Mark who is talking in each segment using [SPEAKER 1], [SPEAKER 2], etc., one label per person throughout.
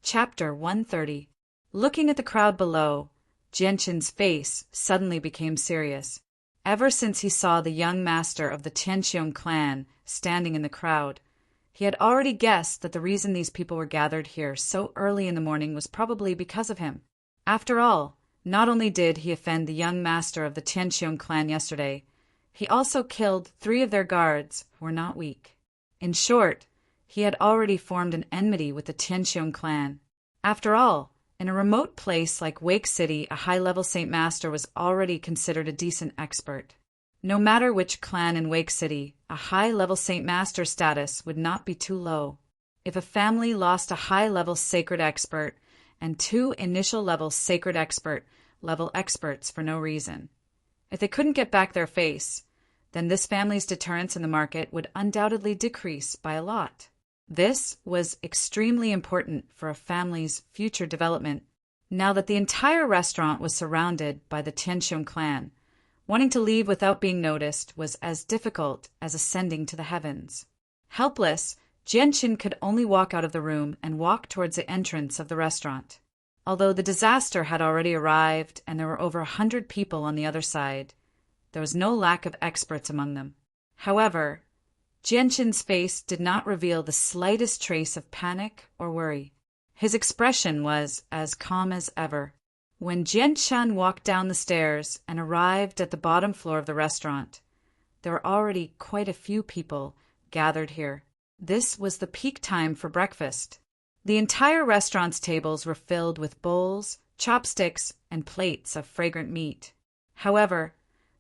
[SPEAKER 1] Chapter 130. Looking at the crowd below, Genshin's face suddenly became serious. Ever since he saw the young master of the Tianqiong clan standing in the crowd, he had already guessed that the reason these people were gathered here so early in the morning was probably because of him. After all, not only did he offend the young master of the Tianqiong clan yesterday, he also killed 3 of their guards who were not weak. In short, he had already formed an enmity with the Tianqiong clan. After all, in a remote place like Wake City, a high-level Saint Master was already considered a decent expert. No matter which clan in Wake City, a high-level Saint Master status would not be too low. If a family lost a high-level sacred expert and 2 initial-level sacred expert-level experts for no reason, if they couldn't get back their face, then this family's deterrence in the market would undoubtedly decrease by a lot. This was extremely important for a family's future development. Now that the entire restaurant was surrounded by the Tianqiong clan, wanting to leave without being noticed was as difficult as ascending to the heavens. Helpless, Genshin could only walk out of the room and walk towards the entrance of the restaurant. Although the disaster had already arrived and there were over 100 people on the other side, there was no lack of experts among them. However, Genshin's face did not reveal the slightest trace of panic or worry. His expression was as calm as ever. When Genshin walked down the stairs and arrived at the bottom floor of the restaurant, there were already quite a few people gathered here. This was the peak time for breakfast. The entire restaurant's tables were filled with bowls, chopsticks, and plates of fragrant meat. However,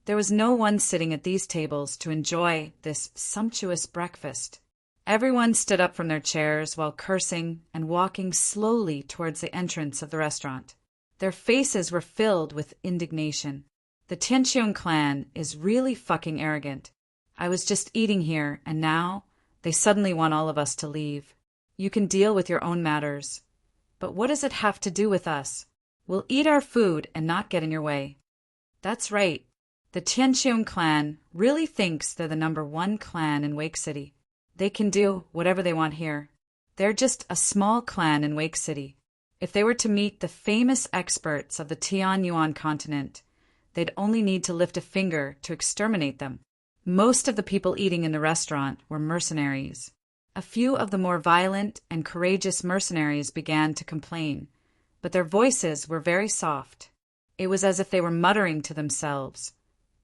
[SPEAKER 1] there was no one sitting at these tables to enjoy this sumptuous breakfast. Everyone stood up from their chairs while cursing and walking slowly towards the entrance of the restaurant. Their faces were filled with indignation. The Tianqiong clan is really fucking arrogant. I was just eating here, and now they suddenly want all of us to leave. You can deal with your own matters. But what does it have to do with us? We'll eat our food and not get in your way. That's right. The Tianqiong clan really thinks they're the #1 clan in Wake City. They can do whatever they want here. They're just a small clan in Wake City. If they were to meet the famous experts of the Tianyuan continent, they'd only need to lift a finger to exterminate them. Most of the people eating in the restaurant were mercenaries. A few of the more violent and courageous mercenaries began to complain, but their voices were very soft. It was as if they were muttering to themselves,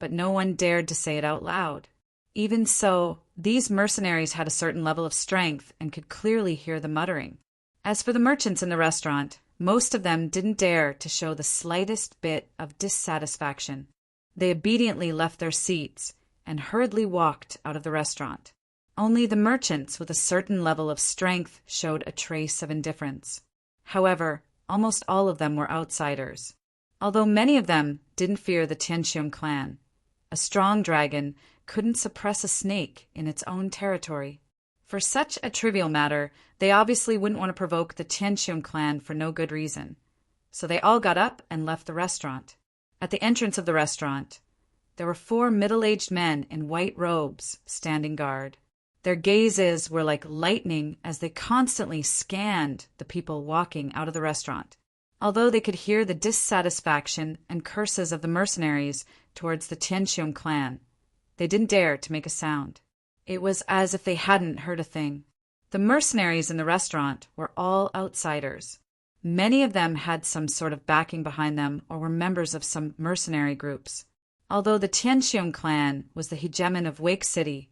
[SPEAKER 1] but no one dared to say it out loud. Even so, these mercenaries had a certain level of strength and could clearly hear the muttering. As for the merchants in the restaurant, most of them didn't dare to show the slightest bit of dissatisfaction. They obediently left their seats and hurriedly walked out of the restaurant. Only the merchants with a certain level of strength showed a trace of indifference. However, almost all of them were outsiders. Although many of them didn't fear the Tianqiong clan, a strong dragon couldn't suppress a snake in its own territory. For such a trivial matter, they obviously wouldn't want to provoke the Tianqiong clan for no good reason. So they all got up and left the restaurant. At the entrance of the restaurant, there were 4 middle-aged men in white robes standing guard. Their gazes were like lightning as they constantly scanned the people walking out of the restaurant. Although they could hear the dissatisfaction and curses of the mercenaries towards the Tianqiong clan, they didn't dare to make a sound. It was as if they hadn't heard a thing. The mercenaries in the restaurant were all outsiders. Many of them had some sort of backing behind them or were members of some mercenary groups. Although the Tianqiong clan was the hegemon of Wake City,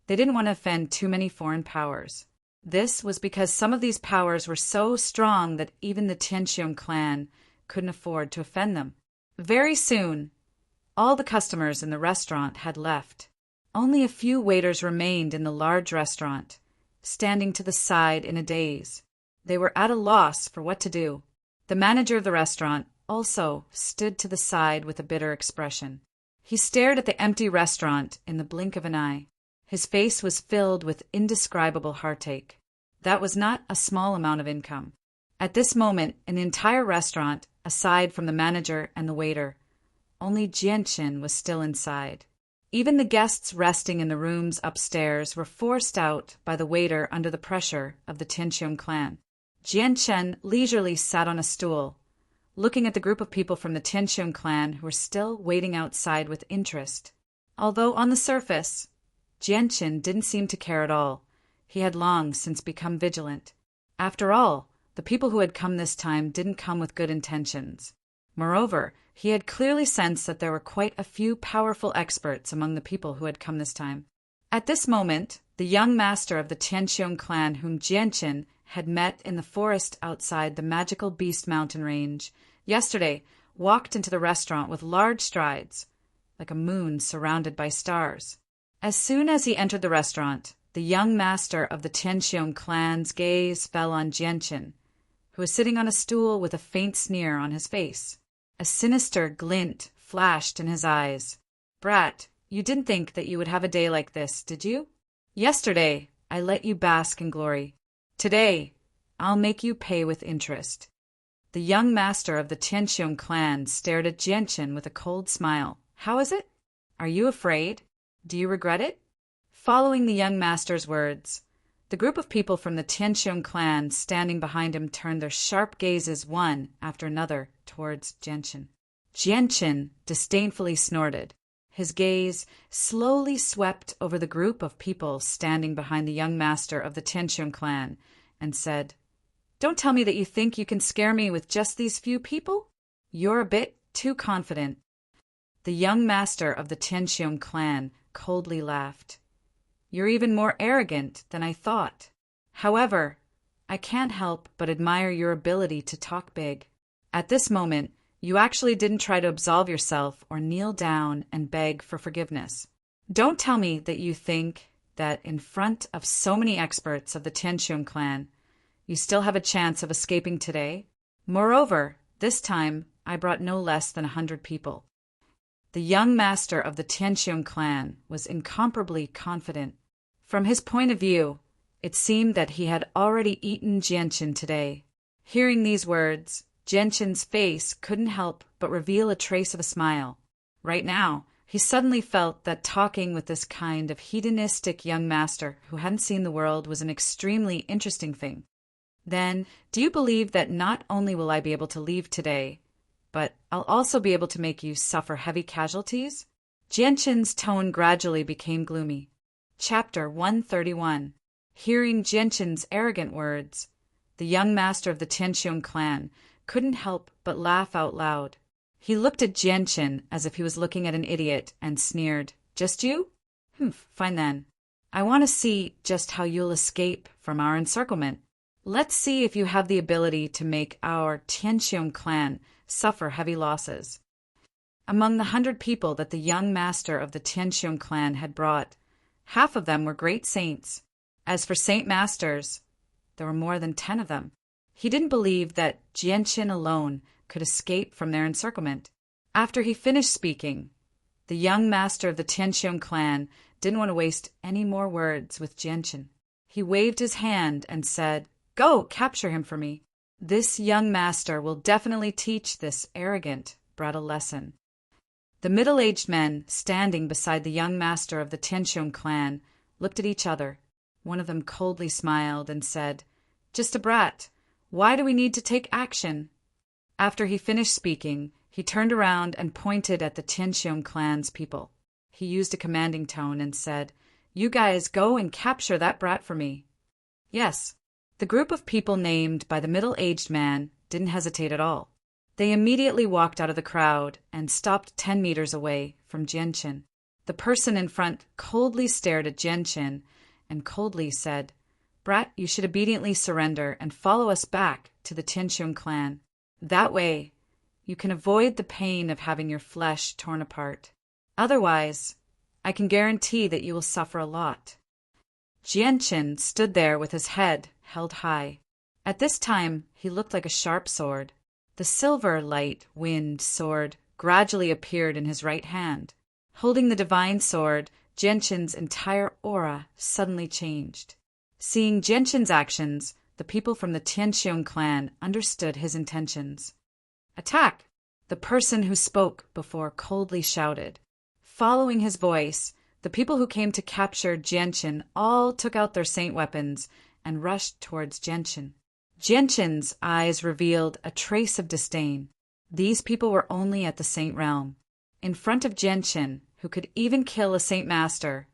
[SPEAKER 1] they didn't want to offend too many foreign powers. This was because some of these powers were so strong that even the Tianqiong clan couldn't afford to offend them. Very soon, all the customers in the restaurant had left. Only a few waiters remained in the large restaurant, standing to the side in a daze. They were at a loss for what to do. The manager of the restaurant also stood to the side with a bitter expression. He stared at the empty restaurant in the blink of an eye. His face was filled with indescribable heartache. That was not a small amount of income. At this moment, in the entire restaurant, aside from the manager and the waiter, only Genshin was still inside. Even the guests resting in the rooms upstairs were forced out by the waiter under the pressure of the Tianqiong clan. Jianchen leisurely sat on a stool, looking at the group of people from the Tianqiong clan who were still waiting outside with interest. Although on the surface, Jianchen didn't seem to care at all. He had long since become vigilant. After all, the people who had come this time didn't come with good intentions. Moreover, he had clearly sensed that there were quite a few powerful experts among the people who had come this time. At this moment, the young master of the Tianqiong clan whom Jianchen had met in the forest outside the magical Beast Mountain range yesterday walked into the restaurant with large strides, like a moon surrounded by stars. As soon as he entered the restaurant, the young master of the Tianqiong clan's gaze fell on Jianchen, who was sitting on a stool with a faint sneer on his face. A sinister glint flashed in his eyes. "Brat, you didn't think that you would have a day like this, did you? Yesterday, I let you bask in glory. Today, I'll make you pay with interest." The young master of the Tianqiong clan stared at Jianchen with a cold smile. "How is it? Are you afraid? Do you regret it?" Following the young master's words, the group of people from the Tianqiong clan standing behind him turned their sharp gazes one after another towards Jianchen. Jianchen disdainfully snorted. His gaze slowly swept over the group of people standing behind the young master of the Tianqiong clan and said, "Don't tell me that you think you can scare me with just these few people? You're a bit too confident." The young master of the Tianqiong clan coldly laughed. "You're even more arrogant than I thought. However, I can't help but admire your ability to talk big. At this moment, you actually didn't try to absolve yourself or kneel down and beg for forgiveness. Don't tell me that you think that in front of so many experts of the Tianqiong clan, you still have a chance of escaping today. Moreover, this time I brought no less than 100 people." The young master of the Tianqiong clan was incomparably confident. From his point of view, it seemed that he had already eaten Jianchen today. Hearing these words, Jianchen's face couldn't help but reveal a trace of a smile. Right now, he suddenly felt that talking with this kind of hedonistic young master who hadn't seen the world was an extremely interesting thing. "Then, do you believe that not only will I be able to leave today, but I'll also be able to make you suffer heavy casualties?" Jianchen's tone gradually became gloomy. Chapter 131. Hearing Jianchen's arrogant words, the young master of the Tianqiong clan couldn't help but laugh out loud. He looked at Jianchen as if he was looking at an idiot and sneered, "Just you? Fine then. I want to see just how you'll escape from our encirclement. Let's see if you have the ability to make our Tianqiong clan suffer heavy losses." Among the 100 people that the young master of the Tianqiong clan had brought, half of them were great saints. As for saint masters, there were more than 10 of them. He didn't believe that Jianchen alone could escape from their encirclement. After he finished speaking, the young master of the Tianqiong clan didn't want to waste any more words with Jianchen. He waved his hand and said, "Go, capture him for me. This young master will definitely teach this arrogant brat a lesson." The middle-aged men standing beside the young master of the Tianqiong clan looked at each other. One of them coldly smiled and said, "Just a brat. Why do we need to take action?" After he finished speaking, he turned around and pointed at the Tianqiong clan's people. He used a commanding tone and said, "You guys go and capture that brat for me." Yes, the group of people named by the middle-aged man didn't hesitate at all. They immediately walked out of the crowd and stopped 10 meters away from Jianchen. The person in front coldly stared at Jianchen and coldly said, "Brat, you should obediently surrender and follow us back to the Tianqiong clan. That way, you can avoid the pain of having your flesh torn apart. Otherwise, I can guarantee that you will suffer a lot." Jianchen stood there with his head held high. At this time, he looked like a sharp sword. The silver light winged sword gradually appeared in his right hand. Holding the divine sword, Jianchen's entire aura suddenly changed. Seeing Jianchen's actions, the people from the Tianqiong clan understood his intentions. "Attack!" the person who spoke before coldly shouted. Following his voice, the people who came to capture Jianchen all took out their saint weapons and rushed towards Jianchen. Gentian's eyes revealed a trace of disdain. These people were only at the Saint Realm. In front of Gentian, who could even kill a Saint Master,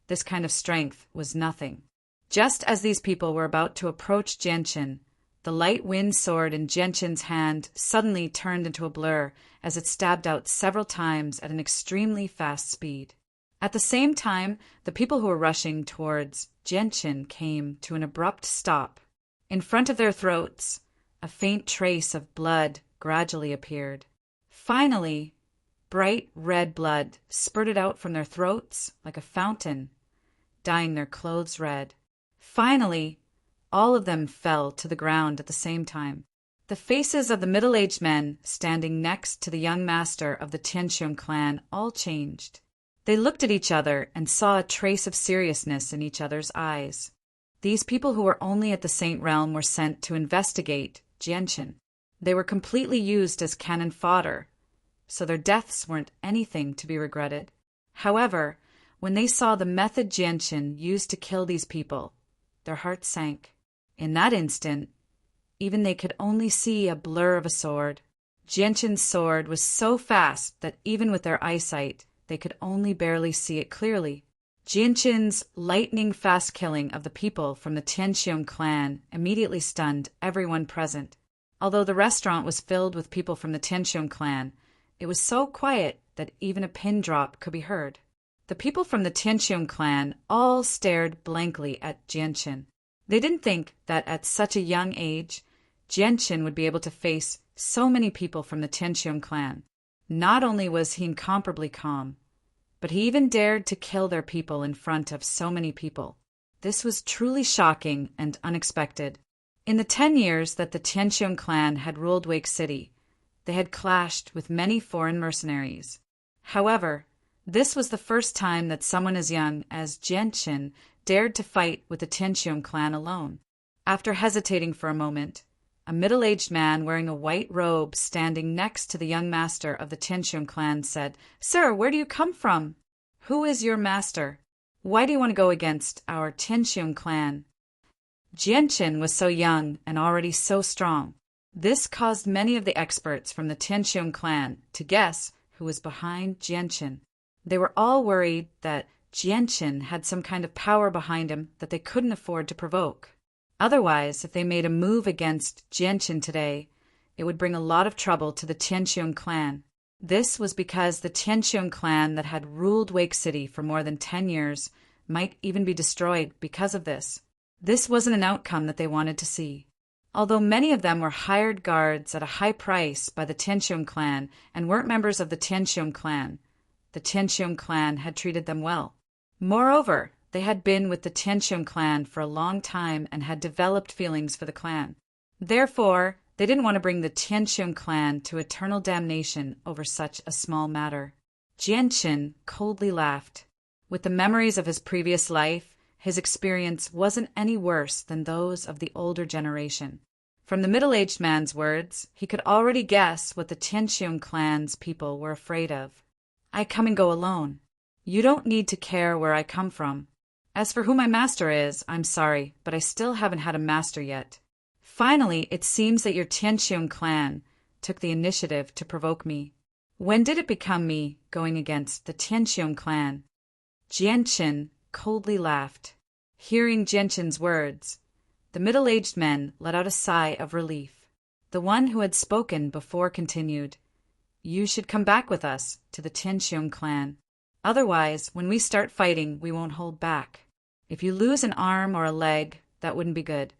[SPEAKER 1] this kind of strength was nothing. Just as these people were about to approach Gentian, the light wind sword in Gentian's hand suddenly turned into a blur as it stabbed out several times at an extremely fast speed. At the same time, the people who were rushing towards Gentian came to an abrupt stop. In front of their throats, a faint trace of blood gradually appeared. Finally, bright red blood spurted out from their throats like a fountain, dyeing their clothes red. Finally, all of them fell to the ground at the same time. The faces of the middle-aged men standing next to the young master of the Tianqiong clan all changed. They looked at each other and saw a trace of seriousness in each other's eyes. These people who were only at the Saint Realm were sent to investigate Gentian. They were completely used as cannon fodder, so their deaths weren't anything to be regretted. However, when they saw the method Gentian used to kill these people, their hearts sank. In that instant, even they could only see a blur of a sword. Gentian's sword was so fast that even with their eyesight, they could only barely see it clearly. Gentian's lightning-fast killing of the people from the Tianqiong clan immediately stunned everyone present. Although the restaurant was filled with people from the Tianqiong clan, it was so quiet that even a pin drop could be heard. The people from the Tianqiong clan all stared blankly at Gentian. They didn't think that at such a young age, Gentian would be able to face so many people from the Tianqiong clan. Not only was he incomparably calm, but he even dared to kill their people in front of so many people. This was truly shocking and unexpected. In the 10 years that the Tianqiong clan had ruled Wake City, they had clashed with many foreign mercenaries. However, this was the first time that someone as young as Gentian dared to fight with the Tianqiong clan alone. After hesitating for a moment, a middle-aged man wearing a white robe standing next to the young master of the Tianqiong clan said, "Sir, where do you come from? Who is your master? Why do you want to go against our Tianqiong clan?" Gentian was so young and already so strong. This caused many of the experts from the Tianqiong clan to guess who was behind Gentian. They were all worried that Gentian had some kind of power behind him that they couldn't afford to provoke. Otherwise, if they made a move against Gentian today, it would bring a lot of trouble to the Tianqiong clan. This was because the Tianqiong clan that had ruled Wake City for more than 10 years might even be destroyed because of this. This wasn't an outcome that they wanted to see. Although many of them were hired guards at a high price by the Tianqiong clan and weren't members of the Tianqiong clan, the Tianqiong clan had treated them well. Moreover, they had been with the Tianqiong clan for a long time and had developed feelings for the clan. Therefore, they didn't want to bring the Tianqiong clan to eternal damnation over such a small matter. Gentian coldly laughed. With the memories of his previous life, his experience wasn't any worse than those of the older generation. From the middle-aged man's words, he could already guess what the Tianqiong clan's people were afraid of. "I come and go alone. You don't need to care where I come from. As for who my master is, I'm sorry, but I still haven't had a master yet. Finally, it seems that your Tianqiong clan took the initiative to provoke me. When did it become me going against the Tianqiong clan?" Gentian coldly laughed. Hearing Gentian's words, the middle-aged men let out a sigh of relief. The one who had spoken before continued, "You should come back with us to the Tianqiong clan. Otherwise, when we start fighting, we won't hold back. If you lose an arm or a leg, that wouldn't be good."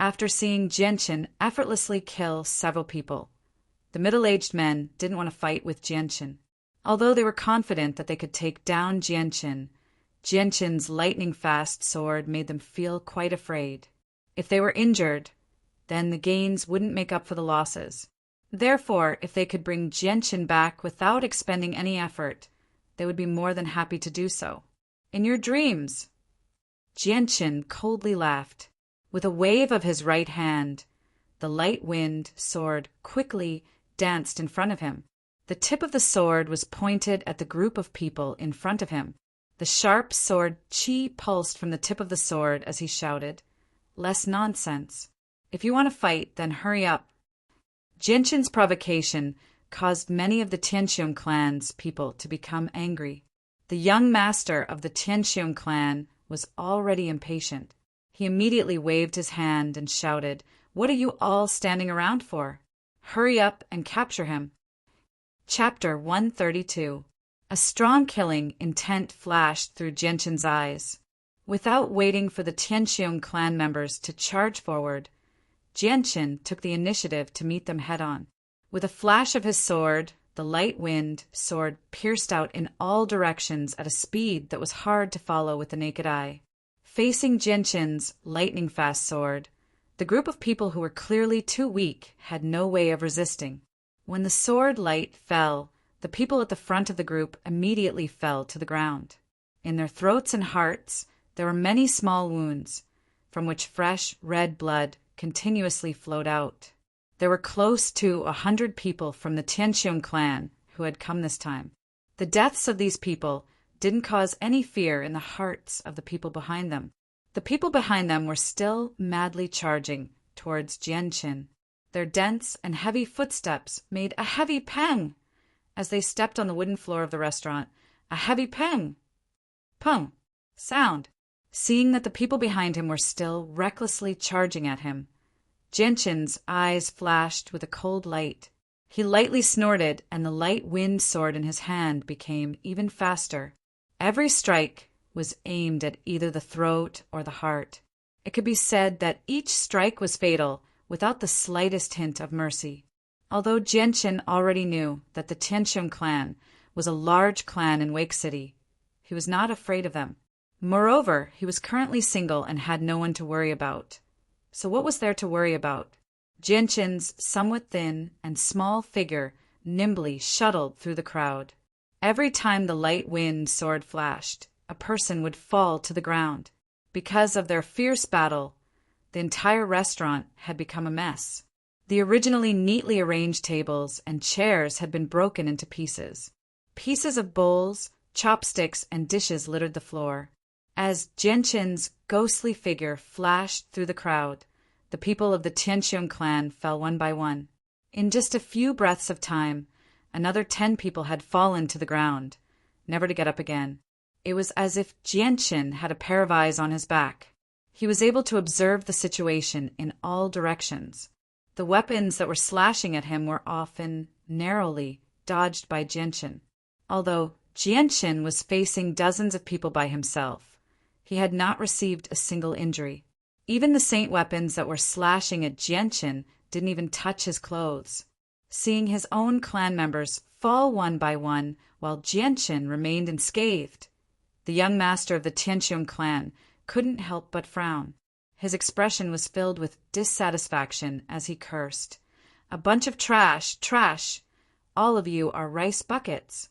[SPEAKER 1] After seeing Gentian effortlessly kill several people, the middle-aged men didn't want to fight with Gentian. Although they were confident that they could take down Gentian, Gentian's lightning-fast sword made them feel quite afraid. If they were injured, then the gains wouldn't make up for the losses. Therefore, if they could bring Gentian back without expending any effort, they would be more than happy to do so. "In your dreams." Gentian coldly laughed. With a wave of his right hand, the light wind sword quickly danced in front of him. The tip of the sword was pointed at the group of people in front of him. The sharp sword chi pulsed from the tip of the sword as he shouted, "Less nonsense." If you want to fight, then hurry up. Genshin's provocation caused many of the Tianqiong clan's people to become angry. The young master of the Tianqiong clan was already impatient. He immediately waved his hand and shouted, "What are you all standing around for? Hurry up and capture him." Chapter 132. A strong killing intent flashed through Genshin's eyes. Without waiting for the Tianqiong clan members to charge forward, Genshin took the initiative to meet them head-on. With a flash of his sword, the light wind sword pierced out in all directions at a speed that was hard to follow with the naked eye. Facing Genshin's lightning-fast sword, the group of people who were clearly too weak had no way of resisting. When the sword light fell, the people at the front of the group immediately fell to the ground. In their throats and hearts, there were many small wounds, from which fresh red blood continuously flowed out. There were close to 100 people from the Tianqiong clan who had come this time. The deaths of these people didn't cause any fear in the hearts of the people behind them. The people behind them were still madly charging towards Genshin. Their dense and heavy footsteps made a heavy pang as they stepped on the wooden floor of the restaurant. A heavy pang! Pung! Sound! Seeing that the people behind him were still recklessly charging at him, Genshin's eyes flashed with a cold light. He lightly snorted, and the light wind sword in his hand became even faster. Every strike was aimed at either the throat or the heart. It could be said that each strike was fatal, without the slightest hint of mercy. Although Genshin already knew that the Tianqiong clan was a large clan in Wake City, he was not afraid of them. Moreover, he was currently single and had no one to worry about. So what was there to worry about? Genshin's somewhat thin and small figure nimbly shuttled through the crowd. Every time the light wind sword flashed, a person would fall to the ground. Because of their fierce battle, the entire restaurant had become a mess. The originally neatly arranged tables and chairs had been broken into pieces. Pieces of bowls, chopsticks, and dishes littered the floor. As Genshin's ghostly figure flashed through the crowd, the people of the Tianqiong clan fell one by one. In just a few breaths of time, another 10 people had fallen to the ground, never to get up again. It was as if Genshin had a pair of eyes on his back. He was able to observe the situation in all directions. The weapons that were slashing at him were often narrowly dodged by Genshin. Although Genshin was facing dozens of people by himself, he had not received a single injury. Even the saint weapons that were slashing at Genshin didn't even touch his clothes. Seeing his own clan members fall one by one while Genshin remained unscathed, the young master of the Tianqiong clan couldn't help but frown. His expression was filled with dissatisfaction as he cursed. "A bunch of trash, trash! All of you are rice buckets.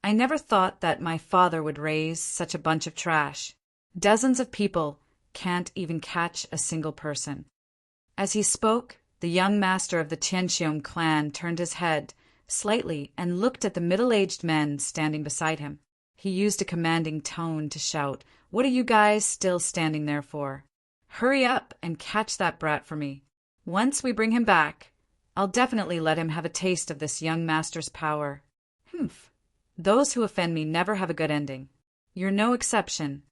[SPEAKER 1] I never thought that my father would raise such a bunch of trash. Dozens of people can't even catch a single person." As he spoke, the young master of the Tianqiong clan turned his head slightly and looked at the middle-aged men standing beside him. He used a commanding tone to shout, "What are you guys still standing there for? Hurry up and catch that brat for me. Once we bring him back, I'll definitely let him have a taste of this young master's power. Humph. Those who offend me never have a good ending. You're no exception."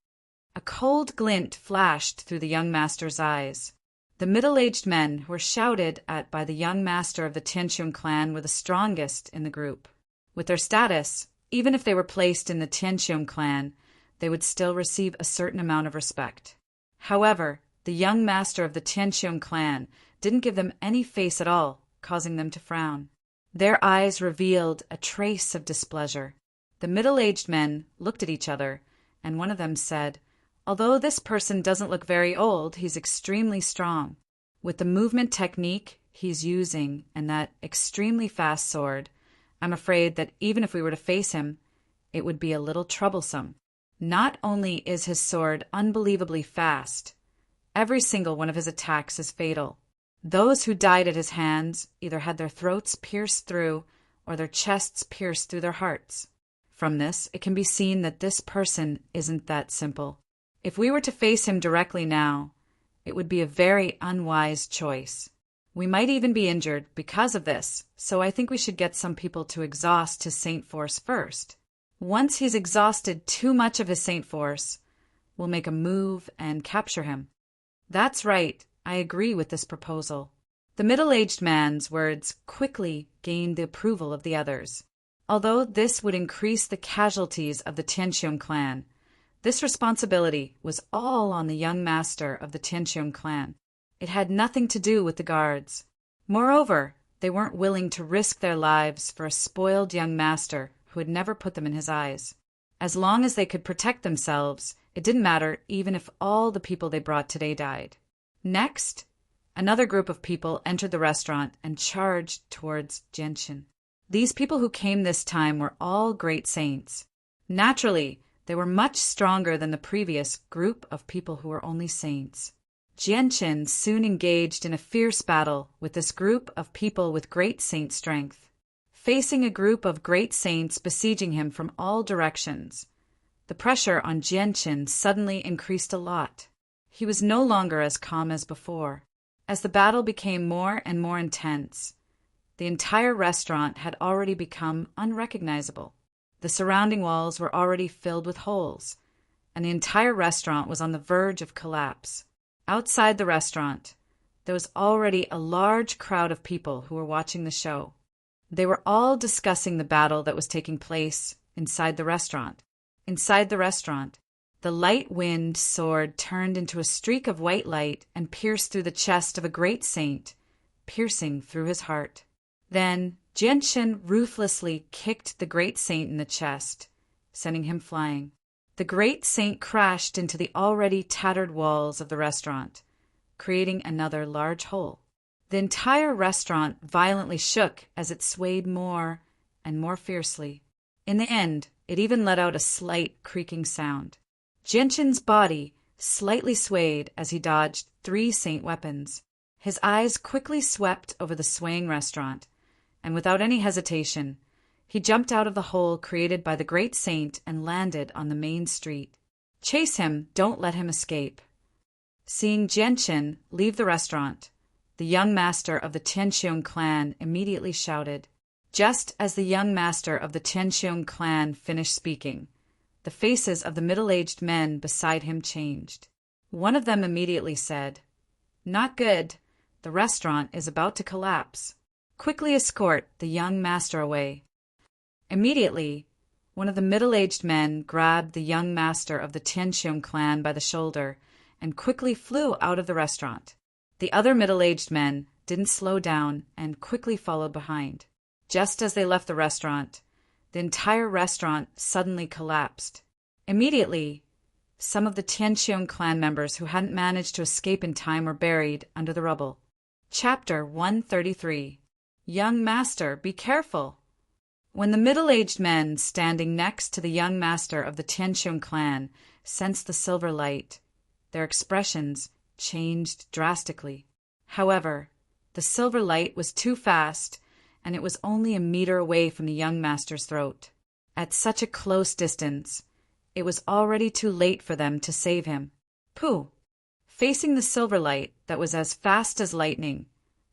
[SPEAKER 1] A cold glint flashed through the young master's eyes. The middle-aged men who were shouted at by the young master of the Tianqiong clan were the strongest in the group. With their status, even if they were placed in the Tianqiong clan, they would still receive a certain amount of respect. However, the young master of the Tianqiong clan didn't give them any face at all, causing them to frown. Their eyes revealed a trace of displeasure. The middle-aged men looked at each other, and one of them said, "Although this person doesn't look very old, he's extremely strong. With the movement technique he's using and that extremely fast sword, I'm afraid that even if we were to face him, it would be a little troublesome. Not only is his sword unbelievably fast, every single one of his attacks is fatal. Those who died at his hands either had their throats pierced through or their chests pierced through their hearts. From this, it can be seen that this person isn't that simple. If we were to face him directly now, It would be a very unwise choice. We might even be injured because of this, so I think we should get some people to exhaust his Saint Force first. Once he's exhausted too much of his Saint Force, we'll make a move and capture him. That's right, I agree with this proposal. The middle-aged man's words quickly gained the approval of the others. Although this would increase the casualties of the Tianqiong clan, this responsibility was all on the young master of the Tianqiong clan. It had nothing to do with the guards. Moreover, they weren't willing to risk their lives for a spoiled young master who had never put them in his eyes. As long as they could protect themselves, it didn't matter even if all the people they brought today died. Next, another group of people entered the restaurant and charged towards Genshin. These people who came this time were all great saints. Naturally, they were much stronger than the previous group of people who were only saints. Genshin soon engaged in a fierce battle with this group of people with great saint strength. Facing a group of great saints besieging him from all directions, the pressure on Genshin suddenly increased a lot. He was no longer as calm as before. As the battle became more and more intense, the entire restaurant had already become unrecognizable. The surrounding walls were already filled with holes, and the entire restaurant was on the verge of collapse. Outside the restaurant, there was already a large crowd of people who were watching the show. They were all discussing the battle that was taking place inside the restaurant. Inside the restaurant, the light-wind sword turned into a streak of white light and pierced through the chest of a great saint, piercing through his heart. Then Genshin ruthlessly kicked the great saint in the chest, sending him flying. The great saint crashed into the already tattered walls of the restaurant, creating another large hole. The entire restaurant violently shook as it swayed more and more fiercely. In the end, it even let out a slight creaking sound. Genshin's body slightly swayed as he dodged 3 saint weapons. His eyes quickly swept over the swaying restaurant, and without any hesitation, he jumped out of the hole created by the great saint and landed on the main street. Chase him, don't let him escape. Seeing Genshin leave the restaurant, the young master of the Tianqiong clan immediately shouted. Just as the young master of the Tianqiong clan finished speaking, the faces of the middle-aged men beside him changed. One of them immediately said, "Not good. The restaurant is about to collapse. Quickly escort the young master away." Immediately, one of the middle-aged men grabbed the young master of the Tianqiong clan by the shoulder and quickly flew out of the restaurant. The other middle-aged men didn't slow down and quickly followed behind. Just as they left the restaurant, the entire restaurant suddenly collapsed. Immediately, some of the Tianqiong clan members who hadn't managed to escape in time were buried under the rubble. Chapter 133. Young Master, be careful! When the middle-aged men standing next to the young master of the Tianqiong clan sensed the silver light, their expressions changed drastically. However, the silver light was too fast, and it was only a meter away from the young master's throat. At such a close distance, it was already too late for them to save him. Pooh! Facing the silver light that was as fast as lightning,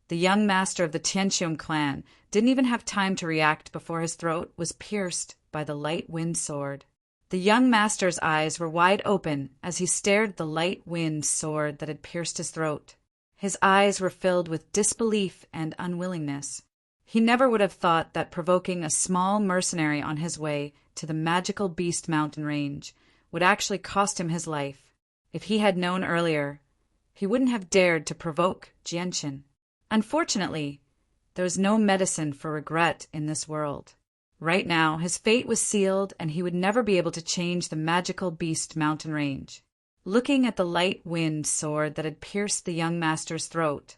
[SPEAKER 1] the young master of the Tianqiong clan didn't even have time to react before his throat was pierced by the light-wind sword. The young master's eyes were wide open as he stared at the light-wind sword that had pierced his throat. His eyes were filled with disbelief and unwillingness. He never would have thought that provoking a small mercenary on his way to the magical Beast Mountain range would actually cost him his life. If he had known earlier, he wouldn't have dared to provoke Genshin. Unfortunately, there was no medicine for regret in this world. Right now, his fate was sealed and he would never be able to change the magical Beast Mountain range. Looking at the light-wind sword that had pierced the young master's throat,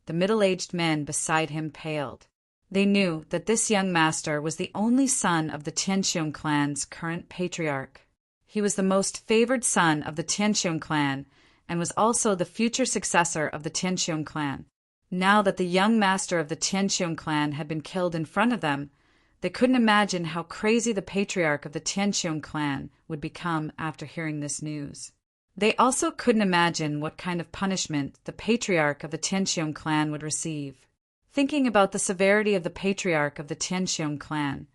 [SPEAKER 1] the middle-aged men beside him paled. They knew that this young master was the only son of the Tianqiong clan's current patriarch. He was the most favored son of the Tianqiong clan and was also the future successor of the Tianqiong clan. Now that the young master of the Tianqiong clan had been killed in front of them, they couldn't imagine how crazy the patriarch of the Tianqiong clan would become after hearing this news. They also couldn't imagine what kind of punishment the patriarch of the Tianqiong clan would receive. Thinking about the severity of the patriarch of the Tianqiong clan,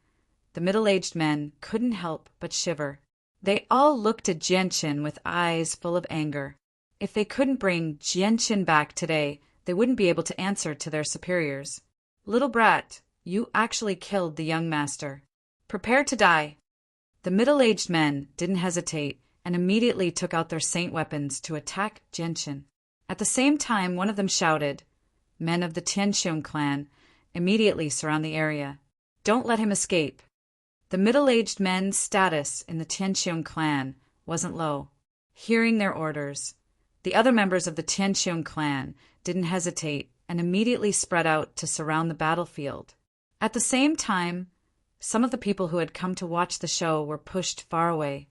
[SPEAKER 1] the middle-aged men couldn't help but shiver. They all looked at Jianqin with eyes full of anger. If they couldn't bring Jianqin back today, they wouldn't be able to answer to their superiors. "Little brat, you actually killed the young master. Prepare to die." The middle-aged men didn't hesitate and immediately took out their saint weapons to attack Jianqin. At the same time, one of them shouted, "Men of the Tianqiong clan, immediately surround the area. Don't let him escape." The middle-aged men's status in the Tianqiong clan wasn't low. Hearing their orders, the other members of the Tianqiong clan didn't hesitate and immediately spread out to surround the battlefield. At the same time, some of the people who had come to watch the show were pushed far away.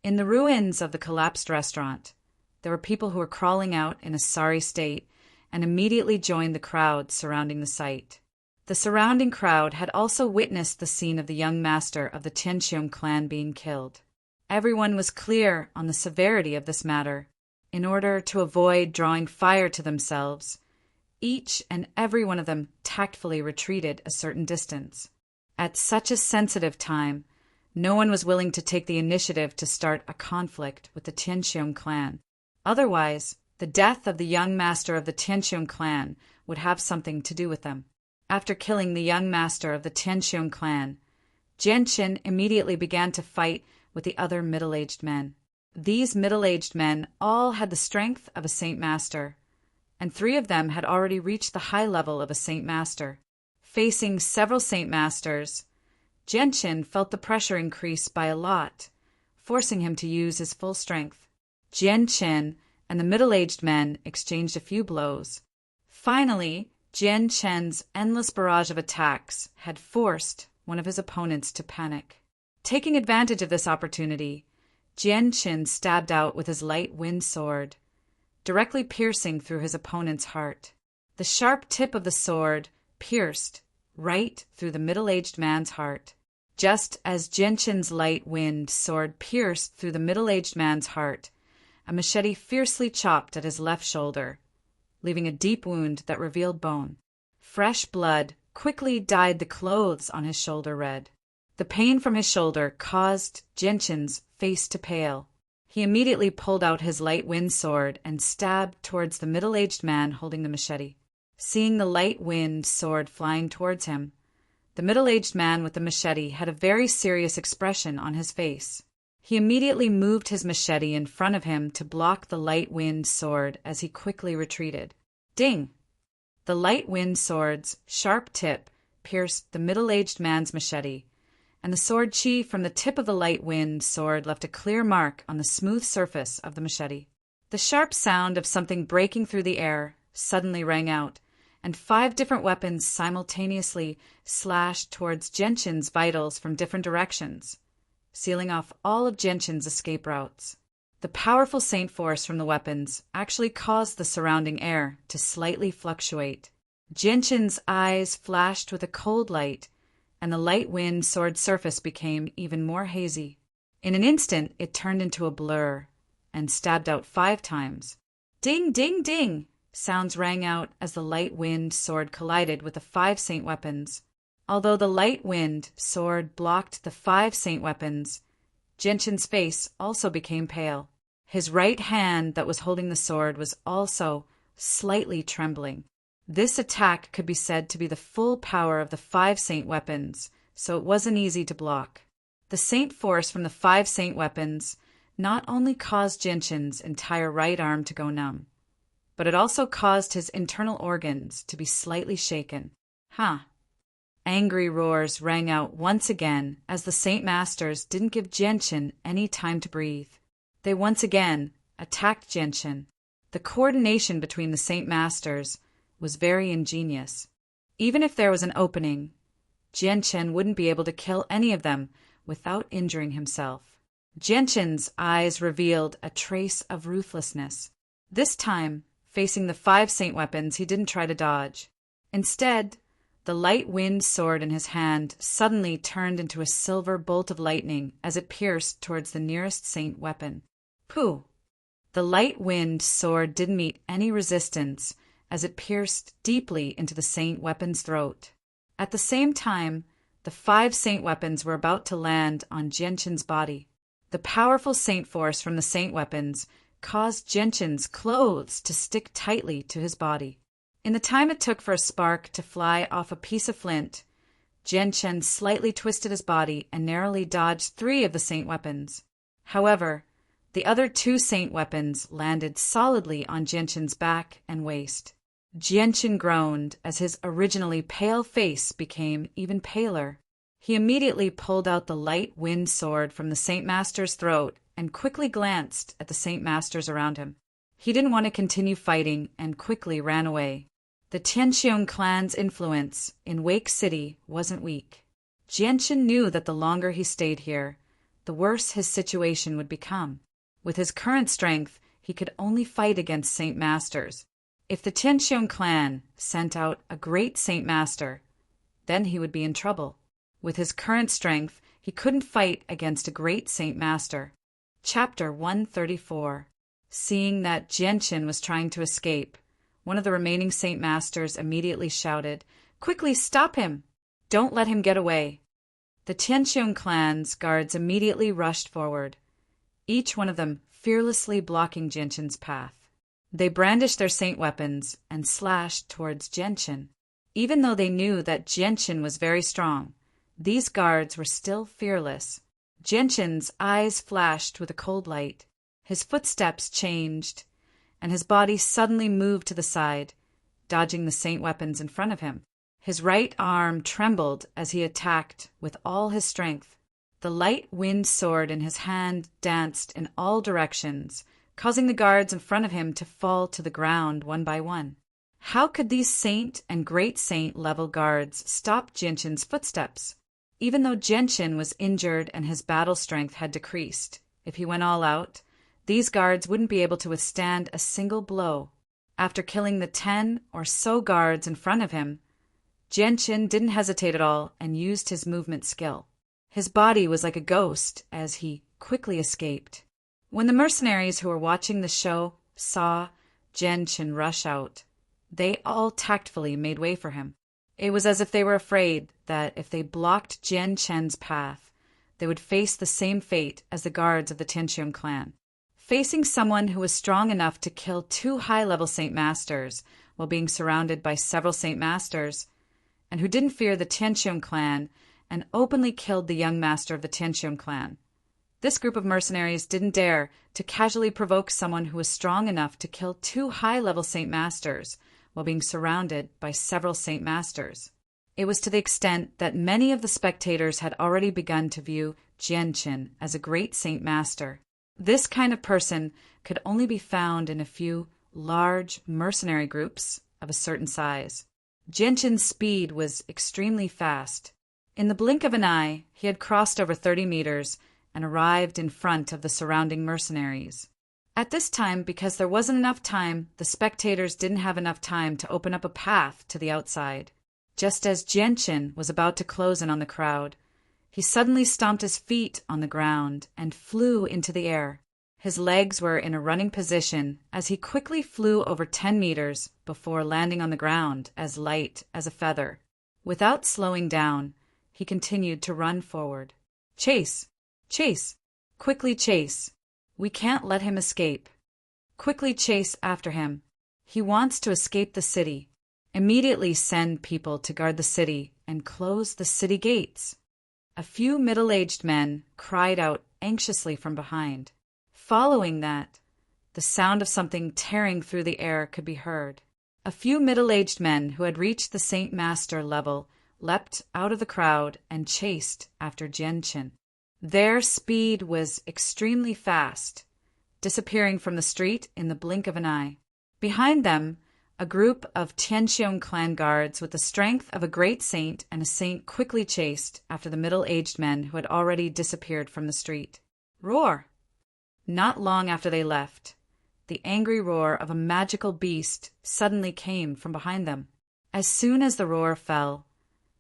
[SPEAKER 1] In the ruins of the collapsed restaurant, there were people who were crawling out in a sorry state and immediately joined the crowd surrounding the site. The surrounding crowd had also witnessed the scene of the young master of the Tianqiong clan being killed. Everyone was clear on the severity of this matter. In order to avoid drawing fire to themselves, each and every one of them tactfully retreated a certain distance. At such a sensitive time, no one was willing to take the initiative to start a conflict with the Tianqiong clan. Otherwise, the death of the young master of the Tianqiong clan would have something to do with them. After killing the young master of the Tianqiong clan, Jianqin immediately began to fight with the other middle-aged men. These middle-aged men all had the strength of a saint master, and 3 of them had already reached the high level of a saint master. Facing several saint masters, Jianqin felt the pressure increase by a lot, forcing him to use his full strength. Jianqin and the middle-aged men exchanged a few blows. Finally, Jianqin's endless barrage of attacks had forced one of his opponents to panic. Taking advantage of this opportunity, Jianqin stabbed out with his light wind sword, directly piercing through his opponent's heart. The sharp tip of the sword pierced right through the middle-aged man's heart. Just as Jianqin's light wind sword pierced through the middle-aged man's heart, a machete fiercely chopped at his left shoulder, leaving a deep wound that revealed bone. Fresh blood quickly dyed the clothes on his shoulder red. The pain from his shoulder caused Jianqin's face to pale. He immediately pulled out his light wind sword and stabbed towards the middle-aged man holding the machete. Seeing the light wind sword flying towards him, the middle-aged man with the machete had a very serious expression on his face. He immediately moved his machete in front of him to block the light wind sword as he quickly retreated. Ding! The light wind sword's sharp tip pierced the middle-aged man's machete, and the sword chi from the tip of the light wind sword left a clear mark on the smooth surface of the machete. The sharp sound of something breaking through the air suddenly rang out, and 5 different weapons simultaneously slashed towards Jianqin's vitals from different directions, sealing off all of Jianqin's escape routes. The powerful saint force from the weapons actually caused the surrounding air to slightly fluctuate. Jianqin's eyes flashed with a cold light, and the light wind sword surface became even more hazy. In an instant, it turned into a blur and stabbed out 5 times. Ding, ding, ding! Sounds rang out as the light wind sword collided with the 5 saint weapons. Although the light wind sword blocked the 5 saint weapons, Jianqin's face also became pale. His right hand that was holding the sword was also slightly trembling. This attack could be said to be the full power of the 5 saint weapons, so it wasn't easy to block. The saint force from the 5 saint weapons not only caused Jianqin's entire right arm to go numb, but it also caused his internal organs to be slightly shaken. Angry roars rang out once again as the Saint Masters didn't give Jianqin any time to breathe. They once again attacked Jianqin. The coordination between the Saint Masters was very ingenious. Even if there was an opening, Jianqin wouldn't be able to kill any of them without injuring himself. Jianqin's eyes revealed a trace of ruthlessness. This time, facing the 5 saint weapons, he didn't try to dodge. Instead, the light wind sword in his hand suddenly turned into a silver bolt of lightning as it pierced towards the nearest saint weapon. Pooh! The light wind sword didn't meet any resistance as it pierced deeply into the saint weapon's throat. At the same time, the 5 saint weapons were about to land on Genshin's body. The powerful saint force from the saint weapons caused Genshin's clothes to stick tightly to his body. In the time it took for a spark to fly off a piece of flint, Genshin slightly twisted his body and narrowly dodged 3 of the saint weapons. However, the other 2 saint weapons landed solidly on Genshin's back and waist. Genshin groaned as his originally pale face became even paler. He immediately pulled out the light wind sword from the Saint Master's throat and quickly glanced at the Saint Masters around him. He didn't want to continue fighting and quickly ran away. The Tianqiong clan's influence in Wake City wasn't weak. Genshin knew that the longer he stayed here, the worse his situation would become. With his current strength, he could only fight against Saint Masters. If the Tianqiong clan sent out a great Saint Master, then he would be in trouble. With his current strength, he couldn't fight against a great Saint Master. Chapter 134. Seeing that Genshin was trying to escape, one of the remaining Saint Masters immediately shouted, "Quickly stop him! Don't let him get away!" The Tianqiong clan's guards immediately rushed forward, each one of them fearlessly blocking Genshin's path. They brandished their saint weapons and slashed towards Genshin. Even though they knew that Genshin was very strong, these guards were still fearless. Genshin's eyes flashed with a cold light. His footsteps changed, and his body suddenly moved to the side, dodging the saint weapons in front of him. His right arm trembled as he attacked with all his strength. The light wind sword in his hand danced in all directions, causing the guards in front of him to fall to the ground one by one. How could these saint and great saint level guards stop Genshin's footsteps? Even though Genshin was injured and his battle strength had decreased, if he went all out, these guards wouldn't be able to withstand a single blow. After killing the 10 or so guards in front of him, Genshin didn't hesitate at all and used his movement skill. His body was like a ghost as he quickly escaped. When the mercenaries who were watching the show saw Genshin rush out, they all tactfully made way for him. It was as if they were afraid that if they blocked Genshin's path, they would face the same fate as the guards of the Tianqiong clan. Facing someone who was strong enough to kill 2 high-level Saint Masters while being surrounded by several Saint Masters, and who didn't fear the Tianqiong clan and openly killed the young master of the Tianqiong clan. This group of mercenaries didn't dare to casually provoke someone who was strong enough to kill 2 high-level Saint Masters while being surrounded by several Saint Masters. It was to the extent that many of the spectators had already begun to view Genshin as a great Saint Master. This kind of person could only be found in a few large mercenary groups of a certain size. Genshin's speed was extremely fast. In the blink of an eye, he had crossed over 30 meters and arrived in front of the surrounding mercenaries. At this time, because there wasn't enough time, the spectators didn't have enough time to open up a path to the outside. Just as Genshin was about to close in on the crowd, he suddenly stomped his feet on the ground and flew into the air. His legs were in a running position as he quickly flew over 10 meters before landing on the ground as light as a feather. Without slowing down, he continued to run forward. "Chase! Chase! Quickly chase! We can't let him escape. Quickly chase after him. He wants to escape the city. Immediately send people to guard the city and close the city gates." A few middle-aged men cried out anxiously from behind. Following that, the sound of something tearing through the air could be heard. A few middle-aged men who had reached the Saint Master level leapt out of the crowd and chased after Genshin. Their speed was extremely fast, disappearing from the street in the blink of an eye. Behind them, a group of Tianqiong clan guards with the strength of a great saint and a saint quickly chased after the middle-aged men who had already disappeared from the street. Roar! Not long after they left, the angry roar of a magical beast suddenly came from behind them. As soon as the roar fell,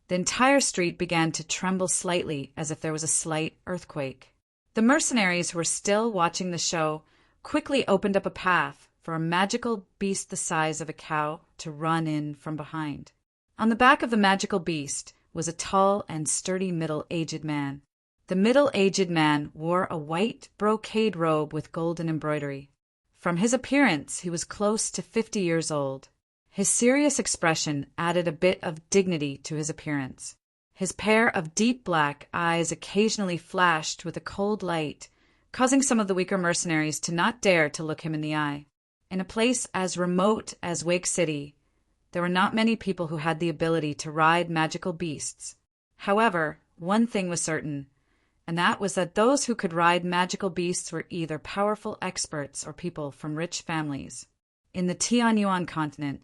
[SPEAKER 1] the entire street began to tremble slightly as if there was a slight earthquake. The mercenaries who were still watching the show quickly opened up a path for a magical beast the size of a cow to run in from behind. On the back of the magical beast was a tall and sturdy middle-aged man. The middle-aged man wore a white brocade robe with golden embroidery. From his appearance, he was close to 50 years old. His serious expression added a bit of dignity to his appearance. His pair of deep black eyes occasionally flashed with a cold light, causing some of the weaker mercenaries to not dare to look him in the eye. In a place as remote as Wake City, there were not many people who had the ability to ride magical beasts. However, one thing was certain, and that was that those who could ride magical beasts were either powerful experts or people from rich families. In the Tianyuan continent,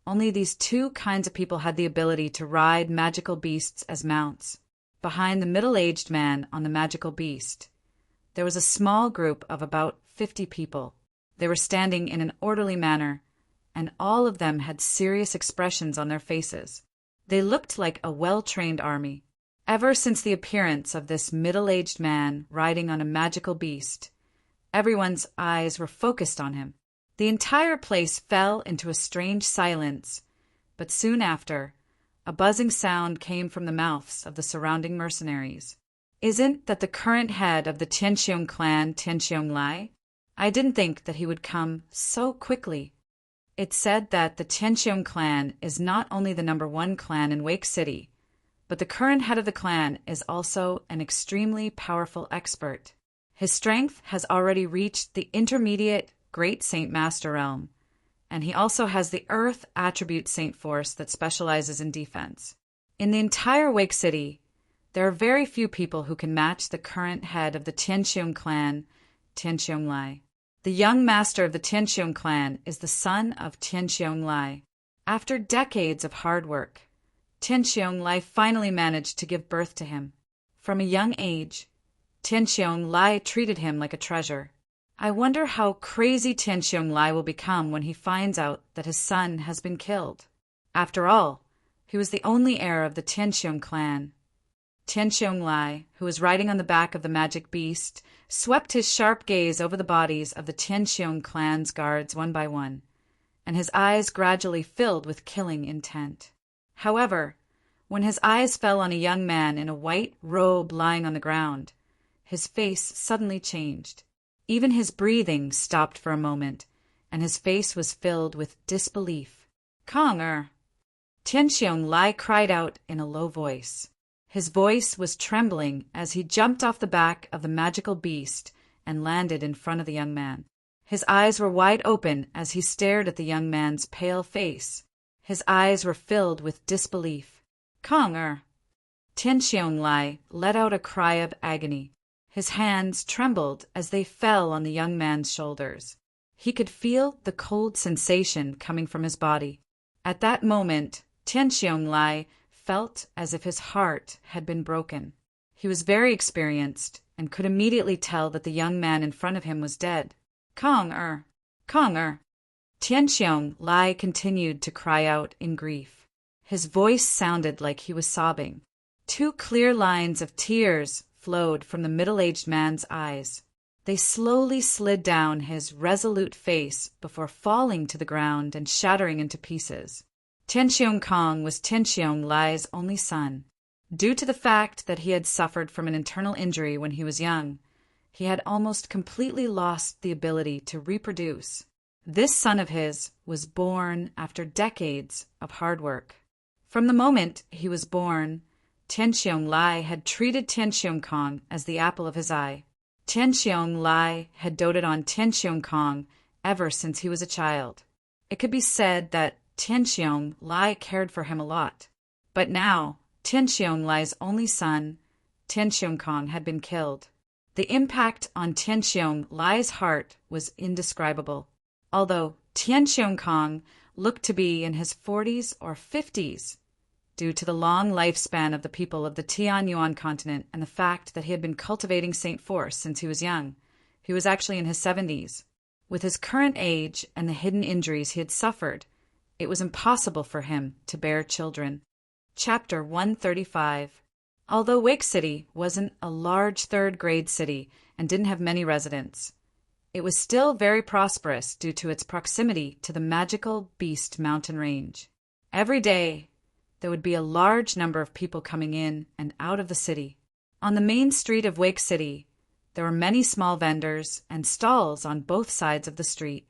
[SPEAKER 1] only these two kinds of people had the ability to ride magical beasts as mounts. Behind the middle-aged man on the magical beast, there was a small group of about 50 people. They were standing in an orderly manner, and all of them had serious expressions on their faces. They looked like a well-trained army. Ever since the appearance of this middle-aged man riding on a magical beast, everyone's eyes were focused on him. The entire place fell into a strange silence, but soon after, a buzzing sound came from the mouths of the surrounding mercenaries. "Isn't that the current head of the Tianqiong clan, Tianqiong Lai? I didn't think that he would come so quickly." It's said that the Tianqiong clan is not only the #1 clan in Wake City, but the current head of the clan is also an extremely powerful expert. His strength has already reached the intermediate Great Saint Master realm, and he also has the Earth Attribute Saint Force that specializes in defense. In the entire Wake City, there are very few people who can match the current head of the Tianqiong clan, Tianqiong Lai. The young master of the Tianqiong clan is the son of Tianqiong Lai. After decades of hard work, Tianqiong Lai finally managed to give birth to him. From a young age, Tianqiong Lai treated him like a treasure. I wonder how crazy Tianqiong Lai will become when he finds out that his son has been killed. After all, he was the only heir of the Tianqiong clan. Tianqiong Lai, who was riding on the back of the magic beast, swept his sharp gaze over the bodies of the Tianqiong clan's guards one by one, and his eyes gradually filled with killing intent. However, when his eyes fell on a young man in a white robe lying on the ground, his face suddenly changed. Even his breathing stopped for a moment, and his face was filled with disbelief. "Kong-er!" Tianqiong Lai cried out in a low voice. His voice was trembling as he jumped off the back of the magical beast and landed in front of the young man. His eyes were wide open as he stared at the young man's pale face. His eyes were filled with disbelief. "Kong-er!" Tianqiong Lai let out a cry of agony. His hands trembled as they fell on the young man's shoulders. He could feel the cold sensation coming from his body. At that moment, Tianqiong Lai felt as if his heart had been broken. He was very experienced and could immediately tell that the young man in front of him was dead. "Kong-er! Kong-er!" Tianqiong Lai continued to cry out in grief. His voice sounded like he was sobbing. 2 clear lines of tears flowed from the middle-aged man's eyes. They slowly slid down his resolute face before falling to the ground and shattering into pieces. Tianqiong Kong was Tianqiong Lai's only son. Due to the fact that he had suffered from an internal injury when he was young, he had almost completely lost the ability to reproduce. This son of his was born after decades of hard work. From the moment he was born, Tianqiong Lai had treated Tianqiong Kong as the apple of his eye. Tianqiong Lai had doted on Tianqiong Kong ever since he was a child. It could be said that Tianqiong Lai cared for him a lot. But now, Tianqiong Lai's only son, Tianqiong Kong, had been killed. The impact on Tianqiong Lai's heart was indescribable. Although Tianqiong Kong looked to be in his 40s or 50s, due to the long lifespan of the people of the Tianyuan continent and the fact that he had been cultivating Saint Force since he was young, he was actually in his 70s. With his current age and the hidden injuries he had suffered, it was impossible for him to bear children. Chapter 135. Although Wake City wasn't a large third-grade city and didn't have many residents, it was still very prosperous due to its proximity to the magical Beast Mountain Range. Every day, there would be a large number of people coming in and out of the city. On the main street of Wake City, there were many small vendors and stalls on both sides of the street.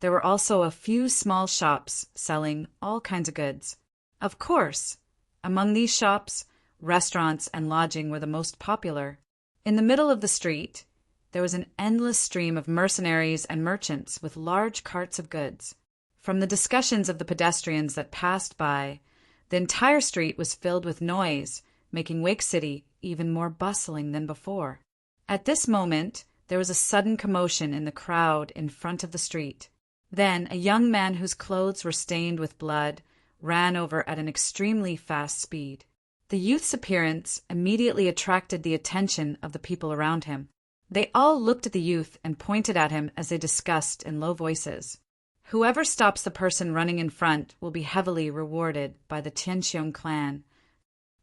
[SPEAKER 1] There were also a few small shops selling all kinds of goods. Of course, among these shops, restaurants and lodging were the most popular. In the middle of the street, there was an endless stream of mercenaries and merchants with large carts of goods. From the discussions of the pedestrians that passed by, the entire street was filled with noise, making Wake City even more bustling than before. At this moment, there was a sudden commotion in the crowd in front of the street. Then a young man whose clothes were stained with blood ran over at an extremely fast speed. The youth's appearance immediately attracted the attention of the people around him. They all looked at the youth and pointed at him as they discussed in low voices. Whoever stops the person running in front will be heavily rewarded by the Tianqiong clan.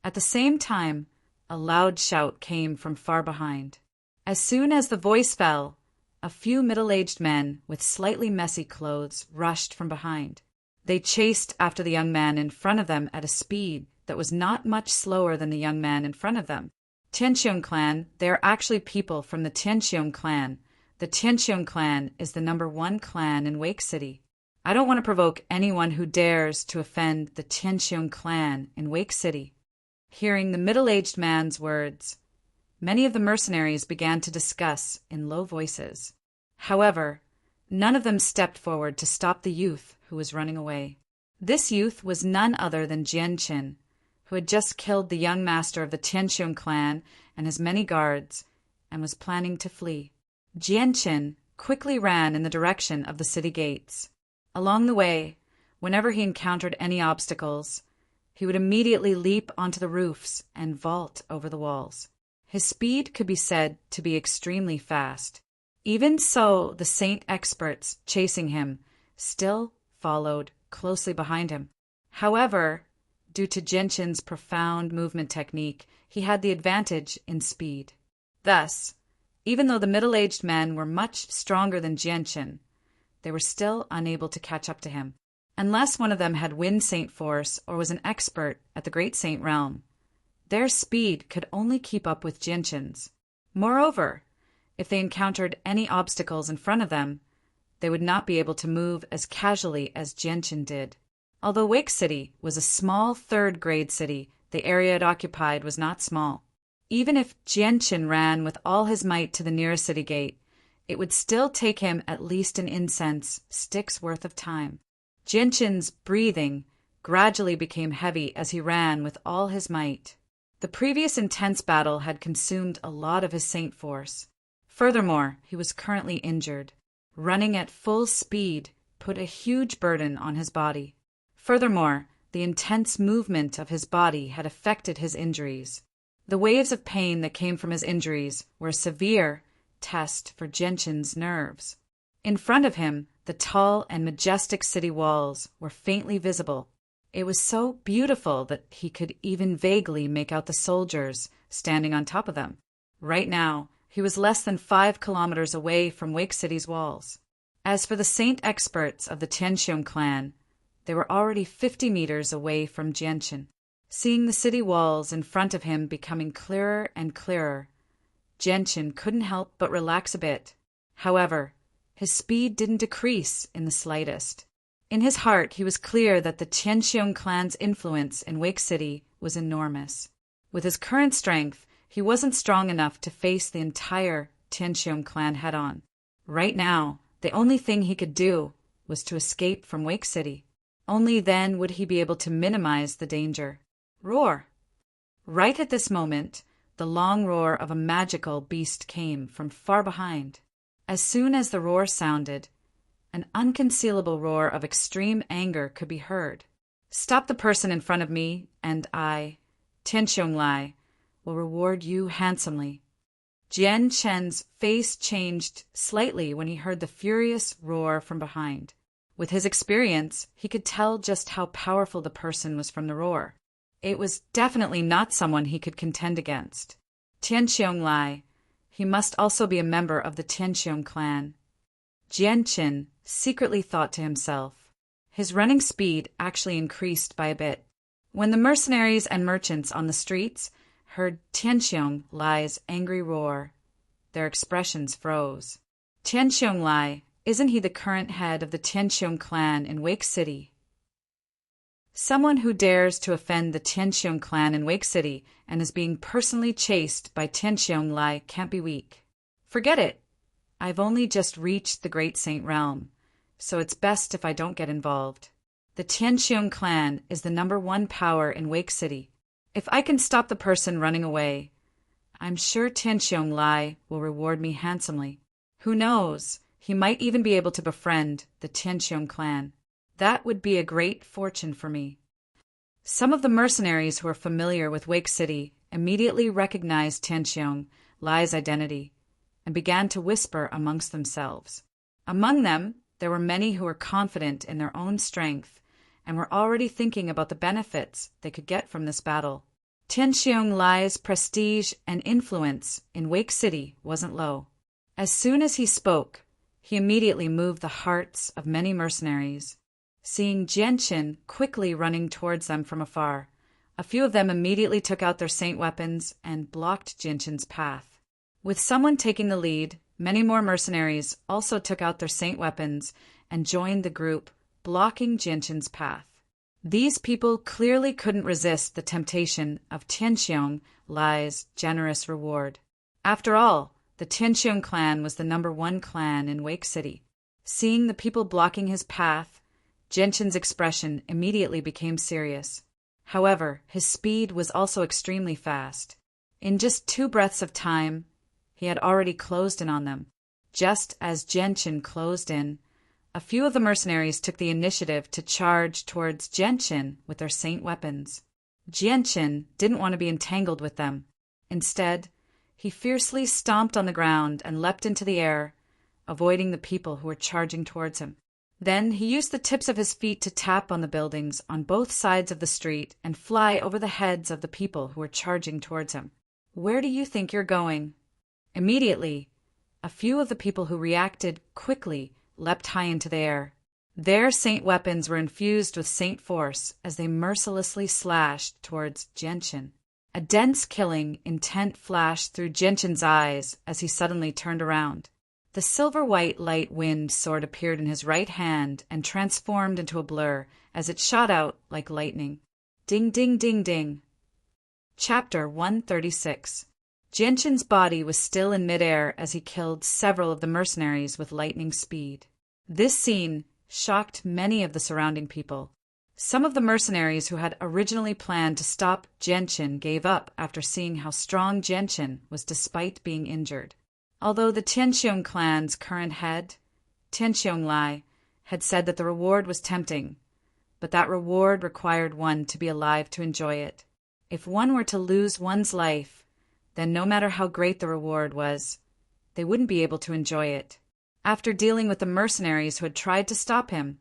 [SPEAKER 1] At the same time, a loud shout came from far behind. As soon as the voice fell, a few middle-aged men with slightly messy clothes rushed from behind. They chased after the young man in front of them at a speed that was not much slower than the young man in front of them. Tianqiong clan, they are actually people from the Tianqiong clan. The Tianqiong clan is the #1 clan in Wake City. I don't want to provoke anyone who dares to offend the Tianqiong clan in Wake City. Hearing the middle-aged man's words, many of the mercenaries began to discuss in low voices. However, none of them stepped forward to stop the youth who was running away. This youth was none other than Jianqin, who had just killed the young master of the Tianqiong clan and his many guards, and was planning to flee. Jianqin quickly ran in the direction of the city gates. Along the way, whenever he encountered any obstacles, he would immediately leap onto the roofs and vault over the walls. His speed could be said to be extremely fast. Even so, the saint experts chasing him still followed closely behind him. However, due to Jianqin's profound movement technique, he had the advantage in speed. Thus, even though the middle-aged men were much stronger than Jianqin, they were still unable to catch up to him. Unless one of them had Wind Saint Force or was an expert at the Great Saint Realm, their speed could only keep up with Jianqin's. Moreover, if they encountered any obstacles in front of them, they would not be able to move as casually as Jianqin did. Although Wake City was a small third-grade city, the area it occupied was not small. Even if Jianqin ran with all his might to the nearest city gate, it would still take him at least an incense stick's worth of time. Jianqin's breathing gradually became heavy as he ran with all his might. The previous intense battle had consumed a lot of his saint force. Furthermore, he was currently injured. Running at full speed put a huge burden on his body. Furthermore, the intense movement of his body had affected his injuries. The waves of pain that came from his injuries were a severe test for Jianqin's nerves. In front of him, the tall and majestic city walls were faintly visible. It was so beautiful that he could even vaguely make out the soldiers standing on top of them. Right now, he was less than 5 kilometers away from Wake City's walls. As for the saint experts of the Tianqiong clan, they were already 50 meters away from Jianqin. Seeing the city walls in front of him becoming clearer and clearer, Jianqin couldn't help but relax a bit. However, his speed didn't decrease in the slightest. In his heart, he was clear that the Tianqiong clan's influence in Wake City was enormous. With his current strength, he wasn't strong enough to face the entire Tianqiong clan head-on. Right now, the only thing he could do was to escape from Wake City. Only then would he be able to minimize the danger. Roar! Right at this moment, the long roar of a magical beast came from far behind. As soon as the roar sounded, an unconcealable roar of extreme anger could be heard. Stop the person in front of me, and I, Tianqiong Lai, will reward you handsomely. Jianqin's face changed slightly when he heard the furious roar from behind. With his experience, he could tell just how powerful the person was from the roar. It was definitely not someone he could contend against. Tianqiong Lai, he must also be a member of the Tianqiong clan. Jianqin secretly thought to himself. His running speed actually increased by a bit. When the mercenaries and merchants on the streets heard Tianqiong Lai's angry roar, their expressions froze. Tianqiong Lai, isn't he the current head of the Tianqiong clan in Wake City? Someone who dares to offend the Tianqiong clan in Wake City and is being personally chased by Tianqiong Lai can't be weak. Forget it. I've only just reached the Great Saint Realm, so it's best if I don't get involved. The Tianqiong clan is the #1 power in Wake City. If I can stop the person running away, I'm sure Tianqiong Lai will reward me handsomely. Who knows, he might even be able to befriend the Tianqiong clan. That would be a great fortune for me. Some of the mercenaries who are familiar with Wake City immediately recognized Tianqiong Lai's identity and began to whisper amongst themselves. Among them, there were many who were confident in their own strength and were already thinking about the benefits they could get from this battle. Tianqiong Lai's prestige and influence in Wake City wasn't low. As soon as he spoke, he immediately moved the hearts of many mercenaries. Seeing Jianqin quickly running towards them from afar, a few of them immediately took out their saint weapons and blocked Jianqin's path. With someone taking the lead, many more mercenaries also took out their saint weapons and joined the group, blocking Jianqin's path. These people clearly couldn't resist the temptation of Tianqiong Lai's generous reward. After all, the Tianqiong clan was the #1 clan in Wake City. Seeing the people blocking his path, Jianqin's expression immediately became serious. However, his speed was also extremely fast. In just 2 breaths of time, he had already closed in on them. Just as Jianqin closed in, a few of the mercenaries took the initiative to charge towards Jianqin with their saint weapons. Jianqin didn't want to be entangled with them. Instead, he fiercely stomped on the ground and leapt into the air, avoiding the people who were charging towards him. Then he used the tips of his feet to tap on the buildings on both sides of the street and fly over the heads of the people who were charging towards him. Where do you think you're going? Immediately, a few of the people who reacted quickly leapt high into the air. Their saint weapons were infused with saint force as they mercilessly slashed towards Jianqin. A dense killing intent flashed through Jianqin's eyes as he suddenly turned around. The silver-white light wind sword appeared in his right hand and transformed into a blur as it shot out like lightning. Ding, ding, ding, ding. Chapter 136. Jianqin's body was still in midair as he killed several of the mercenaries with lightning speed. This scene shocked many of the surrounding people. Some of the mercenaries who had originally planned to stop Jianqin gave up after seeing how strong Jianqin was despite being injured. Although the Tianqiong clan's current head, Tianqiong Lai, had said that the reward was tempting, but that reward required one to be alive to enjoy it. If one were to lose one's life, then no matter how great the reward was, they wouldn't be able to enjoy it. After dealing with the mercenaries who had tried to stop him,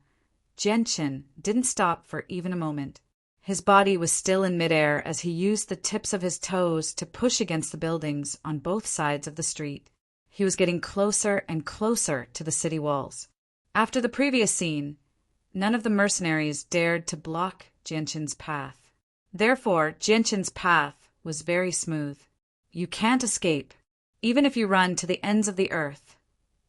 [SPEAKER 1] Jianqin didn't stop for even a moment. His body was still in midair as he used the tips of his toes to push against the buildings on both sides of the street. He was getting closer and closer to the city walls. After the previous scene, none of the mercenaries dared to block Jianqin's path. Therefore, Jianqin's path was very smooth. You can't escape, even if you run to the ends of the earth.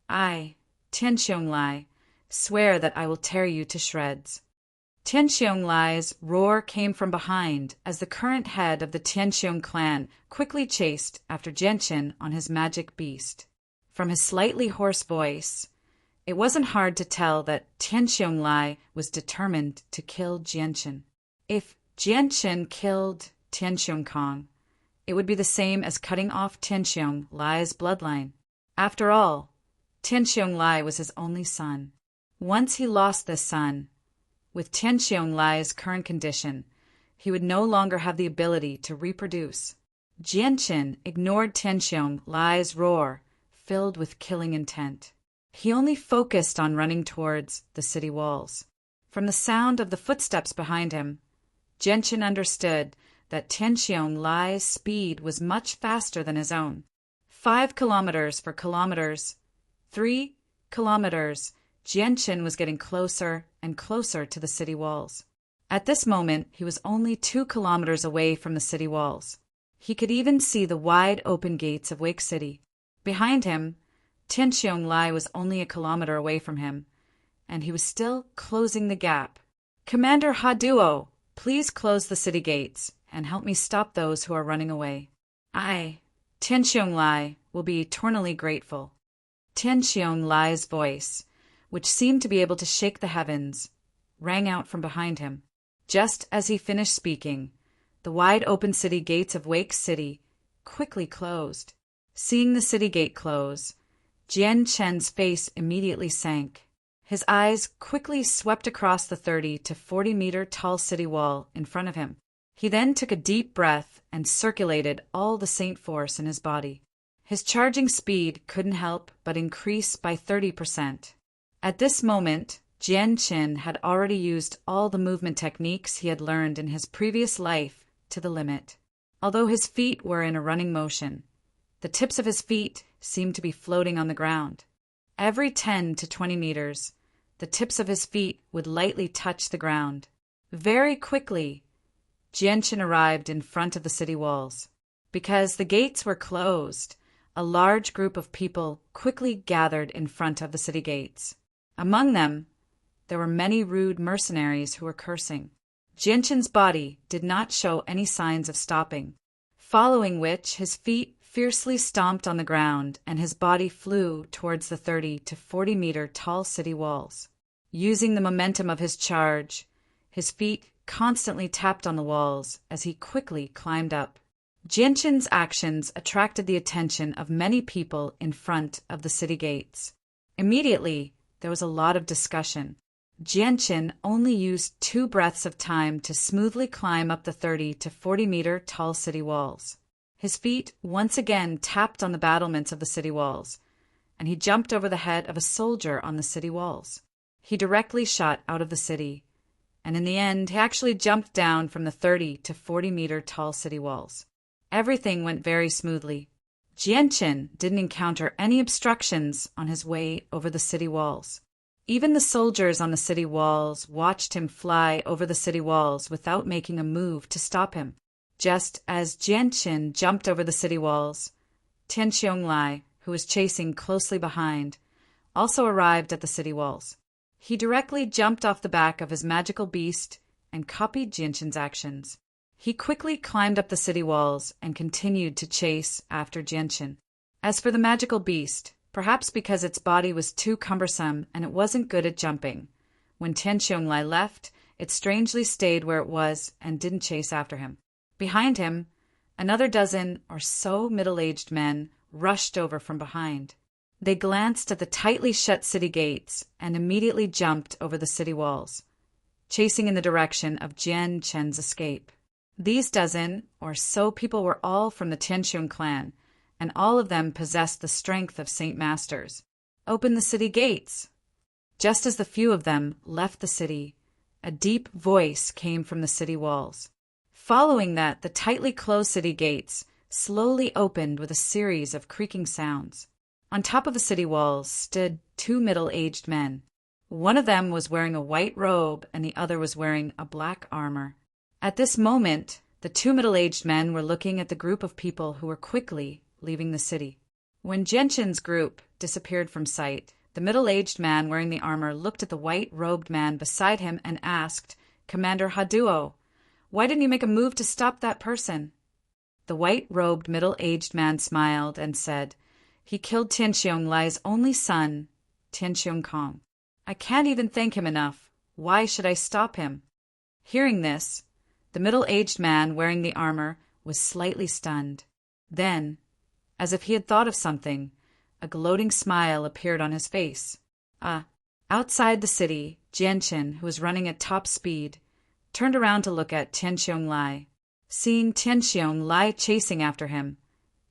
[SPEAKER 1] I, Tianqiong Lai, swear that I will tear you to shreds. Tianqiong Lai's roar came from behind as the current head of the Tianqiong clan quickly chased after Jianqin on his magic beast. From his slightly hoarse voice, it wasn't hard to tell that Tianqiong Lai was determined to kill Jianqin. If Jianqin killed Tianqiong Kong, it would be the same as cutting off Tianqiong Lai's bloodline. After all, Tianqiong Lai was his only son. Once he lost this son, with Tianqiong Lai's current condition, he would no longer have the ability to reproduce. Jianqin ignored Tianqiong Lai's roar, filled with killing intent. He only focused on running towards the city walls. From the sound of the footsteps behind him, Jianqin understood that Tianqiong Lai's speed was much faster than his own. 5 kilometers for kilometers, 3 kilometers, Jianchen was getting closer and closer to the city walls. At this moment, he was only 2 kilometers away from the city walls. He could even see the wide open gates of Wake City. Behind him, Tianqiong was only a kilometer away from him, and he was still closing the gap. "Commander Haduo, please close the city gates and help me stop those who are running away. I, Tianqiong will be eternally grateful." Tianqiong voice, which seemed to be able to shake the heavens, rang out from behind him. Just as he finished speaking, the wide-open city gates of Wake City quickly closed. Seeing the city gate close, Jianchen's face immediately sank. His eyes quickly swept across the 30 to 40-meter tall city wall in front of him. He then took a deep breath and circulated all the Saint force in his body. His charging speed couldn't help but increase by 30%. At this moment, Jianchen had already used all the movement techniques he had learned in his previous life to the limit. Although his feet were in a running motion, the tips of his feet seemed to be floating on the ground. Every 10 to 20 meters, the tips of his feet would lightly touch the ground. Very quickly, Jianchen arrived in front of the city walls. Because the gates were closed, a large group of people quickly gathered in front of the city gates. Among them, there were many rude mercenaries who were cursing. Jianchen's body did not show any signs of stopping, following which his feet fiercely stomped on the ground and his body flew towards the 30 to 40-meter tall city walls. Using the momentum of his charge, his feet constantly tapped on the walls as he quickly climbed up. Jianchen's actions attracted the attention of many people in front of the city gates. Immediately, there was a lot of discussion. Jianchen only used 2 breaths of time to smoothly climb up the 30 to 40-meter tall city walls. His feet once again tapped on the battlements of the city walls, and he jumped over the head of a soldier on the city walls. He directly shot out of the city, and in the end, he actually jumped down from the 30 to 40-meter tall city walls. Everything went very smoothly. Jianchen didn't encounter any obstructions on his way over the city walls. Even the soldiers on the city walls watched him fly over the city walls without making a move to stop him. Just as Jianchen jumped over the city walls, Tianqiong, who was chasing closely behind, also arrived at the city walls. He directly jumped off the back of his magical beast and copied Jianchen's actions. He quickly climbed up the city walls and continued to chase after Jianchen. As for the magical beast, perhaps because its body was too cumbersome and it wasn't good at jumping, when Tianqiong left, it strangely stayed where it was and didn't chase after him. Behind him, another dozen or so middle-aged men rushed over from behind. They glanced at the tightly shut city gates and immediately jumped over the city walls, chasing in the direction of Jianchen's escape. These dozen or so people were all from the Tianqiong clan, and all of them possessed the strength of Saint Masters. "Open the city gates!" Just as the few of them left the city, a deep voice came from the city walls. Following that, the tightly closed city gates slowly opened with a series of creaking sounds. On top of the city walls stood 2 middle-aged men. One of them was wearing a white robe and the other was wearing a black armor. At this moment, the 2 middle-aged men were looking at the group of people who were quickly leaving the city. When Jianchen's group disappeared from sight, the middle-aged man wearing the armor looked at the white-robed man beside him and asked, "Commander Haduo, why didn't you make a move to stop that person?" The white-robed middle-aged man smiled and said, "He killed Tianqiong's only son, Tianqiong Kong. I can't even thank him enough. Why should I stop him?" Hearing this, the middle-aged man wearing the armor was slightly stunned. Then, as if he had thought of something, a gloating smile appeared on his face. Outside the city, Jianchen, who was running at top speed, turned around to look at Tianqiong. Seeing Tianqiong chasing after him,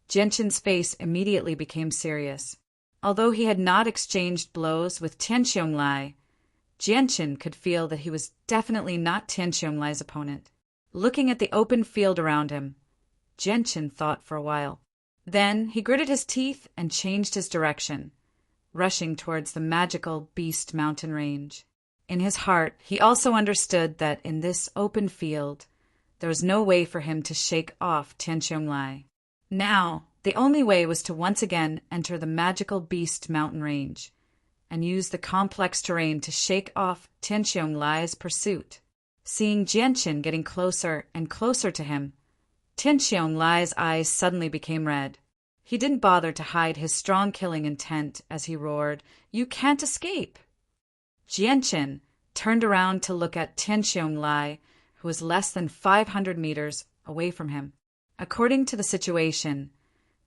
[SPEAKER 1] Jianchen's face immediately became serious. Although he had not exchanged blows with Tianqiong, Jianchen could feel that he was definitely not Tianqiong's opponent. Looking at the open field around him, Jianchen thought for a while. Then he gritted his teeth and changed his direction, rushing towards the magical Beast Mountain range. In his heart, he also understood that in this open field, there was no way for him to shake off Tianqiong. Now, the only way was to once again enter the magical Beast Mountain range and use the complex terrain to shake off Tianqiong's pursuit. Seeing Jianqin getting closer and closer to him, Tianqiong's eyes suddenly became red. He didn't bother to hide his strong killing intent as he roared, "You can't escape!" Jianqin turned around to look at Tianqiong, who was less than 500 meters away from him. According to the situation,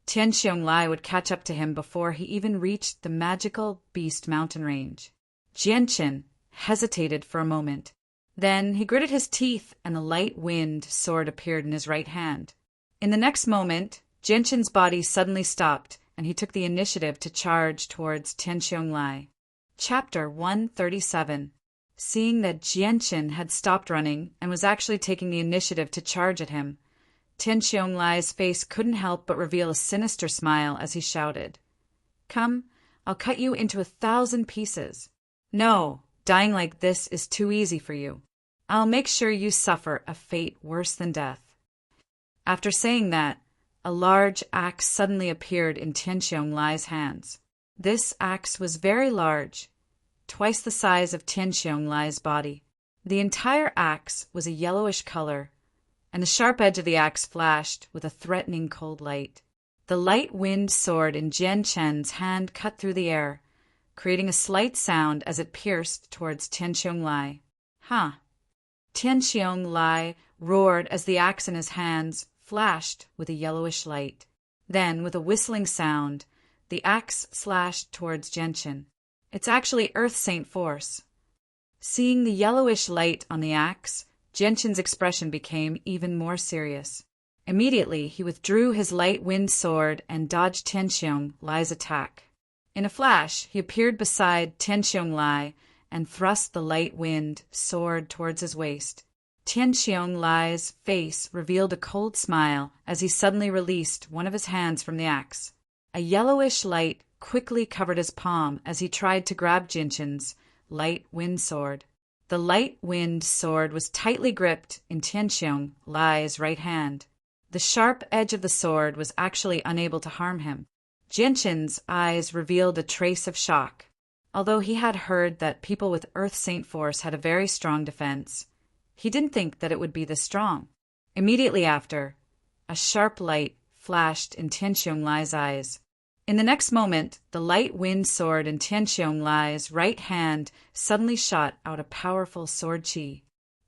[SPEAKER 1] Tianqiong would catch up to him before he even reached the magical Beast Mountain range. Jianqin hesitated for a moment. Then he gritted his teeth and a light wind sword appeared in his right hand. In the next moment, Jianqin's body suddenly stopped and he took the initiative to charge towards Tianqiong. Chapter 137. Seeing that Jianqin had stopped running and was actually taking the initiative to charge at him, Tianqiong's face couldn't help but reveal a sinister smile as he shouted, "Come, I'll cut you into 1,000 pieces. No, dying like this is too easy for you. I'll make sure you suffer a fate worse than death." After saying that, a large axe suddenly appeared in Tianqiong's hands. This axe was very large, twice the size of Tianqiong's body. The entire axe was a yellowish color, and the sharp edge of the axe flashed with a threatening cold light. The light wind sword in Jianqin's hand cut through the air, creating a slight sound as it pierced towards Tianqiong. "Huh!" Tianqiong roared as the axe in his hands flashed with a yellowish light. Then, with a whistling sound, the axe slashed towards Jianqin. "It's actually Earth Saint Force." Seeing the yellowish light on the axe, Jianqin's expression became even more serious. Immediately, he withdrew his light wind sword and dodged Tianqiong's attack. In a flash, he appeared beside Tianqiong and thrust the light wind sword towards his waist. Tianqiong's face revealed a cold smile as he suddenly released one of his hands from the axe. A yellowish light quickly covered his palm as he tried to grab Jianqin's light wind sword. The light wind sword was tightly gripped in Tianqiong's right hand. The sharp edge of the sword was actually unable to harm him. Jianqin's eyes revealed a trace of shock. Although he had heard that people with Earth Saint Force had a very strong defense, he didn't think that it would be this strong. Immediately after, a sharp light flashed in Tianqiong's eyes. In the next moment, the light wind sword in Tianqiong's right hand suddenly shot out a powerful sword chi.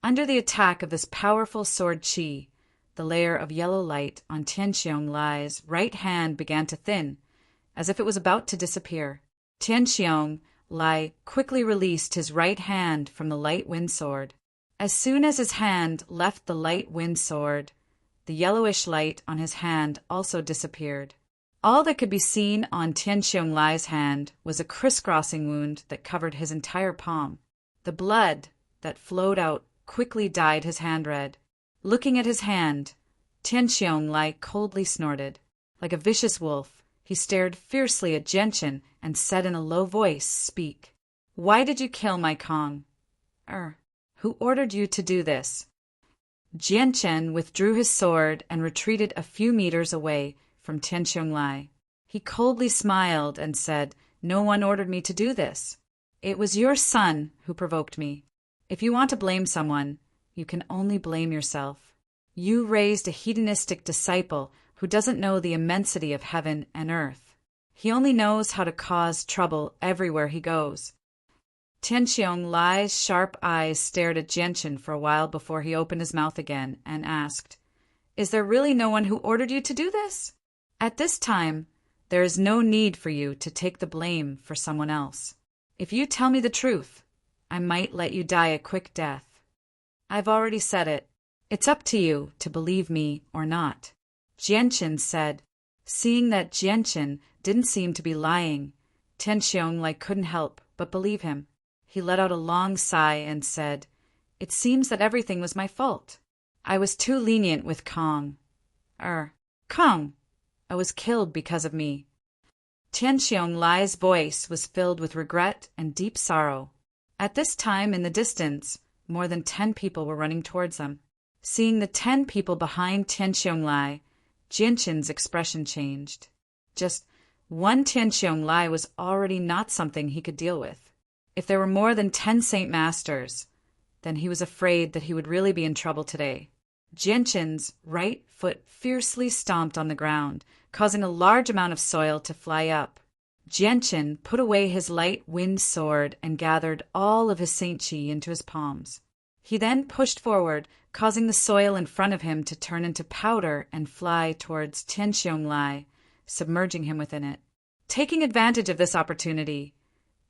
[SPEAKER 1] Under the attack of this powerful sword chi, the layer of yellow light on Tianqiong's right hand began to thin, as if it was about to disappear. Tianqiong quickly released his right hand from the light wind sword. As soon as his hand left the light wind sword, the yellowish light on his hand also disappeared. All that could be seen on Tianqiong's hand was a crisscrossing wound that covered his entire palm. The blood that flowed out quickly dyed his hand red. Looking at his hand, Tianqiong coldly snorted. Like a vicious wolf, he stared fiercely at Jianqin and said in a low voice, "Speak. Why did you kill my Kong? Who ordered you to do this?" Jianqin withdrew his sword and retreated a few meters away from Tianqiong. He coldly smiled and said, "No one ordered me to do this. It was your son who provoked me. If you want to blame someone, you can only blame yourself. You raised a hedonistic disciple who doesn't know the immensity of heaven and earth. He only knows how to cause trouble everywhere he goes." Tianqiong's sharp eyes stared at Jianqin for a while before he opened his mouth again and asked, "Is there really no one who ordered you to do this? At this time, there is no need for you to take the blame for someone else. If you tell me the truth, I might let you die a quick death. I've already said it. It's up to you to believe me or not," Jianqin said. Seeing that Jianqin didn't seem to be lying, Tianqiong couldn't help but believe him. He let out a long sigh and said, "It seems that everything was my fault. I was too lenient with Kong. Kong! I was killed because of me." Tianxiong Lai's voice was filled with regret and deep sorrow. At this time, in the distance, more than 10 people were running towards them. Seeing the 10 people behind Tianxiong Lai, Jianqin's expression changed. Just one Tianxiong Lai was already not something he could deal with. If there were more than 10 Saint Masters, then he was afraid that he would really be in trouble today. Jianqin's right foot fiercely stomped on the ground, causing a large amount of soil to fly up. Jianqin put away his light wind sword and gathered all of his Saint Qi into his palms. He then pushed forward, causing the soil in front of him to turn into powder and fly towards Tianxiong Lai, submerging him within it. Taking advantage of this opportunity,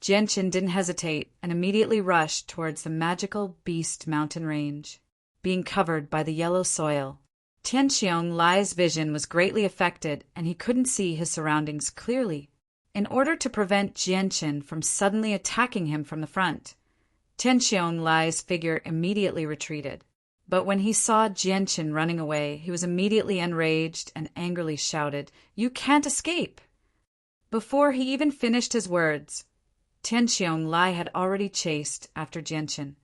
[SPEAKER 1] Jianqin didn't hesitate and immediately rushed towards the magical Beast Mountain Range. Being covered by the yellow soil, Tianxiong Lai's vision was greatly affected and he couldn't see his surroundings clearly. In order to prevent Jianqin from suddenly attacking him from the front, Tianxiong Lai's figure immediately retreated. But when he saw Jianqin running away, he was immediately enraged and angrily shouted, "You can't escape!" Before he even finished his words, Tianxiong Lai had already chased after Jianqin.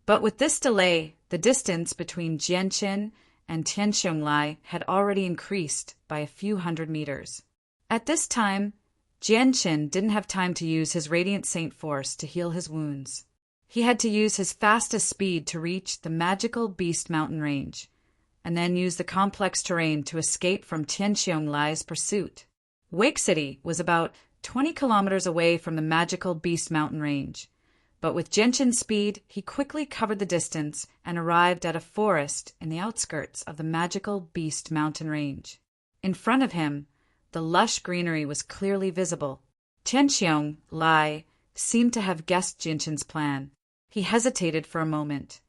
[SPEAKER 1] But with this delay, the distance between Jianqin and Tianxiong Lai had already increased by a few hundred meters. At this time, Jianqin didn't have time to use his Radiant Saint Force to heal his wounds. He had to use his fastest speed to reach the magical Beast Mountain Range, and then use the complex terrain to escape from Tianxiong Lai's pursuit. Wake City was about 20 kilometers away from the magical Beast Mountain Range, but with Jianqin's speed, he quickly covered the distance and arrived at a forest in the outskirts of the magical Beast Mountain Range. In front of him, the lush greenery was clearly visible. Tianxiong Lai seemed to have guessed Jianqin's plan. He hesitated for a moment,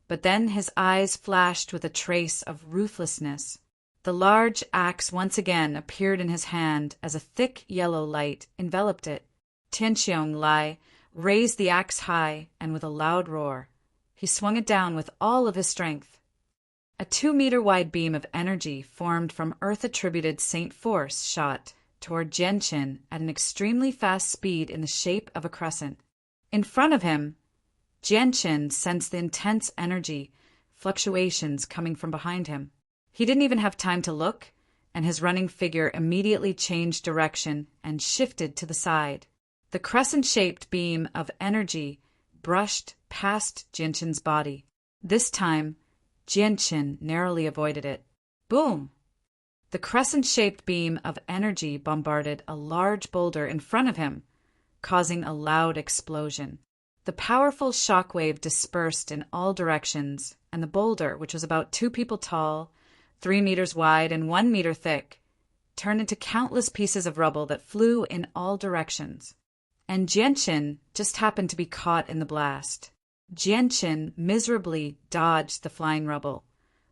[SPEAKER 1] but then his eyes flashed with a trace of ruthlessness. The large axe once again appeared in his hand as a thick yellow light enveloped it. Tianxiong Lai raised the axe high, and with a loud roar, he swung it down with all of his strength. A 2-meter-wide beam of energy formed from Earth-attributed Saint Force shot toward Jianqin at an extremely fast speed in the shape of a crescent. In front of him, Jianqin sensed the intense energy fluctuations coming from behind him. He didn't even have time to look, and his running figure immediately changed direction and shifted to the side. The crescent-shaped beam of energy brushed past Jianqin's body. This time, Jianqin narrowly avoided it. Boom! The crescent-shaped beam of energy bombarded a large boulder in front of him, causing a loud explosion. The powerful shockwave dispersed in all directions, and the boulder, which was about 2 people tall, 3 meters wide, and 1 meter thick, turned into countless pieces of rubble that flew in all directions. And Jianqin just happened to be caught in the blast. Jianqin miserably dodged the flying rubble,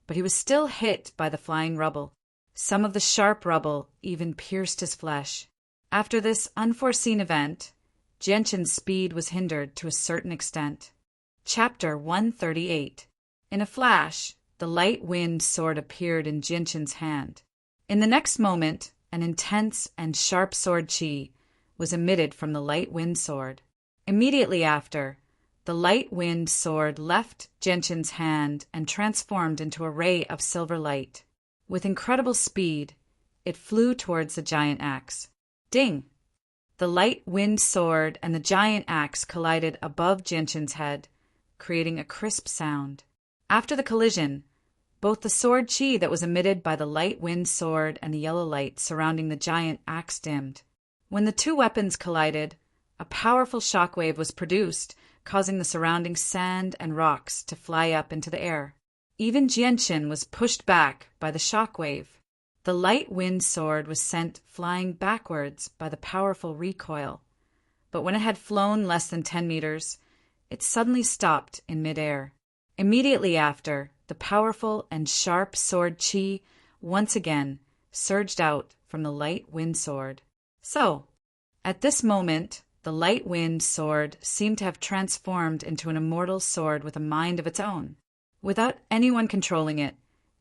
[SPEAKER 1] but he was still hit by the flying rubble. Some of the sharp rubble even pierced his flesh. After this unforeseen event, Jianqin's speed was hindered to a certain extent. Chapter 138. In a flash, the light wind sword appeared in Jianqin's hand. In the next moment, an intense and sharp sword qi was emitted from the light wind sword. Immediately after, the light wind sword left Jianqin's hand and transformed into a ray of silver light. With incredible speed, it flew towards the giant axe. Ding! The light wind sword and the giant axe collided above Jianqin's head, creating a crisp sound. After the collision, both the sword qi that was emitted by the light wind sword and the yellow light surrounding the giant axe dimmed. When the two weapons collided, a powerful shockwave was produced, causing the surrounding sand and rocks to fly up into the air. Even Jianqin was pushed back by the shockwave. The light wind sword was sent flying backwards by the powerful recoil, but when it had flown less than 10 meters, it suddenly stopped in midair. Immediately after, the powerful and sharp sword qi once again surged out from the light wind sword. So, at this moment, the light wind sword seemed to have transformed into an immortal sword with a mind of its own. Without anyone controlling it,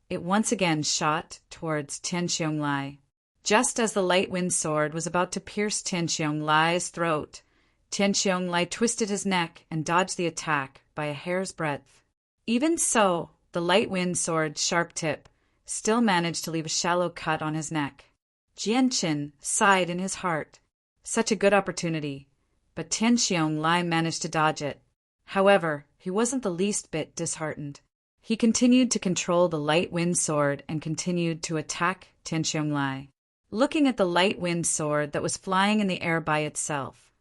[SPEAKER 1] it once again shot towards Tianxiong Lai. Just as the light wind sword was about to pierce Tianqiong Lai's throat, Tianqiong Lai twisted his neck and dodged the attack by a hair's breadth. Even so, the light wind sword's sharp tip still managed to leave a shallow cut on his neck. Jianqin sighed in his heart. Such a good opportunity, but Tianqiong Lai managed to dodge it. However, he wasn't the least bit disheartened. He continued to control the light wind sword and continued to attack Tianqiong Lai. Looking at the light wind sword that was flying in the air by itself,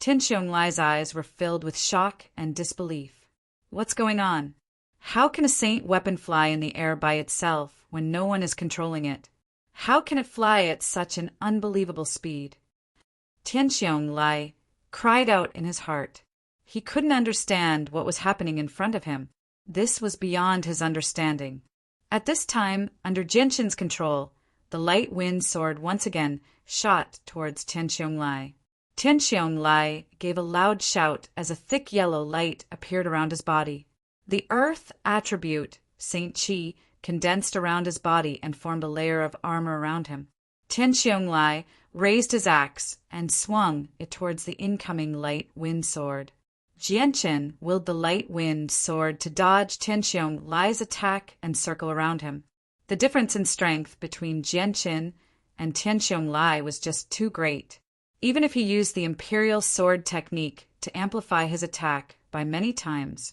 [SPEAKER 1] Tianqiong Lai's eyes were filled with shock and disbelief. What's going on? How can a saint weapon fly in the air by itself when no one is controlling it? How can it fly at such an unbelievable speed? Tianqiong Lai cried out in his heart. He couldn't understand what was happening in front of him. This was beyond his understanding. At this time, under Jianqin's control, the light wind sword once again shot towards Tianqiong Lai. Tianqiong Lai gave a loud shout as a thick yellow light appeared around his body. The earth attribute, Saint Qi, condensed around his body and formed a layer of armor around him. Tianqiong Lai raised his axe and swung it towards the incoming light wind sword. Jianqin willed the light wind sword to dodge Tianqiong Lai's attack and circle around him. The difference in strength between Jianqin and Tianqiong Lai was just too great. Even if he used the imperial sword technique to amplify his attack by many times,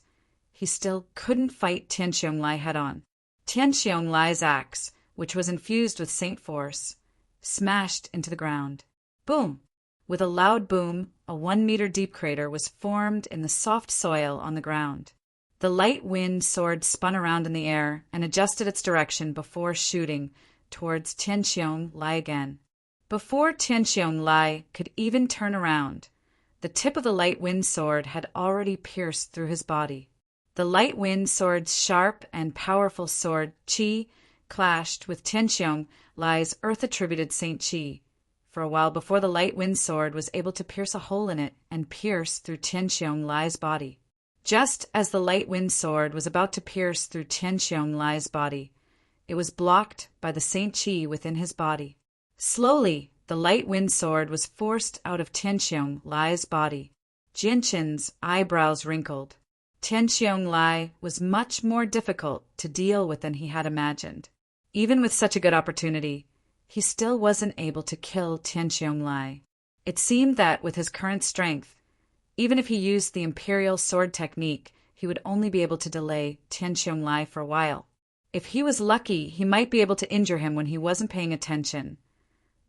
[SPEAKER 1] he still couldn't fight Tianqiong Lai head-on. Tianqiong Lai's axe, which was infused with saint force, smashed into the ground. Boom! With a loud boom, a 1-meter-deep crater was formed in the soft soil on the ground. The light wind sword spun around in the air and adjusted its direction before shooting towards Tianqiong Lai again. Before Tianqiong Lai could even turn around, the tip of the light wind sword had already pierced through his body. The light wind sword's sharp and powerful sword Qi clashed with Tianqiong Lai's earth-attributed Saint Qi for a while before the light wind sword was able to pierce a hole in it and pierce through Tianqiong Lai's body. Just as the light wind sword was about to pierce through Tianqiong Lai's body, it was blocked by the Saint Qi within his body. Slowly, the light wind sword was forced out of Tianqiong Lai's body. Jianqin's eyebrows wrinkled. Tianqiong Lai was much more difficult to deal with than he had imagined. Even with such a good opportunity, he still wasn't able to kill Tianqiong Lai. It seemed that with his current strength, even if he used the imperial sword technique, he would only be able to delay Tianqiong Lai for a while. If he was lucky, he might be able to injure him when he wasn't paying attention.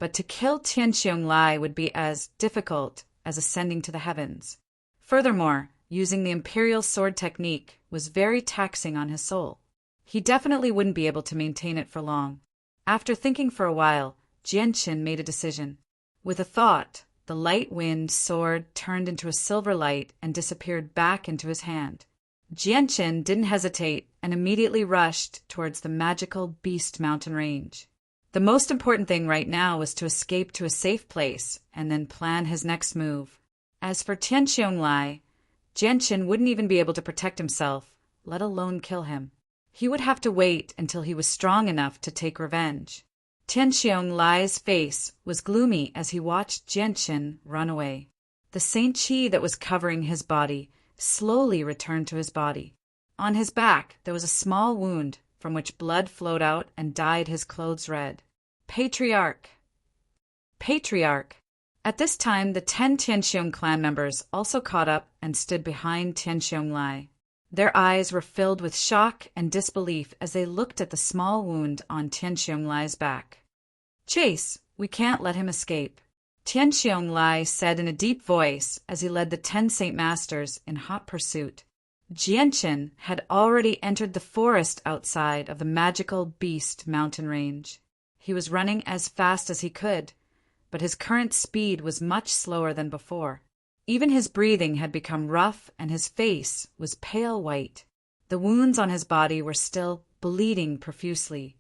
[SPEAKER 1] But to kill Tianqiong Lai would be as difficult as ascending to the heavens. Furthermore, using the imperial sword technique was very taxing on his soul. He definitely wouldn't be able to maintain it for long. After thinking for a while, Jianqin made a decision. With a thought, the light wind sword turned into a silver light and disappeared back into his hand. Jianqin didn't hesitate and immediately rushed towards the magical Beast Mountain range. The most important thing right now was to escape to a safe place and then plan his next move. As for Tianqiong Lai, Jianqin wouldn't even be able to protect himself, let alone kill him. He would have to wait until he was strong enough to take revenge. Tianqiong Lai's face was gloomy as he watched Jianqin run away. The Saint Qi that was covering his body slowly returned to his body. On his back there was a small wound from which blood flowed out and dyed his clothes red. Patriarch! Patriarch! At this time, the 10 Tianqiong clan members also caught up and stood behind Tianqiong Lai. Their eyes were filled with shock and disbelief as they looked at the small wound on Tianqiong Lai's back. "Chase, we can't let him escape," Tianqiong Lai said in a deep voice as he led the 10 Saint Masters in hot pursuit. Jianqin had already entered the forest outside of the magical Beast Mountain range. He was running as fast as he could, but his current speed was much slower than before. Even his breathing had become rough and his face was pale white. The wounds on his body were still bleeding profusely,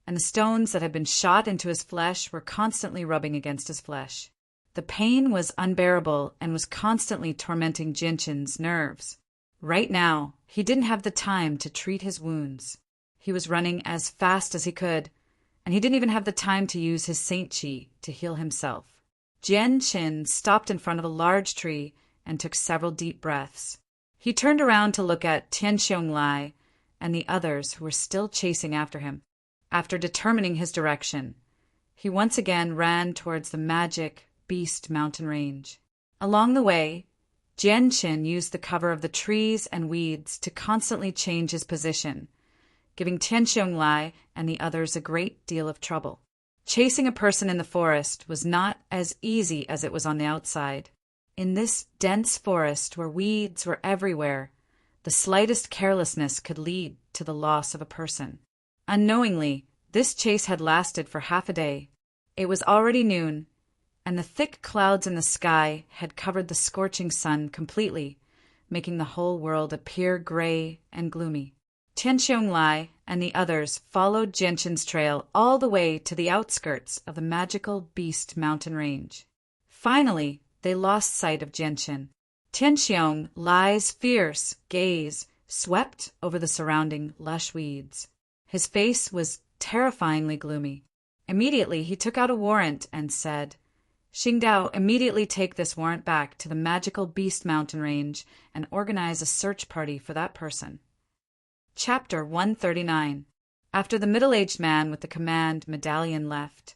[SPEAKER 1] and the stones that had been shot into his flesh were constantly rubbing against his flesh. The pain was unbearable and was constantly tormenting Jianqin's nerves. Right now, he didn't have the time to treat his wounds. He was running as fast as he could, and he didn't even have the time to use his saint chi to heal himself. Jianqin stopped in front of a large tree and took several deep breaths. He turned around to look at Tianqiong and the others who were still chasing after him. After determining his direction, he once again ran towards the magic beast mountain range. Along the way, Jianqin used the cover of the trees and weeds to constantly change his position, giving Tianqiong and the others a great deal of trouble. Chasing a person in the forest was not as easy as it was on the outside. In this dense forest where weeds were everywhere, the slightest carelessness could lead to the loss of a person. Unknowingly, this chase had lasted for half a day. It was already noon, and the thick clouds in the sky had covered the scorching sun completely, making the whole world appear gray and gloomy. Tianqiong and the others followed Jianqin's trail all the way to the outskirts of the magical beast mountain range. Finally, they lost sight of Jianqin. Tianqiong's fierce gaze swept over the surrounding lush weeds. His face was terrifyingly gloomy. Immediately, he took out a warrant and said, "Xingdao, immediately take this warrant back to the magical beast mountain range and organize a search party for that person." Chapter 139. After the middle-aged man with the command medallion left,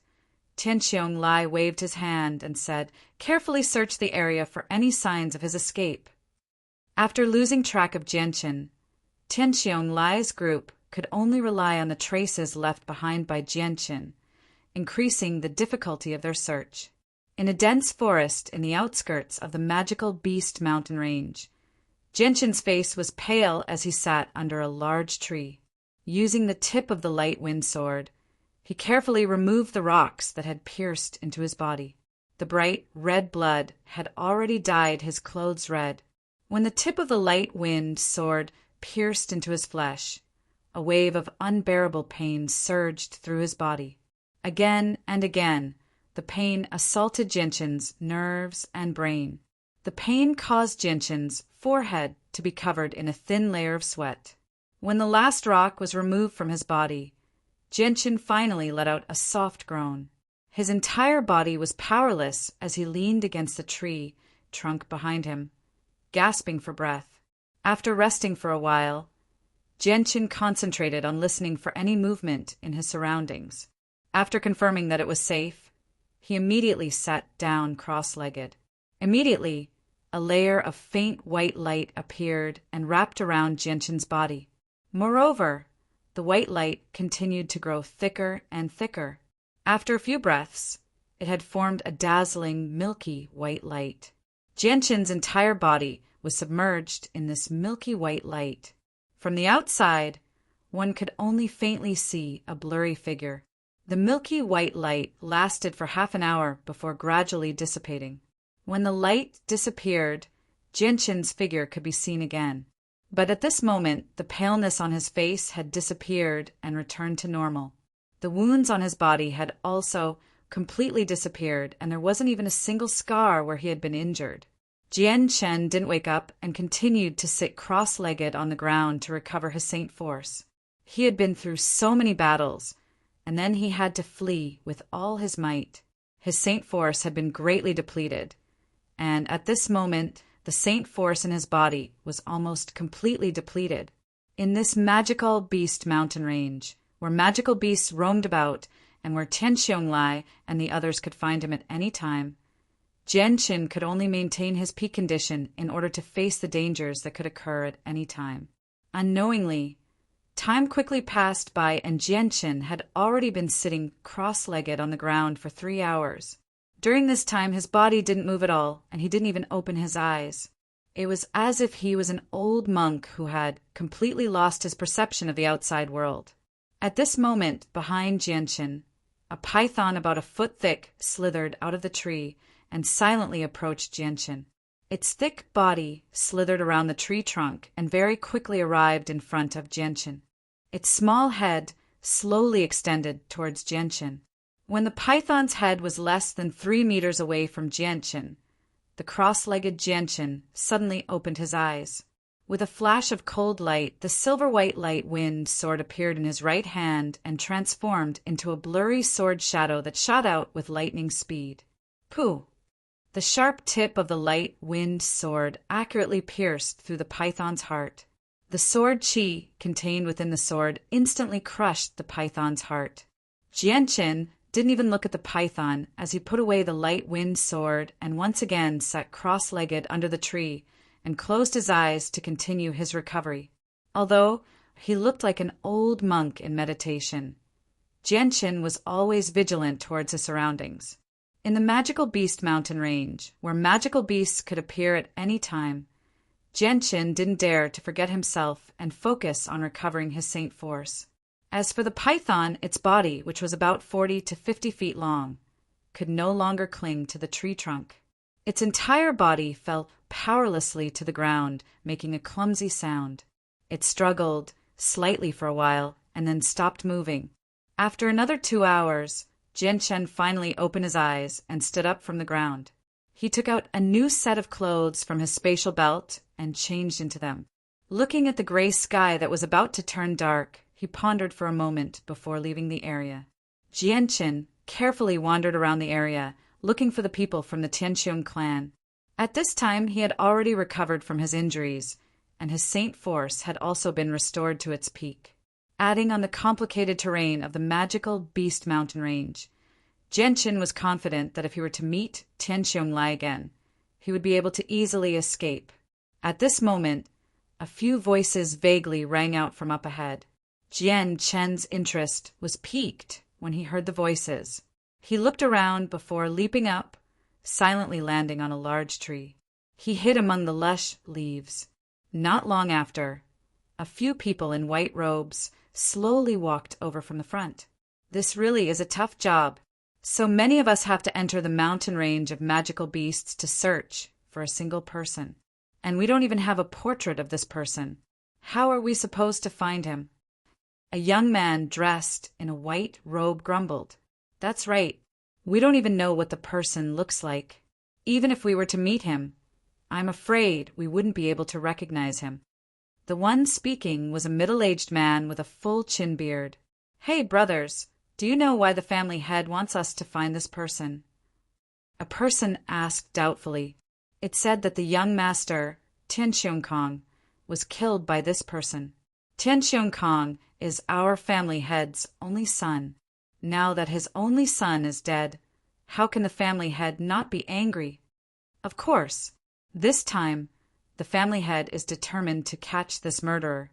[SPEAKER 1] Tianqiong waved his hand and said, "Carefully search the area for any signs of his escape." After losing track of Jianqin, Tianqiong's group could only rely on the traces left behind by Jianqin, increasing the difficulty of their search. In a dense forest in the outskirts of the magical beast mountain range, Jianqin's face was pale as he sat under a large tree. Using the tip of the light wind sword, he carefully removed the rocks that had pierced into his body. The bright red blood had already dyed his clothes red. When the tip of the light wind sword pierced into his flesh, a wave of unbearable pain surged through his body. Again and again, the pain assaulted Jianqin's nerves and brain. The pain caused Jianqin's forehead to be covered in a thin layer of sweat. When the last rock was removed from his body, Jianqin finally let out a soft groan. His entire body was powerless as he leaned against the tree trunk behind him, gasping for breath. After resting for a while, Jianqin concentrated on listening for any movement in his surroundings. After confirming that it was safe, he immediately sat down cross-legged. Immediately, a layer of faint white light appeared and wrapped around Jianqin's body. Moreover, the white light continued to grow thicker and thicker. After a few breaths, it had formed a dazzling, milky white light. Jianqin's entire body was submerged in this milky white light. From the outside, one could only faintly see a blurry figure. The milky white light lasted for half an hour before gradually dissipating. When the light disappeared, Jianqin's figure could be seen again. But at this moment, the paleness on his face had disappeared and returned to normal. The wounds on his body had also completely disappeared, and there wasn't even a single scar where he had been injured. Jianqin didn't wake up and continued to sit cross-legged on the ground to recover his saint force. He had been through so many battles, and then he had to flee with all his might. His saint force had been greatly depleted, and at this moment, the saint force in his body was almost completely depleted. In this magical beast mountain range, where magical beasts roamed about and where Tianqiong and the others could find him at any time, Jianqin could only maintain his peak condition in order to face the dangers that could occur at any time. Unknowingly, time quickly passed by and Jianqin had already been sitting cross-legged on the ground for 3 hours. During this time, his body didn't move at all, and he didn't even open his eyes. It was as if he was an old monk who had completely lost his perception of the outside world. At this moment, behind Jianqin, a python about a foot thick slithered out of the tree and silently approached Jianqin. Its thick body slithered around the tree trunk and very quickly arrived in front of Jianqin. Its small head slowly extended towards Jianqin. When the python's head was less than 3 meters away from Jianqin, the cross-legged Jianqin suddenly opened his eyes. With a flash of cold light, the silver-white light wind sword appeared in his right hand and transformed into a blurry sword shadow that shot out with lightning speed. Pooh! The sharp tip of the light wind sword accurately pierced through the python's heart. The sword chi contained within the sword instantly crushed the python's heart. Jianqin didn't even look at the python as he put away the light wind sword and once again sat cross-legged under the tree and closed his eyes to continue his recovery. Although he looked like an old monk in meditation, Jianqin was always vigilant towards his surroundings. In the Magical Beast Mountain Range, where magical beasts could appear at any time, Jianqin didn't dare to forget himself and focus on recovering his saint force. As for the python, its body, which was about 40 to 50 feet long, could no longer cling to the tree trunk. Its entire body fell powerlessly to the ground, making a clumsy sound. It struggled slightly for a while and then stopped moving. After another 2 hours, Jianqin finally opened his eyes and stood up from the ground. He took out a new set of clothes from his spatial belt and changed into them. Looking at the gray sky that was about to turn dark, he pondered for a moment before leaving the area. Jianqin carefully wandered around the area, looking for the people from the Tianqiong clan. At this time, he had already recovered from his injuries, and his saint force had also been restored to its peak. Adding on the complicated terrain of the Magical Beast Mountain Range, Jianqin was confident that if he were to meet Tianqiong Lai again, he would be able to easily escape. At this moment, a few voices vaguely rang out from up ahead. Jianqin's interest was piqued when he heard the voices. He looked around before leaping up, silently landing on a large tree. He hid among the lush leaves. Not long after, a few people in white robes slowly walked over from the front. This really is a tough job. So many of us have to enter the mountain range of magical beasts to search for a single person. And we don't even have a portrait of this person. How are we supposed to find him? A young man dressed in a white robe grumbled. That's right. We don't even know what the person looks like. Even if we were to meet him, I'm afraid we wouldn't be able to recognize him. The one speaking was a middle-aged man with a full chin beard. Hey, brothers, do you know why the family head wants us to find this person? A person asked doubtfully. It said that the young master, Tianqiong Kong, was killed by this person. Tianqiong Kong is our family head's only son. Now that his only son is dead, how can the family head not be angry? Of course, this time, the family head is determined to catch this murderer.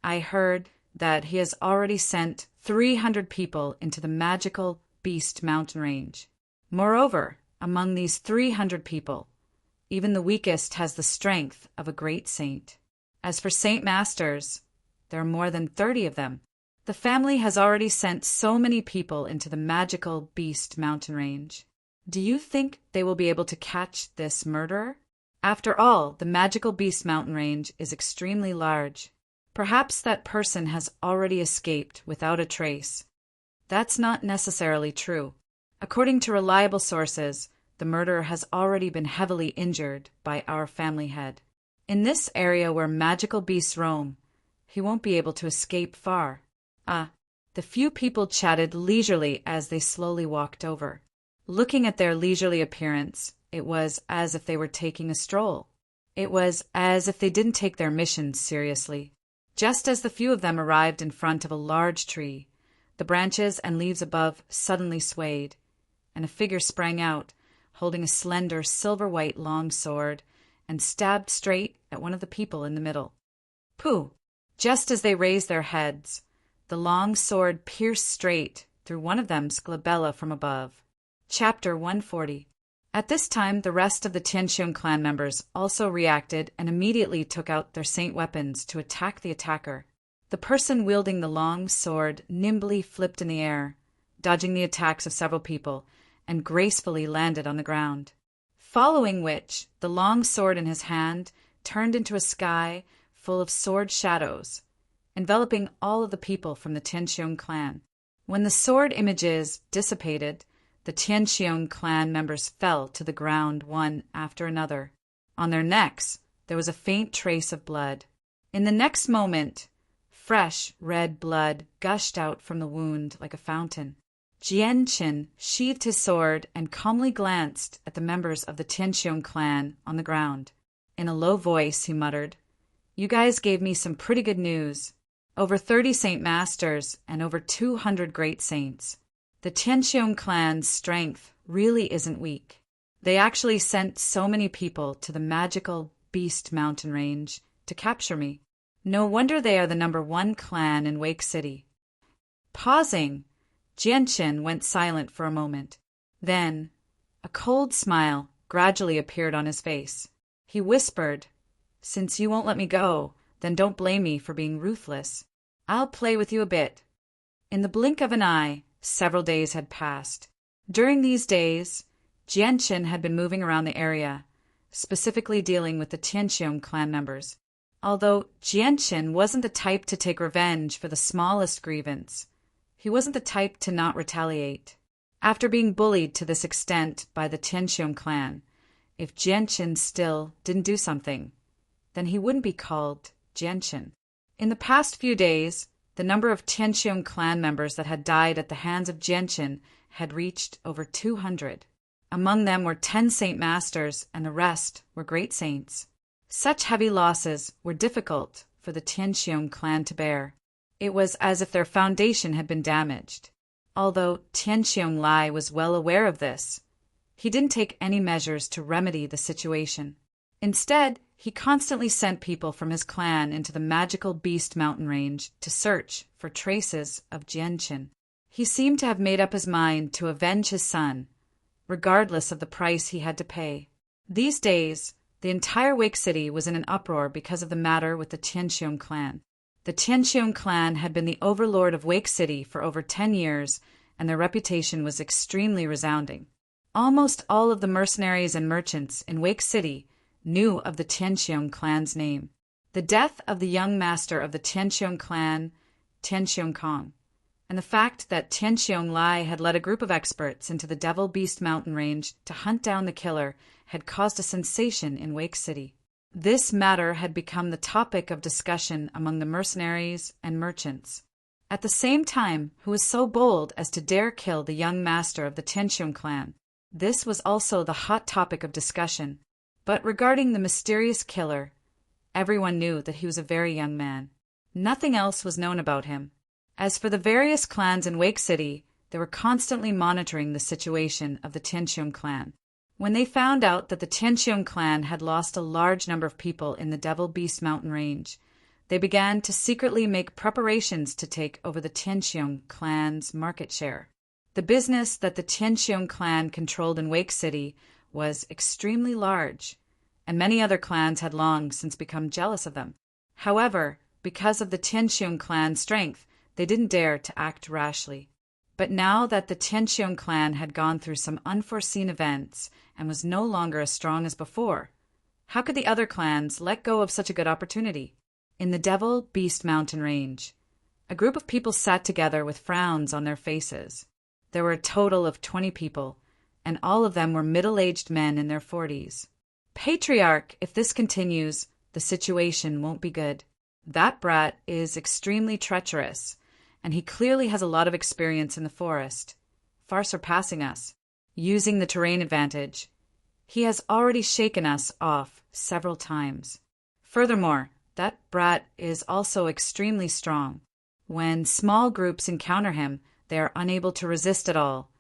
[SPEAKER 1] I heard that he has already sent 300 people into the Magical Beast Mountain Range. Moreover, among these 300 people, even the weakest has the strength of a great saint. As for saint masters, there are more than 30 of them. The family has already sent so many people into the Magical Beast Mountain Range. Do you think they will be able to catch this murderer? After all, the Magical Beast Mountain Range is extremely large. Perhaps that person has already escaped without a trace. That's not necessarily true. According to reliable sources, the murderer has already been heavily injured by our family head. In this area where magical beasts roam, he won't be able to escape far. The few people chatted leisurely as they slowly walked over. Looking at their leisurely appearance, it was as if they were taking a stroll. It was as if they didn't take their mission seriously. Just as the few of them arrived in front of a large tree, the branches and leaves above suddenly swayed, and a figure sprang out, holding a slender silver-white long sword, and stabbed straight at one of the people in the middle. Pooh! Just as they raised their heads, the long sword pierced straight through one of them's glabella from above. Chapter 140. At this time, the rest of the Tianqiong clan members also reacted and immediately took out their saint weapons to attack the attacker. The person wielding the long sword nimbly flipped in the air, dodging the attacks of several people, and gracefully landed on the ground. Following which, the long sword in his hand turned into a sky full of sword shadows, enveloping all of the people from the Tianqiong clan. When the sword images dissipated, the Tianqiong clan members fell to the ground one after another. On their necks, there was a faint trace of blood. In the next moment, fresh red blood gushed out from the wound like a fountain. Jianqin sheathed his sword and calmly glanced at the members of the Tianqiong clan on the ground. In a low voice, he muttered, "You guys gave me some pretty good news. Over 30 Saint Masters and over 200 great saints. The Tianqiong clan's strength really isn't weak. They actually sent so many people to the magical Beast Mountain Range to capture me. No wonder they are the #1 clan in Wake City." Pausing, Jianqin went silent for a moment. Then, a cold smile gradually appeared on his face. He whispered, "Since you won't let me go, then don't blame me for being ruthless. I'll play with you a bit." In the blink of an eye, several days had passed. During these days, Jianqin had been moving around the area, specifically dealing with the Tianqiong clan members. Although Jianqin wasn't the type to take revenge for the smallest grievance, he wasn't the type to not retaliate. After being bullied to this extent by the Tianqiong clan, if Jianqin still didn't do something, then he wouldn't be called Jianqin. In the past few days, the number of Tianqiong clan members that had died at the hands of Jianqin had reached over 200. Among them were 10 Saint Masters, and the rest were great saints. Such heavy losses were difficult for the Tianqiong clan to bear. It was as if their foundation had been damaged. Although Tianqiong Lai was well aware of this, he didn't take any measures to remedy the situation. Instead, he constantly sent people from his clan into the magical Beast Mountain Range to search for traces of Jianqin. He seemed to have made up his mind to avenge his son, regardless of the price he had to pay. These days, the entire Wake City was in an uproar because of the matter with the Tianqiong clan. The Tianqiong clan had been the overlord of Wake City for over 10 years, and their reputation was extremely resounding. Almost all of the mercenaries and merchants in Wake City knew of the Tianqiong clan's name. The death of the young master of the Tianqiong clan, Tianqiong Kong, and the fact that Tianqiong Lai had led a group of experts into the Devil Beast Mountain Range to hunt down the killer had caused a sensation in Wake City. This matter had become the topic of discussion among the mercenaries and merchants. At the same time, who was so bold as to dare kill the young master of the Tianqiong clan? This was also the hot topic of discussion. But regarding the mysterious killer, everyone knew that he was a very young man. Nothing else was known about him. As for the various clans in Wake City, they were constantly monitoring the situation of the Tianqiong clan. When they found out that the Tianqiong clan had lost a large number of people in the Devil Beast Mountain Range, they began to secretly make preparations to take over the Tianqiong clan's market share. The business that the Tianqiong clan controlled in Wake City was extremely large, and many other clans had long since become jealous of them. However, because of the Tianqiong clan's strength, they didn't dare to act rashly. But now that the Tianqiong clan had gone through some unforeseen events and was no longer as strong as before, how could the other clans let go of such a good opportunity? In the Devil Beast Mountain Range, a group of people sat together with frowns on their faces. There were a total of 20 people, and all of them were middle-aged men in their 40s. "Patriarch, if this continues, the situation won't be good. That brat is extremely treacherous, and he clearly has a lot of experience in the forest, far surpassing us. Using the terrain advantage, he has already shaken us off several times. Furthermore, that brat is also extremely strong. When small groups encounter him, they are unable to resist at all,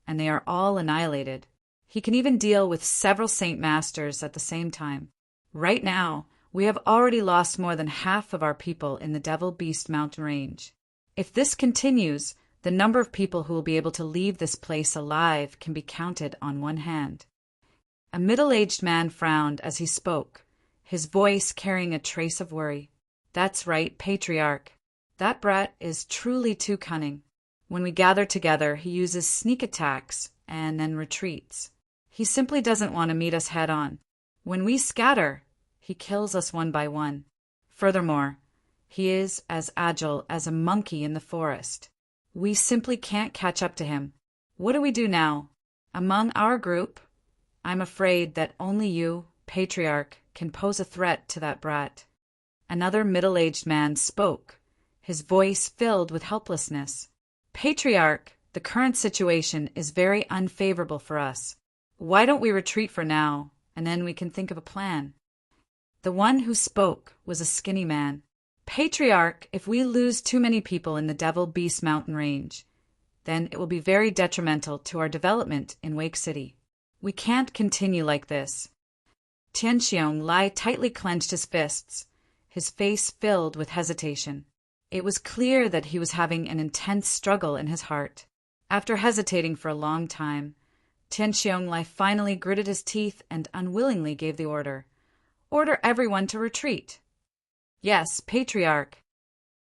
[SPEAKER 1] and they are all annihilated. He can even deal with several Saint Masters at the same time. Right now, we have already lost more than half of our people in the Devil Beast Mountain Range. If this continues, the number of people who will be able to leave this place alive can be counted on one hand." A middle-aged man frowned as he spoke, his voice carrying a trace of worry. "That's right, Patriarch. That brat is truly too cunning. When we gather together, he uses sneak attacks and then retreats. He simply doesn't want to meet us head-on. When we scatter, he kills us one by one. Furthermore, he is as agile as a monkey in the forest. We simply can't catch up to him. What do we do now? Among our group, I'm afraid that only you, Patriarch, can pose a threat to that brat. Another middle-aged man spoke, his voice filled with helplessness. "Patriarch, the current situation is very unfavorable for us. Why don't we retreat for now, and then we can think of a plan?" The one who spoke was a skinny man. "Patriarch, if we lose too many people in the Devil Beast Mountain Range, then it will be very detrimental to our development in Wake City. We can't continue like this." Tianxiong Lai tightly clenched his fists, his face filled with hesitation. It was clear that he was having an intense struggle in his heart. After hesitating for a long time, Tianxiong Lai finally gritted his teeth and unwillingly gave the order. "Order everyone to retreat." "Yes, Patriarch."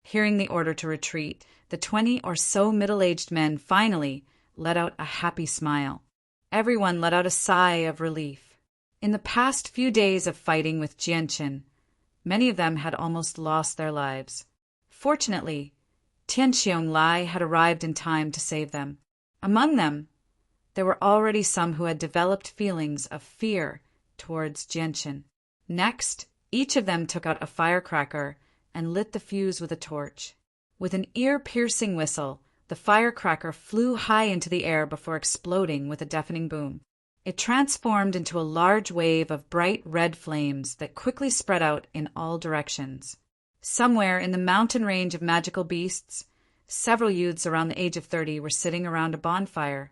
[SPEAKER 1] Hearing the order to retreat, the 20 or so middle-aged men finally let out a happy smile. Everyone let out a sigh of relief. In the past few days of fighting with Jianchen, many of them had almost lost their lives. Fortunately, Tianxiong Lai had arrived in time to save them. Among them, there were already some who had developed feelings of fear towards Jianchen. Next, each of them took out a firecracker and lit the fuse with a torch. With an ear-piercing whistle, the firecracker flew high into the air before exploding with a deafening boom. It transformed into a large wave of bright red flames that quickly spread out in all directions. Somewhere in the mountain range of magical beasts, several youths around the age of 30 were sitting around a bonfire,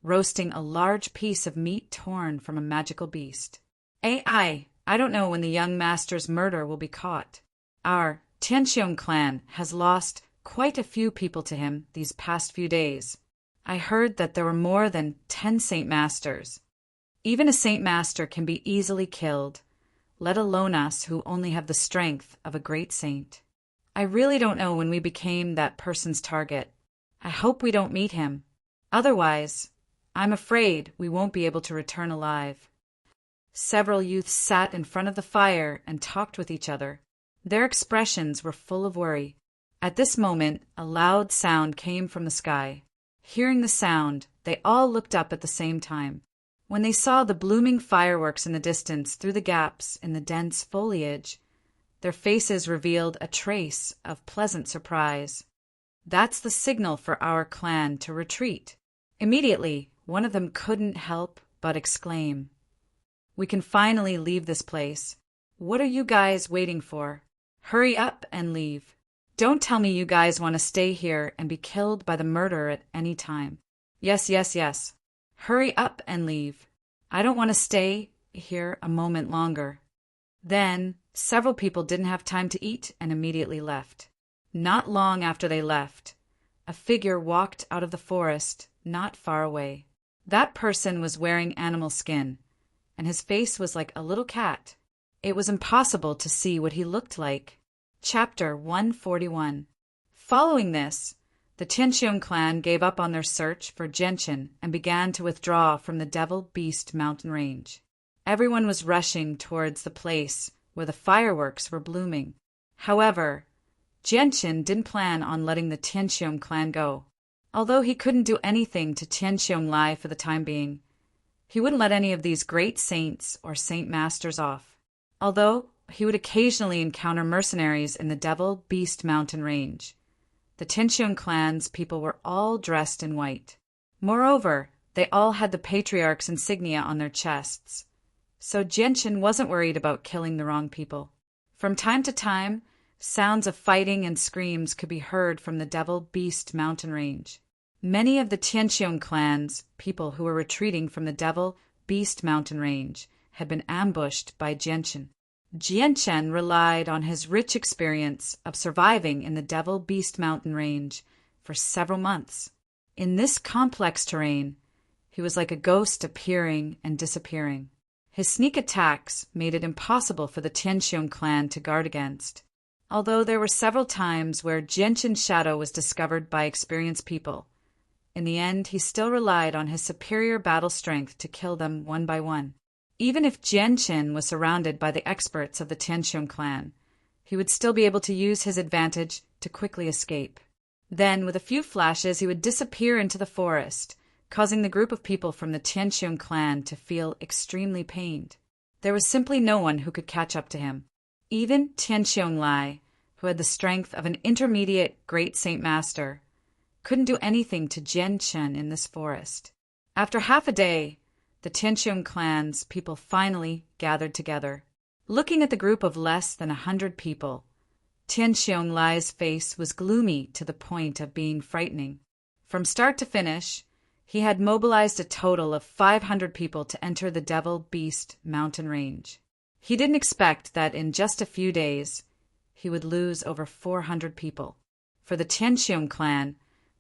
[SPEAKER 1] roasting a large piece of meat torn from a magical beast. I don't know when the young master's murder will be caught. Our Tianxiong clan has lost quite a few people to him these past few days. I heard that there were more than 10 Saint Masters. Even a Saint Master can be easily killed, let alone us who only have the strength of a great saint. I really don't know when we became that person's target. I hope we don't meet him. Otherwise, I'm afraid we won't be able to return alive." Several youths sat in front of the fire and talked with each other. Their expressions were full of worry. At this moment, a loud sound came from the sky. Hearing the sound, they all looked up at the same time. When they saw the blooming fireworks in the distance through the gaps in the dense foliage, their faces revealed a trace of pleasant surprise. "That's the signal for our clan to retreat." Immediately, one of them couldn't help but exclaim, "We can finally leave this place. What are you guys waiting for? Hurry up and leave. Don't tell me you guys want to stay here and be killed by the murderer at any time. Yes. Hurry up and leave. I don't want to stay here a moment longer." Then, several people didn't have time to eat and immediately left. Not long after they left, a figure walked out of the forest not far away. That person was wearing animal skin, and his face was like a little cat. It was impossible to see what he looked like. Chapter 141. Following this, the Tianxiong clan gave up on their search for Jianchen and began to withdraw from the Devil Beast Mountain Range. Everyone was rushing towards the place where the fireworks were blooming. However, Jianchen didn't plan on letting the Tianxiong clan go. Although he couldn't do anything to Tianxiong Lai for the time being, he wouldn't let any of these great saints or saint masters off. Although he would occasionally encounter mercenaries in the Devil Beast Mountain Range, the Tianxiong clan's people were all dressed in white. Moreover, they all had the Patriarch's insignia on their chests, so Jianchen wasn't worried about killing the wrong people. From time to time, sounds of fighting and screams could be heard from the Devil Beast Mountain Range. Many of the Tianxiong clan's people who were retreating from the Devil Beast Mountain Range had been ambushed by Jianchen. Jianchen relied on his rich experience of surviving in the Devil Beast Mountain Range for several months. In this complex terrain, he was like a ghost appearing and disappearing. His sneak attacks made it impossible for the Tianxiong clan to guard against, although there were several times where Jianchen's shadow was discovered by experienced people. In the end, he still relied on his superior battle strength to kill them one by one. Even if Jianchen was surrounded by the experts of the Tianxiong clan, he would still be able to use his advantage to quickly escape. Then, with a few flashes, he would disappear into the forest, causing the group of people from the Tianxiong clan to feel extremely pained. There was simply no one who could catch up to him. Even Tianqiong Lai, who had the strength of an intermediate great Saint Master, couldn't do anything to Jian Chen in this forest. After half a day, the Tianqiong clan's people finally gathered together. Looking at the group of less than 100 people, Tianqiong Lai's face was gloomy to the point of being frightening. From start to finish, he had mobilized a total of 500 people to enter the Devil Beast mountain range. He didn't expect that in just a few days, he would lose over 400 people. For the Tianqiong clan,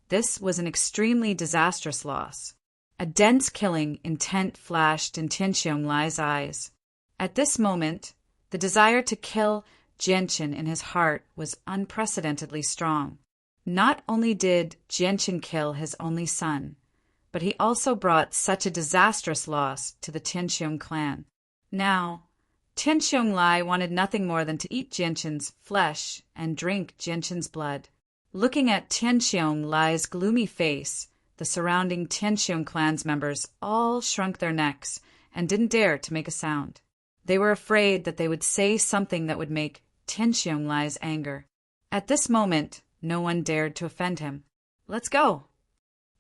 [SPEAKER 1] this was an extremely disastrous loss. A dense killing intent flashed in Tianqiong Lai's eyes. At this moment, the desire to kill Jianchen in his heart was unprecedentedly strong. Not only did Jianchen kill his only son, but he also brought such a disastrous loss to the Tianqiong clan. Now, Tianqiong Lai wanted nothing more than to eat Jianchen's flesh and drink Jianchen's blood. Looking at Tianqiong Lai's gloomy face, the surrounding Tianqiong clan's members all shrunk their necks and didn't dare to make a sound. They were afraid that they would say something that would make Tianqiong Lai's anger. At this moment, no one dared to offend him. "Let's go."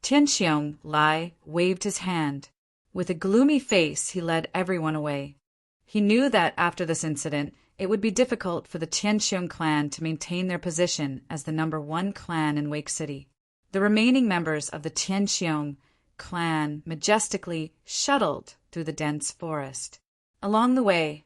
[SPEAKER 1] Tianqiong Lai waved his hand. With a gloomy face, he led everyone away. He knew that after this incident, it would be difficult for the Tianqiong clan to maintain their position as the #1 clan in Wake City. The remaining members of the Tianqiong clan majestically shuttled through the dense forest. Along the way,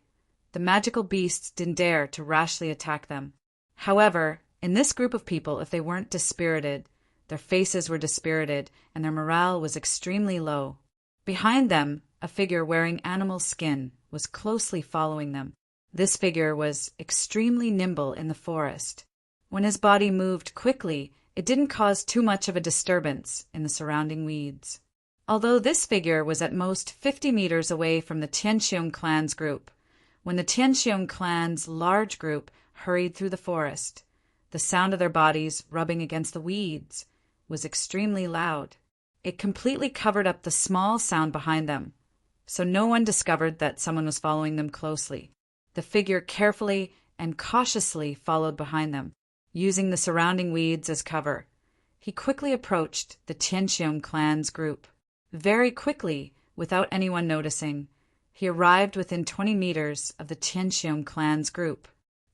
[SPEAKER 1] the magical beasts didn't dare to rashly attack them. However, in this group of people, if they weren't dispirited, their faces were dispirited and their morale was extremely low. Behind them, a figure wearing animal skin was closely following them. This figure was extremely nimble in the forest. When his body moved quickly, it didn't cause too much of a disturbance in the surrounding weeds. Although this figure was at most 50 meters away from the Tianqiong clan's group, when the Tianqiong clan's large group hurried through the forest, the sound of their bodies rubbing against the weeds was extremely loud. It completely covered up the small sound behind them, so no one discovered that someone was following them closely. The figure carefully and cautiously followed behind them, using the surrounding weeds as cover. He quickly approached the Tianqiong clan's group. Very quickly, without anyone noticing, he arrived within 20 meters of the Tianqiong clan's group.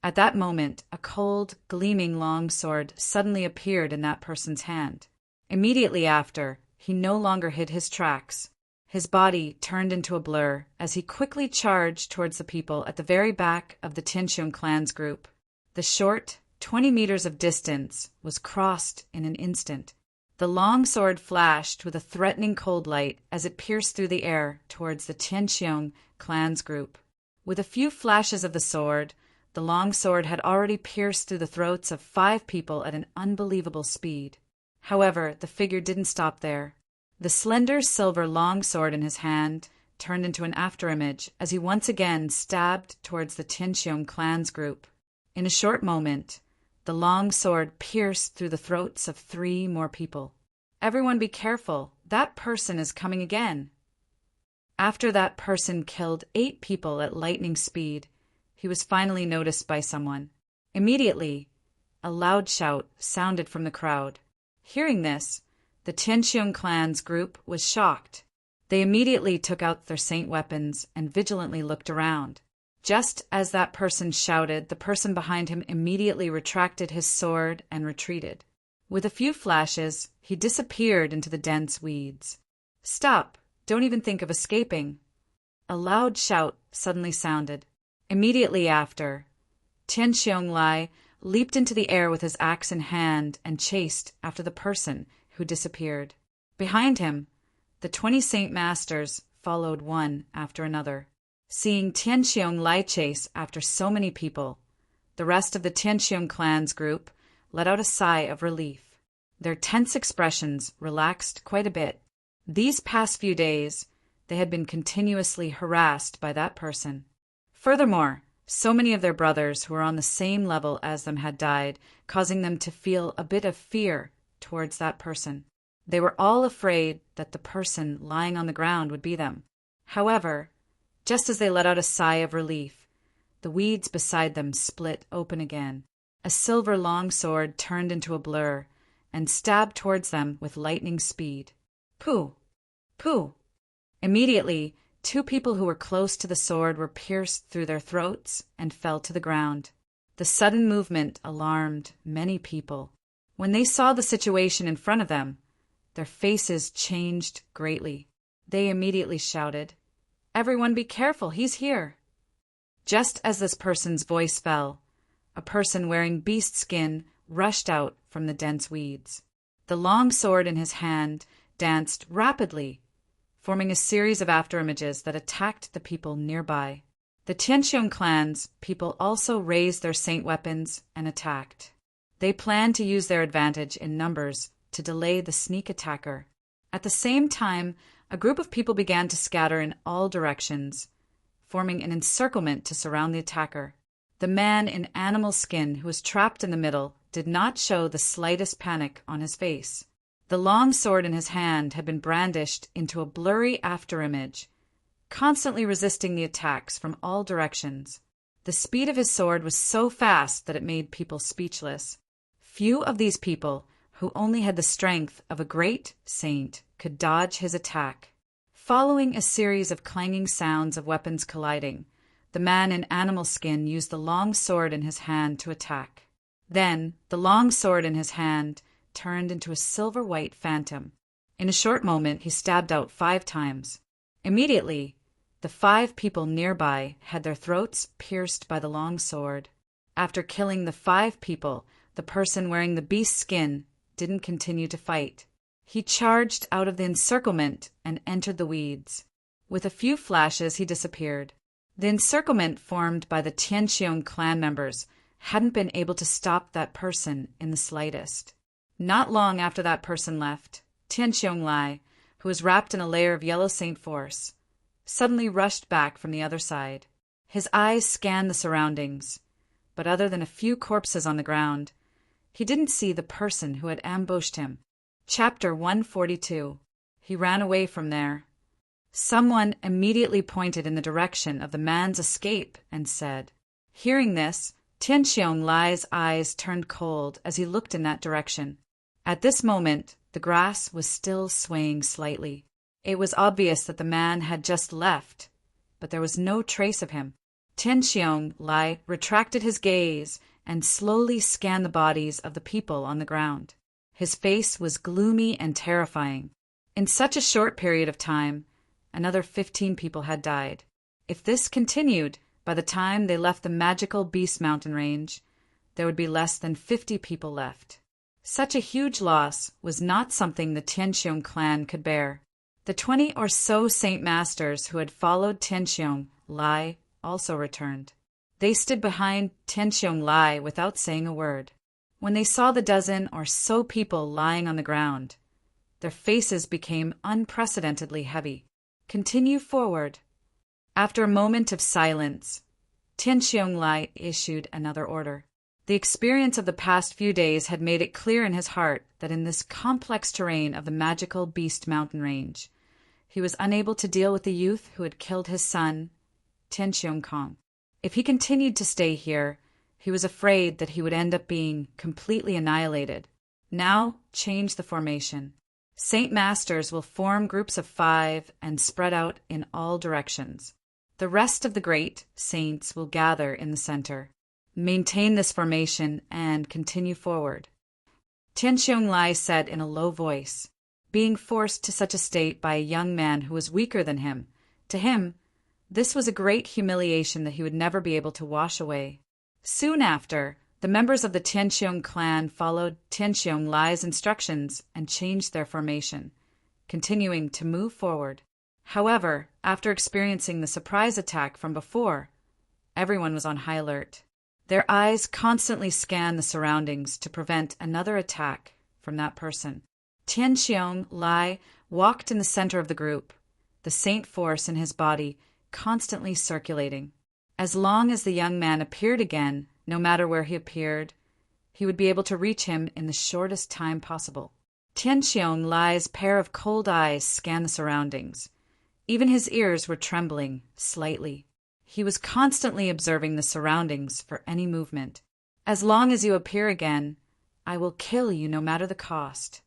[SPEAKER 1] At that moment, a cold, gleaming long sword suddenly appeared in that person's hand. Immediately after, he no longer hid his tracks. His body turned into a blur as he quickly charged towards the people at the very back of the Tianqiong clan's group. The short, 20 meters of distance was crossed in an instant. The long sword flashed with a threatening cold light as it pierced through the air towards the Tianqiong clan's group. With a few flashes of the sword, the long sword had already pierced through the throats of 5 people at an unbelievable speed. However, the figure didn't stop there. The slender silver long sword in his hand turned into an afterimage as he once again stabbed towards the Tianqiong clan's group. In a short moment, the long sword pierced through the throats of 3 more people. "Everyone be careful, that person is coming again." After that person killed 8 people at lightning speed, he was finally noticed by someone. Immediately, a loud shout sounded from the crowd. Hearing this, the Tianqiong clan's group was shocked. They immediately took out their saint weapons and vigilantly looked around. Just as that person shouted, the person behind him immediately retracted his sword and retreated. With a few flashes, he disappeared into the dense weeds. "Stop! Don't even think of escaping!" A loud shout suddenly sounded. Immediately after, Tianqiong Lai leaped into the air with his axe in hand and chased after the person who disappeared. Behind him, the 20 Saint Masters followed one after another. Seeing Tianqiong Lai chase after so many people, the rest of the Tianqiong clan's group let out a sigh of relief. Their tense expressions relaxed quite a bit. These past few days, they had been continuously harassed by that person. Furthermore, so many of their brothers who were on the same level as them had died, causing them to feel a bit of fear towards that person. They were all afraid that the person lying on the ground would be them. However, just as they let out a sigh of relief, The weeds beside them split open again. A silver longsword turned into a blur and stabbed towards them with lightning speed. Pooh! Pooh! Immediately, two people who were close to the sword were pierced through their throats and fell to the ground. The sudden movement alarmed many people. When they saw the situation in front of them, their faces changed greatly. They immediately shouted, "Everyone be careful, he's here!" Just as this person's voice fell, a person wearing beast skin rushed out from the dense weeds. The long sword in his hand danced rapidly, forming a series of afterimages that attacked the people nearby. The Tianqiong clan's people also raised their saint weapons and attacked. They planned to use their advantage in numbers to delay the sneak attacker. At the same time, a group of people began to scatter in all directions, forming an encirclement to surround the attacker. The man in animal skin who was trapped in the middle did not show the slightest panic on his face. The long sword in his hand had been brandished into a blurry afterimage, constantly resisting the attacks from all directions. The speed of his sword was so fast that it made people speechless. Few of these people, who only had the strength of a great saint, could dodge his attack. Following a series of clanging sounds of weapons colliding, the man in animal skin used the long sword in his hand to attack. Then, the long sword in his hand turned into a silver-white phantom. In a short moment, he stabbed out 5 times. Immediately, the 5 people nearby had their throats pierced by the long sword. After killing the 5 people, the person wearing the beast skin didn't continue to fight. He charged out of the encirclement and entered the weeds. With a few flashes, he disappeared. The encirclement formed by the Tianqiong clan members hadn't been able to stop that person in the slightest. Not long after that person left, Tianqiong Lai, who was wrapped in a layer of yellow saint force, suddenly rushed back from the other side. His eyes scanned the surroundings, but other than a few corpses on the ground, he didn't see the person who had ambushed him. Chapter 142. He ran away from there. Someone immediately pointed in the direction of the man's escape and said. Hearing this, Tianqiong Lai's eyes turned cold as he looked in that direction. At this moment, the grass was still swaying slightly. It was obvious that the man had just left, but there was no trace of him. Tianqiong Lai retracted his gaze and slowly scanned the bodies of the people on the ground. His face was gloomy and terrifying. In such a short period of time, another 15 people had died. If this continued, by the time they left the magical Beast Mountain range, there would be less than 50 people left. Such a huge loss was not something the Tianqiong clan could bear. The 20 or so Saint Masters who had followed Tianqiong Lai also returned. They stood behind Tianqiong Lai without saying a word. When they saw the dozen or so people lying on the ground, their faces became unprecedentedly heavy. Continue forward. After a moment of silence, Tianqiong Lai issued another order. The experience of the past few days had made it clear in his heart that in this complex terrain of the magical Beast Mountain range, he was unable to deal with the youth who had killed his son, Tianqiong Kong. If he continued to stay here, he was afraid that he would end up being completely annihilated. Now, change the formation. Saint Masters will form groups of 5 and spread out in all directions. The rest of the great saints will gather in the center. Maintain this formation and continue forward. Tianqiong Lai said in a low voice, being forced to such a state by a young man who was weaker than him. To him, this was a great humiliation that he would never be able to wash away. Soon after, the members of the Tianqiong clan followed Tianqiong Lai's instructions and changed their formation, continuing to move forward. However, after experiencing the surprise attack from before, everyone was on high alert. Their eyes constantly scanned the surroundings to prevent another attack from that person. Tianqiong Lai walked in the center of the group, the saint force in his body constantly circulating. As long as the young man appeared again, no matter where he appeared, he would be able to reach him in the shortest time possible. Tianqiong Lai's pair of cold eyes scanned the surroundings. Even his ears were trembling slightly. He was constantly observing the surroundings for any movement. "As long as you appear again, I will kill you no matter the cost."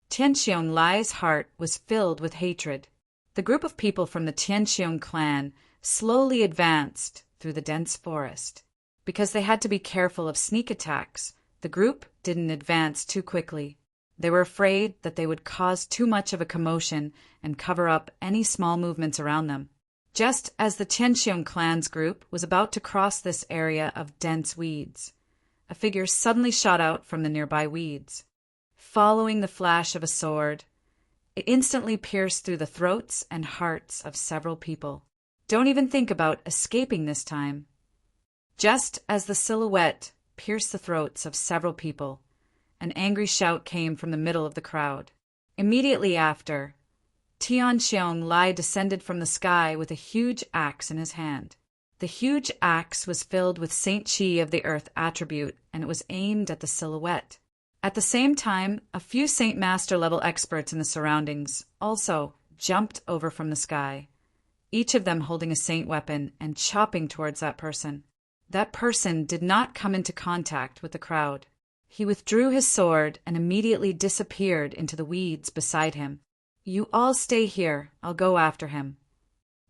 [SPEAKER 1] Tianqiong Lai's heart was filled with hatred. The group of people from the Tianqiong clan slowly advanced through the dense forest. Because they had to be careful of sneak attacks, the group didn't advance too quickly. They were afraid that they would cause too much of a commotion and cover up any small movements around them. Just as the Tianqiong clan's group was about to cross this area of dense weeds, a figure suddenly shot out from the nearby weeds. Following the flash of a sword, it instantly pierced through the throats and hearts of several people. Don't even think about escaping this time. Just as the silhouette pierced the throats of several people, an angry shout came from the middle of the crowd. Immediately after, Tianqiong Lai descended from the sky with a huge axe in his hand. The huge axe was filled with Saint Qi of the Earth attribute, and it was aimed at the silhouette. At the same time, a few Saint Master level experts in the surroundings also jumped over from the sky, each of them holding a saint weapon and chopping towards that person. That person did not come into contact with the crowd. He withdrew his sword and immediately disappeared into the weeds beside him. "You all stay here, I'll go after him,"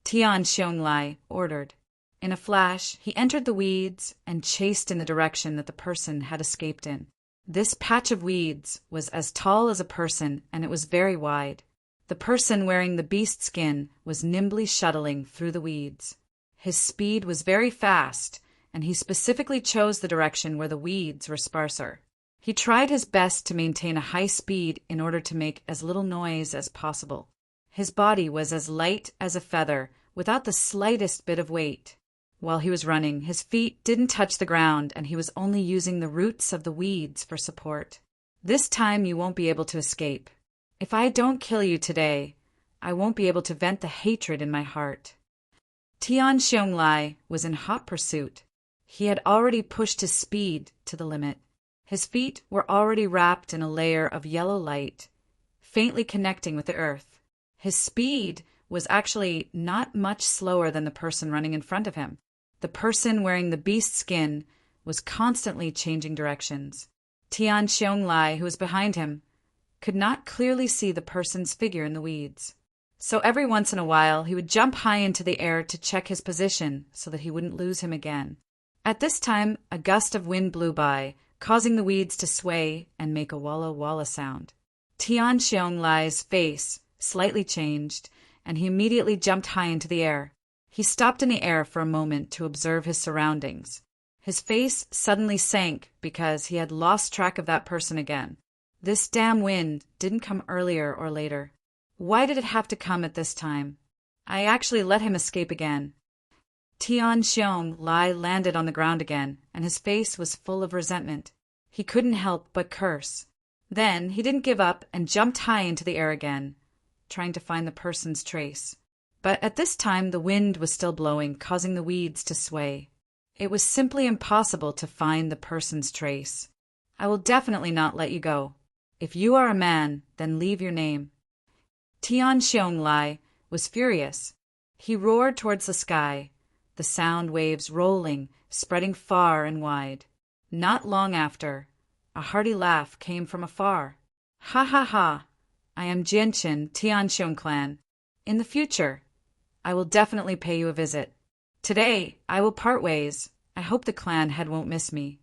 [SPEAKER 1] Tianqiong Lai ordered. In a flash, he entered the weeds and chased in the direction that the person had escaped in. This patch of weeds was as tall as a person, and it was very wide. The person wearing the beast skin was nimbly shuttling through the weeds. His speed was very fast, and he specifically chose the direction where the weeds were sparser. He tried his best to maintain a high speed in order to make as little noise as possible. His body was as light as a feather, without the slightest bit of weight. While he was running, his feet didn't touch the ground, and he was only using the roots of the weeds for support. "This time you won't be able to escape. If I don't kill you today, I won't be able to vent the hatred in my heart." Tianqiong Lai was in hot pursuit. He had already pushed his speed to the limit. His feet were already wrapped in a layer of yellow light, faintly connecting with the earth. His speed was actually not much slower than the person running in front of him. The person wearing the beast skin was constantly changing directions. Tianqiong Lai, who was behind him, could not clearly see the person's figure in the weeds. So every once in a while he would jump high into the air to check his position so that he wouldn't lose him again. At this time, a gust of wind blew by, causing the weeds to sway and make a walla walla sound. Tianqiong Lai's face slightly changed, and he immediately jumped high into the air. He stopped in the air for a moment to observe his surroundings. His face suddenly sank because he had lost track of that person again. This damn wind didn't come earlier or later. Why did it have to come at this time? I actually let him escape again. Tianqiong Lai landed on the ground again, and his face was full of resentment. He couldn't help but curse. Then he didn't give up and jumped high into the air again, trying to find the person's trace. But at this time the wind was still blowing, causing the weeds to sway. It was simply impossible to find the person's trace. "I will definitely not let you go. If you are a man, then leave your name." Tianqiong Lai was furious. He roared towards the sky, the sound waves rolling, spreading far and wide. Not long after, a hearty laugh came from afar. "Ha ha ha! I am Jianqin, Tianqiong clan. In the future, I will definitely pay you a visit. Today, I will part ways. I hope the clan head won't miss me."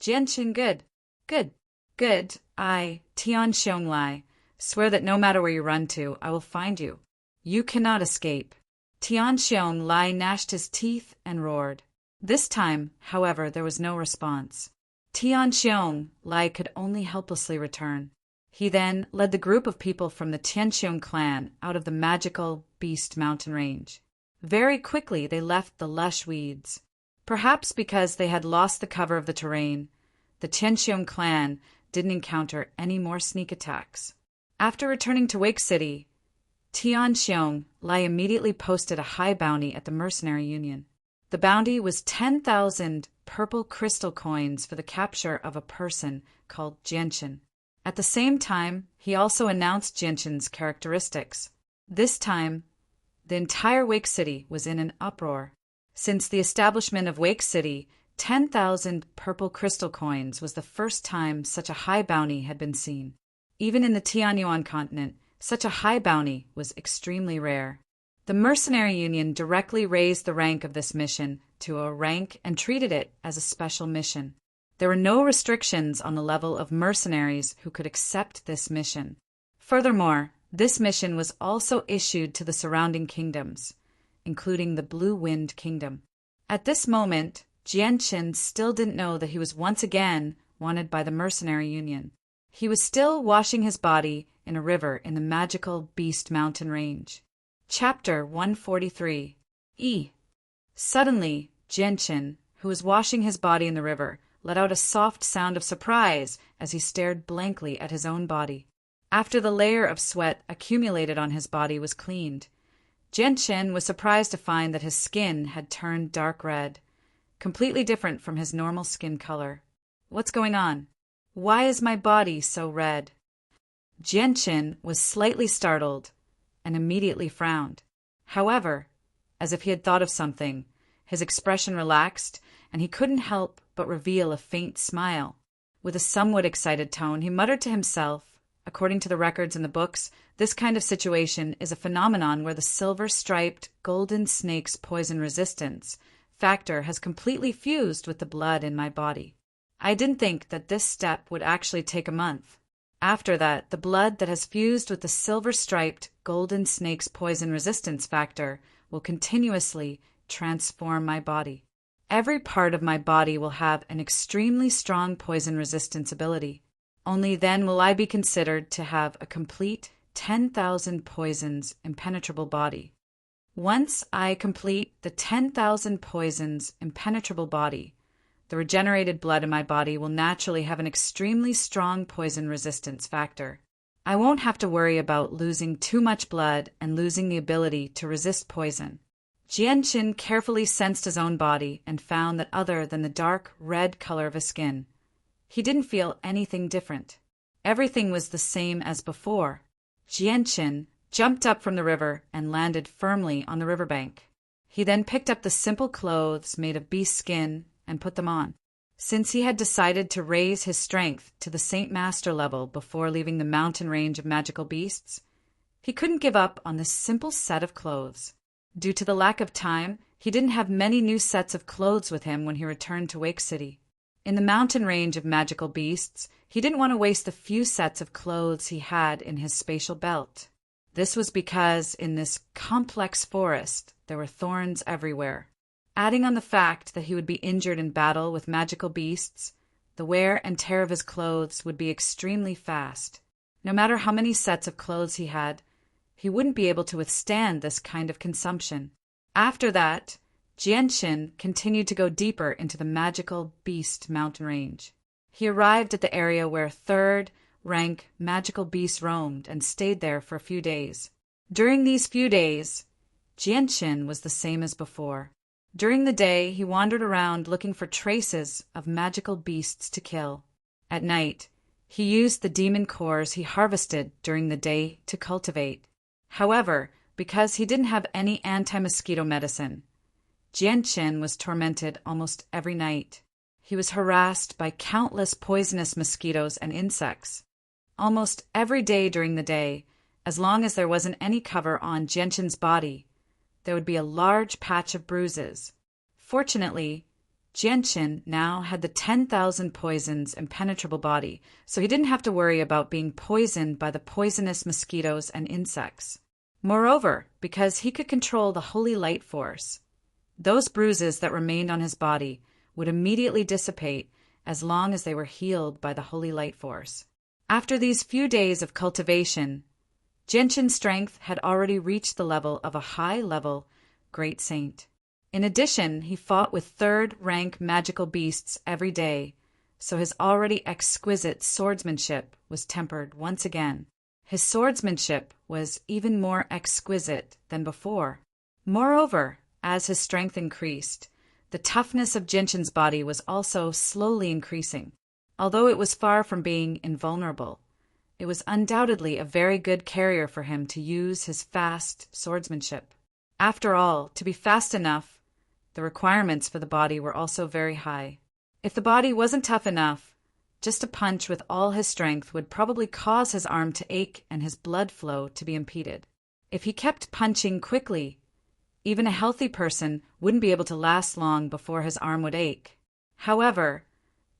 [SPEAKER 1] "Jianqin, good. Good. Good. I, Tianqiong Lai, swear that no matter where you run to, I will find you. You cannot escape." Tianqiong Lai gnashed his teeth and roared. This time, however, there was no response. Tianqiong Lai could only helplessly return. He then led the group of people from the Tianqiong clan out of the magical Beast Mountain range. Very quickly they left the lush weeds. Perhaps because they had lost the cover of the terrain, the Tianqiong clan didn't encounter any more sneak attacks. After returning to Wake City, Tianqiong Lai immediately posted a high bounty at the Mercenary Union. The bounty was 10,000 purple crystal coins for the capture of a person called Jianqin. At the same time, he also announced Jianqin's characteristics. This time, the entire Wake City was in an uproar. Since the establishment of Wake City, 10,000 purple crystal coins was the first time such a high bounty had been seen. Even in the Tianyuan continent, such a high bounty was extremely rare. The Mercenary Union directly raised the rank of this mission to a rank and treated it as a special mission. There were no restrictions on the level of mercenaries who could accept this mission. Furthermore, this mission was also issued to the surrounding kingdoms, including the Blue Wind Kingdom. At this moment, Jianqin still didn't know that he was once again wanted by the Mercenary Union. He was still washing his body in a river in the magical Beast Mountain Range. Chapter 143. Suddenly, Jianqin, who was washing his body in the river, let out a soft sound of surprise as he stared blankly at his own body. After the layer of sweat accumulated on his body was cleaned, Jianqin was surprised to find that his skin had turned dark red, completely different from his normal skin color. What's going on? Why is my body so red? Jianqin was slightly startled and immediately frowned. However, as if he had thought of something, his expression relaxed, and he couldn't help but reveal a faint smile. With a somewhat excited tone, he muttered to himself, according to the records in the books, this kind of situation is a phenomenon where the silver-striped golden snake's poison resistance factor has completely fused with the blood in my body. I didn't think that this step would actually take a month. After that, the blood that has fused with the silver-striped golden snake's poison resistance factor will continuously transform my body. Every part of my body will have an extremely strong poison resistance ability. Only then will I be considered to have a complete 10,000 poisons impenetrable body. Once I complete the 10,000 poisons impenetrable body, the regenerated blood in my body will naturally have an extremely strong poison resistance factor. I won't have to worry about losing too much blood and losing the ability to resist poison. Jianqin carefully sensed his own body and found that other than the dark red color of his skin, he didn't feel anything different. Everything was the same as before. Jianqin jumped up from the river and landed firmly on the riverbank. He then picked up the simple clothes made of beast skin and put them on. Since he had decided to raise his strength to the Saint Master level before leaving the mountain range of magical beasts, he couldn't give up on this simple set of clothes. Due to the lack of time, he didn't have many new sets of clothes with him when he returned to Wake City. In the mountain range of magical beasts, he didn't want to waste the few sets of clothes he had in his spatial belt. This was because in this complex forest, there were thorns everywhere. Adding on the fact that he would be injured in battle with magical beasts, the wear and tear of his clothes would be extremely fast. No matter how many sets of clothes he had, he wouldn't be able to withstand this kind of consumption. After that, Jianqin continued to go deeper into the magical beast mountain range. He arrived at the area where third-rank magical beasts roamed and stayed there for a few days. During these few days, Jianqin was the same as before. During the day, he wandered around looking for traces of magical beasts to kill. At night, he used the demon cores he harvested during the day to cultivate. However, because he didn't have any anti-mosquito medicine, Jianqin was tormented almost every night. He was harassed by countless poisonous mosquitoes and insects. Almost every day during the day, as long as there wasn't any cover on Jianqin's body, there would be a large patch of bruises. Fortunately, Jianqin now had the 10,000 poisons impenetrable body, so he didn't have to worry about being poisoned by the poisonous mosquitoes and insects. Moreover, because he could control the holy light force, those bruises that remained on his body would immediately dissipate as long as they were healed by the holy light force. After these few days of cultivation, Jianqin's strength had already reached the level of a high-level great saint. In addition, he fought with third-rank magical beasts every day, so his already exquisite swordsmanship was tempered once again. His swordsmanship was even more exquisite than before. Moreover, as his strength increased, the toughness of Jianqin's body was also slowly increasing. Although it was far from being invulnerable, it was undoubtedly a very good carrier for him to use his fast swordsmanship. After all, to be fast enough, the requirements for the body were also very high. If the body wasn't tough enough, just a punch with all his strength would probably cause his arm to ache and his blood flow to be impeded. If he kept punching quickly, even a healthy person wouldn't be able to last long before his arm would ache. However,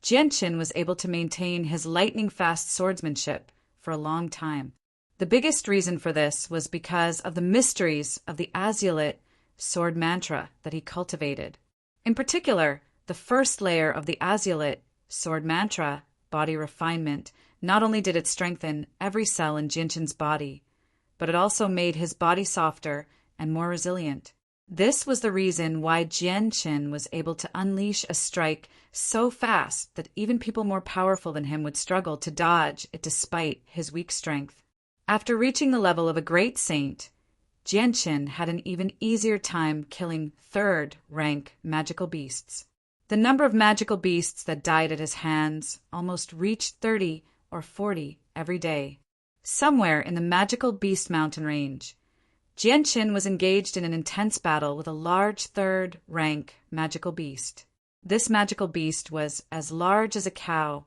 [SPEAKER 1] Jianqin was able to maintain his lightning-fast swordsmanship for a long time. The biggest reason for this was because of the mysteries of the Azulite sword mantra that he cultivated. In particular, the first layer of the Azulite sword mantra, body refinement, not only did it strengthen every cell in Jianqin's body, but it also made his body softer and more resilient. This was the reason why Jianqin was able to unleash a strike so fast that even people more powerful than him would struggle to dodge it despite his weak strength. After reaching the level of a great saint, Jianqin had an even easier time killing third-rank magical beasts. The number of magical beasts that died at his hands almost reached 30 or 40 every day. Somewhere in the magical beast mountain range, Jianqin was engaged in an intense battle with a large third-rank magical beast. This magical beast was as large as a cow,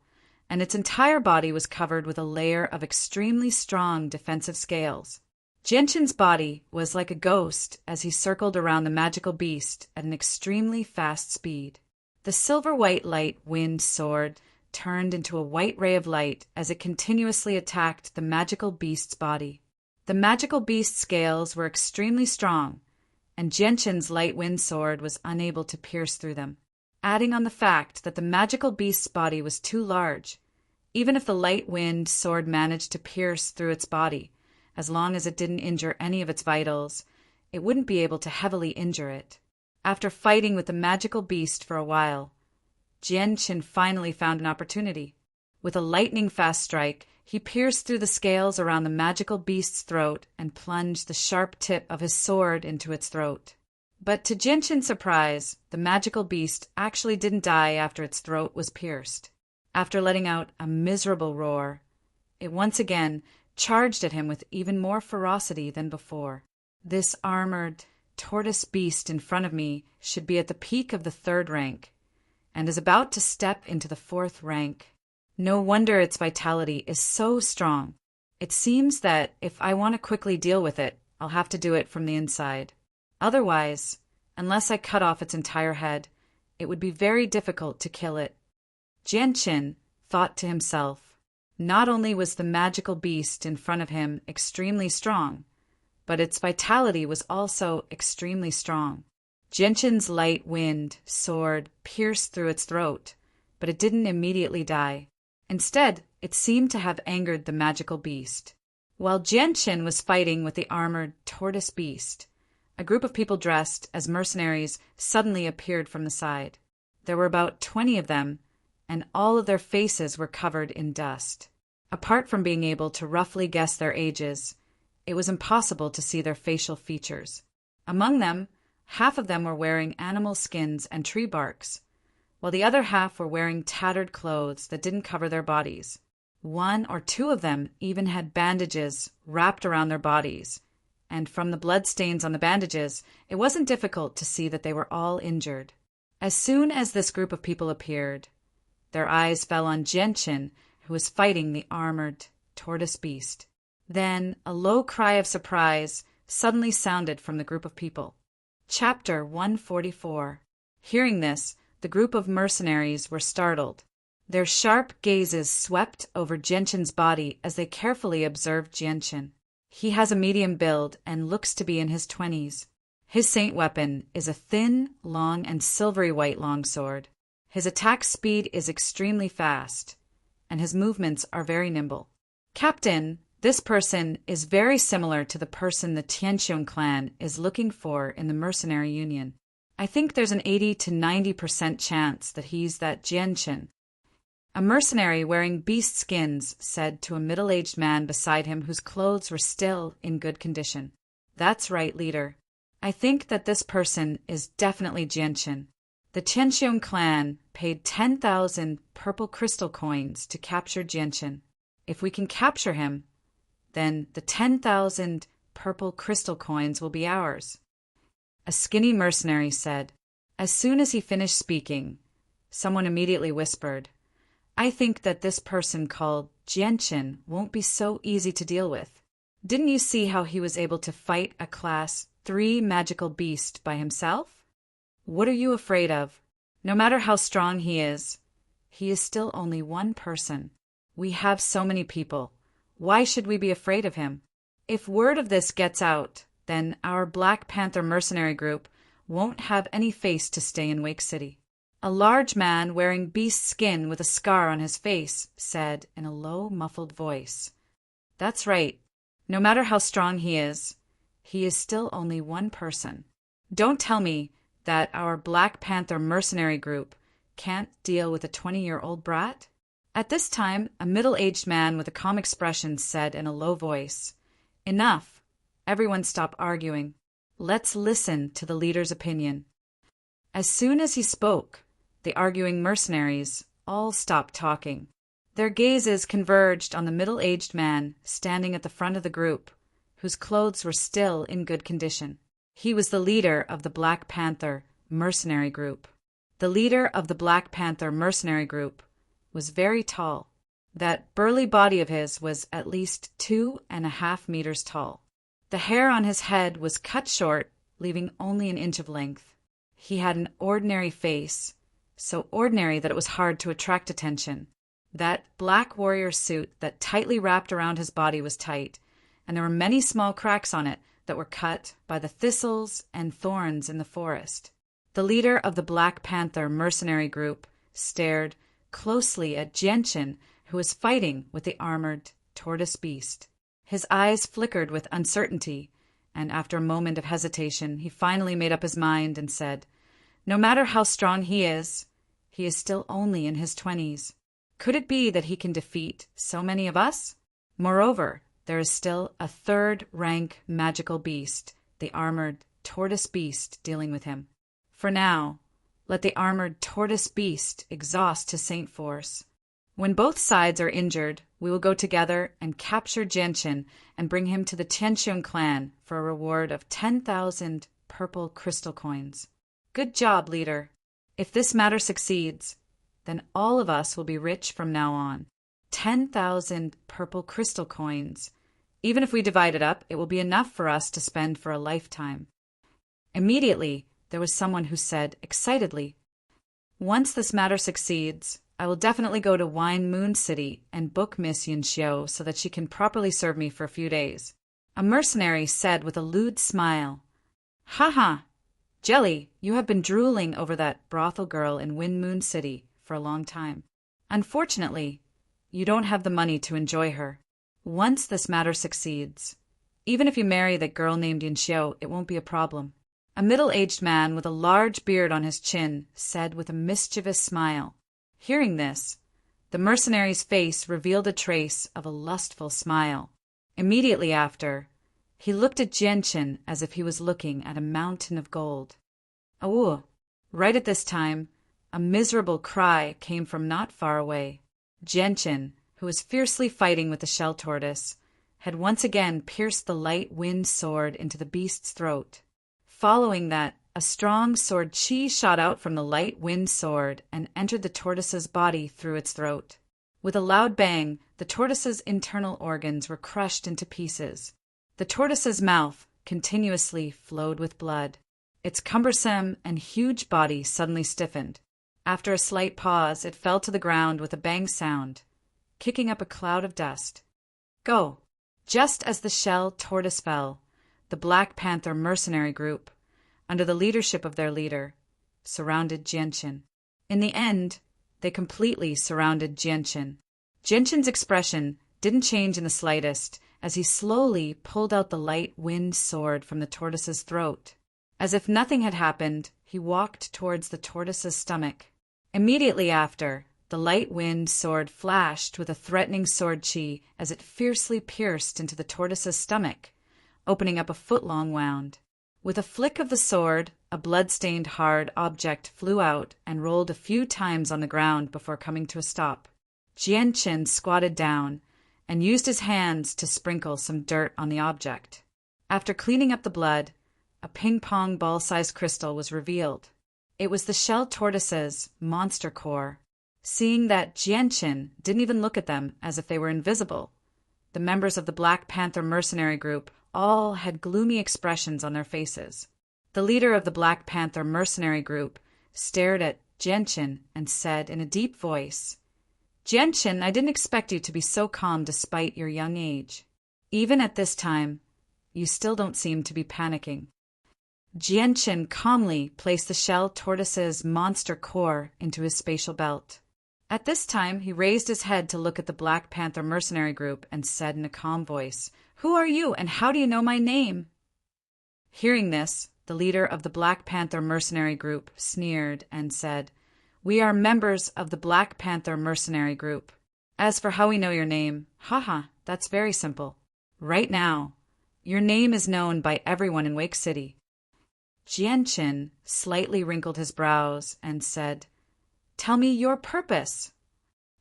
[SPEAKER 1] and its entire body was covered with a layer of extremely strong defensive scales. Jianqin's body was like a ghost as he circled around the magical beast at an extremely fast speed. The silver-white light wind sword turned into a white ray of light as it continuously attacked the magical beast's body. The magical beast's scales were extremely strong, and Jianqin's light wind sword was unable to pierce through them. Adding on the fact that the magical beast's body was too large, even if the light wind sword managed to pierce through its body, as long as it didn't injure any of its vitals, it wouldn't be able to heavily injure it. After fighting with the magical beast for a while, Jianqin finally found an opportunity. With a lightning-fast strike, he pierced through the scales around the magical beast's throat and plunged the sharp tip of his sword into its throat. But to Jianqin's surprise, the magical beast actually didn't die after its throat was pierced. After letting out a miserable roar, it once again charged at him with even more ferocity than before. This armored tortoise beast in front of me should be at the peak of the third rank, and is about to step into the fourth rank. No wonder its vitality is so strong. It seems that if I want to quickly deal with it, I'll have to do it from the inside. Otherwise, unless I cut off its entire head, it would be very difficult to kill it. Jianqin thought to himself, not only was the magical beast in front of him extremely strong, but its vitality was also extremely strong. Jianqin's light wind sword pierced through its throat, but it didn't immediately die. Instead, it seemed to have angered the magical beast. While Jianqin was fighting with the armored tortoise beast, a group of people dressed as mercenaries suddenly appeared from the side. There were about 20 of them, and all of their faces were covered in dust. Apart from being able to roughly guess their ages, it was impossible to see their facial features. Among them, half of them were wearing animal skins and tree barks, while the other half were wearing tattered clothes that didn't cover their bodies. One or two of them even had bandages wrapped around their bodies, and from the bloodstains on the bandages, it wasn't difficult to see that they were all injured. As soon as this group of people appeared, their eyes fell on Jianqin, who was fighting the armored tortoise beast. Then a low cry of surprise suddenly sounded from the group of people. Chapter 144. Hearing this, the group of mercenaries were startled. Their sharp gazes swept over Jianqin's body as they carefully observed Jianqin. He has a medium build and looks to be in his 20s. His saint weapon is a thin, long, and silvery white longsword. His attack speed is extremely fast, and his movements are very nimble. Captain, this person is very similar to the person the Tianqiong clan is looking for in the mercenary union. I think there's an 80 to 90% chance that he's that Jianqin. A mercenary wearing beast skins said to a middle-aged man beside him whose clothes were still in good condition. That's right, leader. I think that this person is definitely Jianqin. The Tianqiong clan paid 10,000 purple crystal coins to capture Jianqin. If we can capture him, then the 10,000 purple crystal coins will be ours. A skinny mercenary said. As soon as he finished speaking, someone immediately whispered, "I think that this person called Jianchen won't be so easy to deal with. Didn't you see how he was able to fight a Class 3 magical beast by himself? What are you afraid of? No matter how strong he is still only one person. We have so many people. Why should we be afraid of him? If word of this gets out, then our Black Panther mercenary group won't have any face to stay in Wake City." A large man wearing beast skin with a scar on his face said in a low, muffled voice, "That's right. No matter how strong he is still only one person. Don't tell me that our Black Panther mercenary group can't deal with a 20-year-old brat?" At this time, a middle-aged man with a calm expression said in a low voice, "Enough. Everyone stop arguing. Let's listen to the leader's opinion." As soon as he spoke, the arguing mercenaries all stopped talking. Their gazes converged on the middle-aged man standing at the front of the group, whose clothes were still in good condition. He was the leader of the Black Panther mercenary group. The leader of the Black Panther mercenary group was very tall. That burly body of his was at least 2.5 meters tall. The hair on his head was cut short, leaving only an inch of length. He had an ordinary face, so ordinary that it was hard to attract attention. That black warrior suit that tightly wrapped around his body was tight, and there were many small cracks on it that were cut by the thistles and thorns in the forest. The leader of the Black Panther mercenary group stared closely at Jianchen, who was fighting with the armored tortoise beast. His eyes flickered with uncertainty, and after a moment of hesitation, he finally made up his mind and said, "No matter how strong he is still only in his 20s. Could it be that he can defeat so many of us? Moreover, there is still a third-rank magical beast, the armored tortoise beast, dealing with him. For now, let the armored tortoise beast exhaust his saint force. When both sides are injured, we will go together and capture Jianchen and bring him to the Tianqiong clan for a reward of 10,000 purple crystal coins. Good job, leader. If this matter succeeds, then all of us will be rich from now on. 10,000 purple crystal coins. Even if we divide it up, it will be enough for us to spend for a lifetime." Immediately, there was someone who said excitedly, "Once this matter succeeds, I will definitely go to Wine Moon City and book Miss Yinxiu so that she can properly serve me for a few days." A mercenary said with a lewd smile, "Ha ha! Jelly, you have been drooling over that brothel girl in Wind Moon City for a long time. Unfortunately, you don't have the money to enjoy her. Once this matter succeeds, even if you marry that girl named Yinxiu, it won't be a problem." A middle-aged man with a large beard on his chin said with a mischievous smile. Hearing this, the mercenary's face revealed a trace of a lustful smile. Immediately after, he looked at Jianchen as if he was looking at a mountain of gold. Awoo! Right at this time, a miserable cry came from not far away. Jianchen, who was fiercely fighting with the shell tortoise, had once again pierced the light wind sword into the beast's throat. Following that, a strong sword chi shot out from the light wind sword and entered the tortoise's body through its throat. With a loud bang, the tortoise's internal organs were crushed into pieces. The tortoise's mouth continuously flowed with blood. Its cumbersome and huge body suddenly stiffened. After a slight pause, it fell to the ground with a bang sound, kicking up a cloud of dust. Go! Just as the shell tortoise fell, the Black Panther mercenary group, under the leadership of their leader, surrounded Jianchen. In the end, they completely surrounded Jianchen. Jianchen's expression didn't change in the slightest as he slowly pulled out the light wind sword from the tortoise's throat. As if nothing had happened, he walked towards the tortoise's stomach. Immediately after, the light wind sword flashed with a threatening sword chi as it fiercely pierced into the tortoise's stomach, opening up a foot-long wound. With a flick of the sword, a blood-stained hard object flew out and rolled a few times on the ground before coming to a stop. Jianchen squatted down and used his hands to sprinkle some dirt on the object. After cleaning up the blood, a ping-pong ball-sized crystal was revealed. It was the shell tortoise's monster core. Seeing that Jianqin didn't even look at them as if they were invisible, the members of the Black Panther mercenary group all had gloomy expressions on their faces. The leader of the Black Panther mercenary group stared at Jianqin and said in a deep voice, "Jianqin, I didn't expect you to be so calm despite your young age. Even at this time, you still don't seem to be panicking." Jianqin calmly placed the shell tortoise's monster core into his spatial belt. At this time, he raised his head to look at the Black Panther mercenary group and said in a calm voice, "Who are you and how do you know my name?" Hearing this, the leader of the Black Panther mercenary group sneered and said, "We are members of the Black Panther mercenary group. As for how we know your name, haha, that's very simple. Right now, your name is known by everyone in Wake City." Jianqin slightly wrinkled his brows and said, "Tell me your purpose."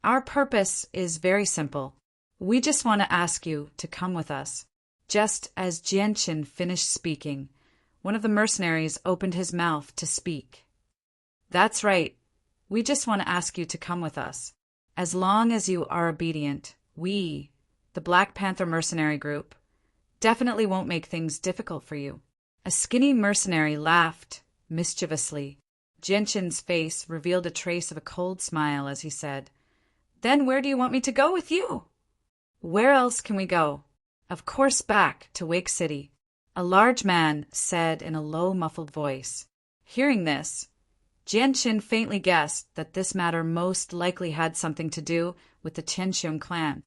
[SPEAKER 1] "Our purpose is very simple. We just want to ask you to come with us." Just as Jianqin finished speaking, one of the mercenaries opened his mouth to speak. "That's right. We just want to ask you to come with us. As long as you are obedient, we, the Black Panther mercenary group, definitely won't make things difficult for you." A skinny mercenary laughed mischievously. Jianqin's face revealed a trace of a cold smile as he said, "Then where do you want me to go with you?" "Where else can we go? Of course back to Wake City," a large man said in a low, muffled voice. Hearing this, Jianqin faintly guessed that this matter most likely had something to do with the Tianqiong clan.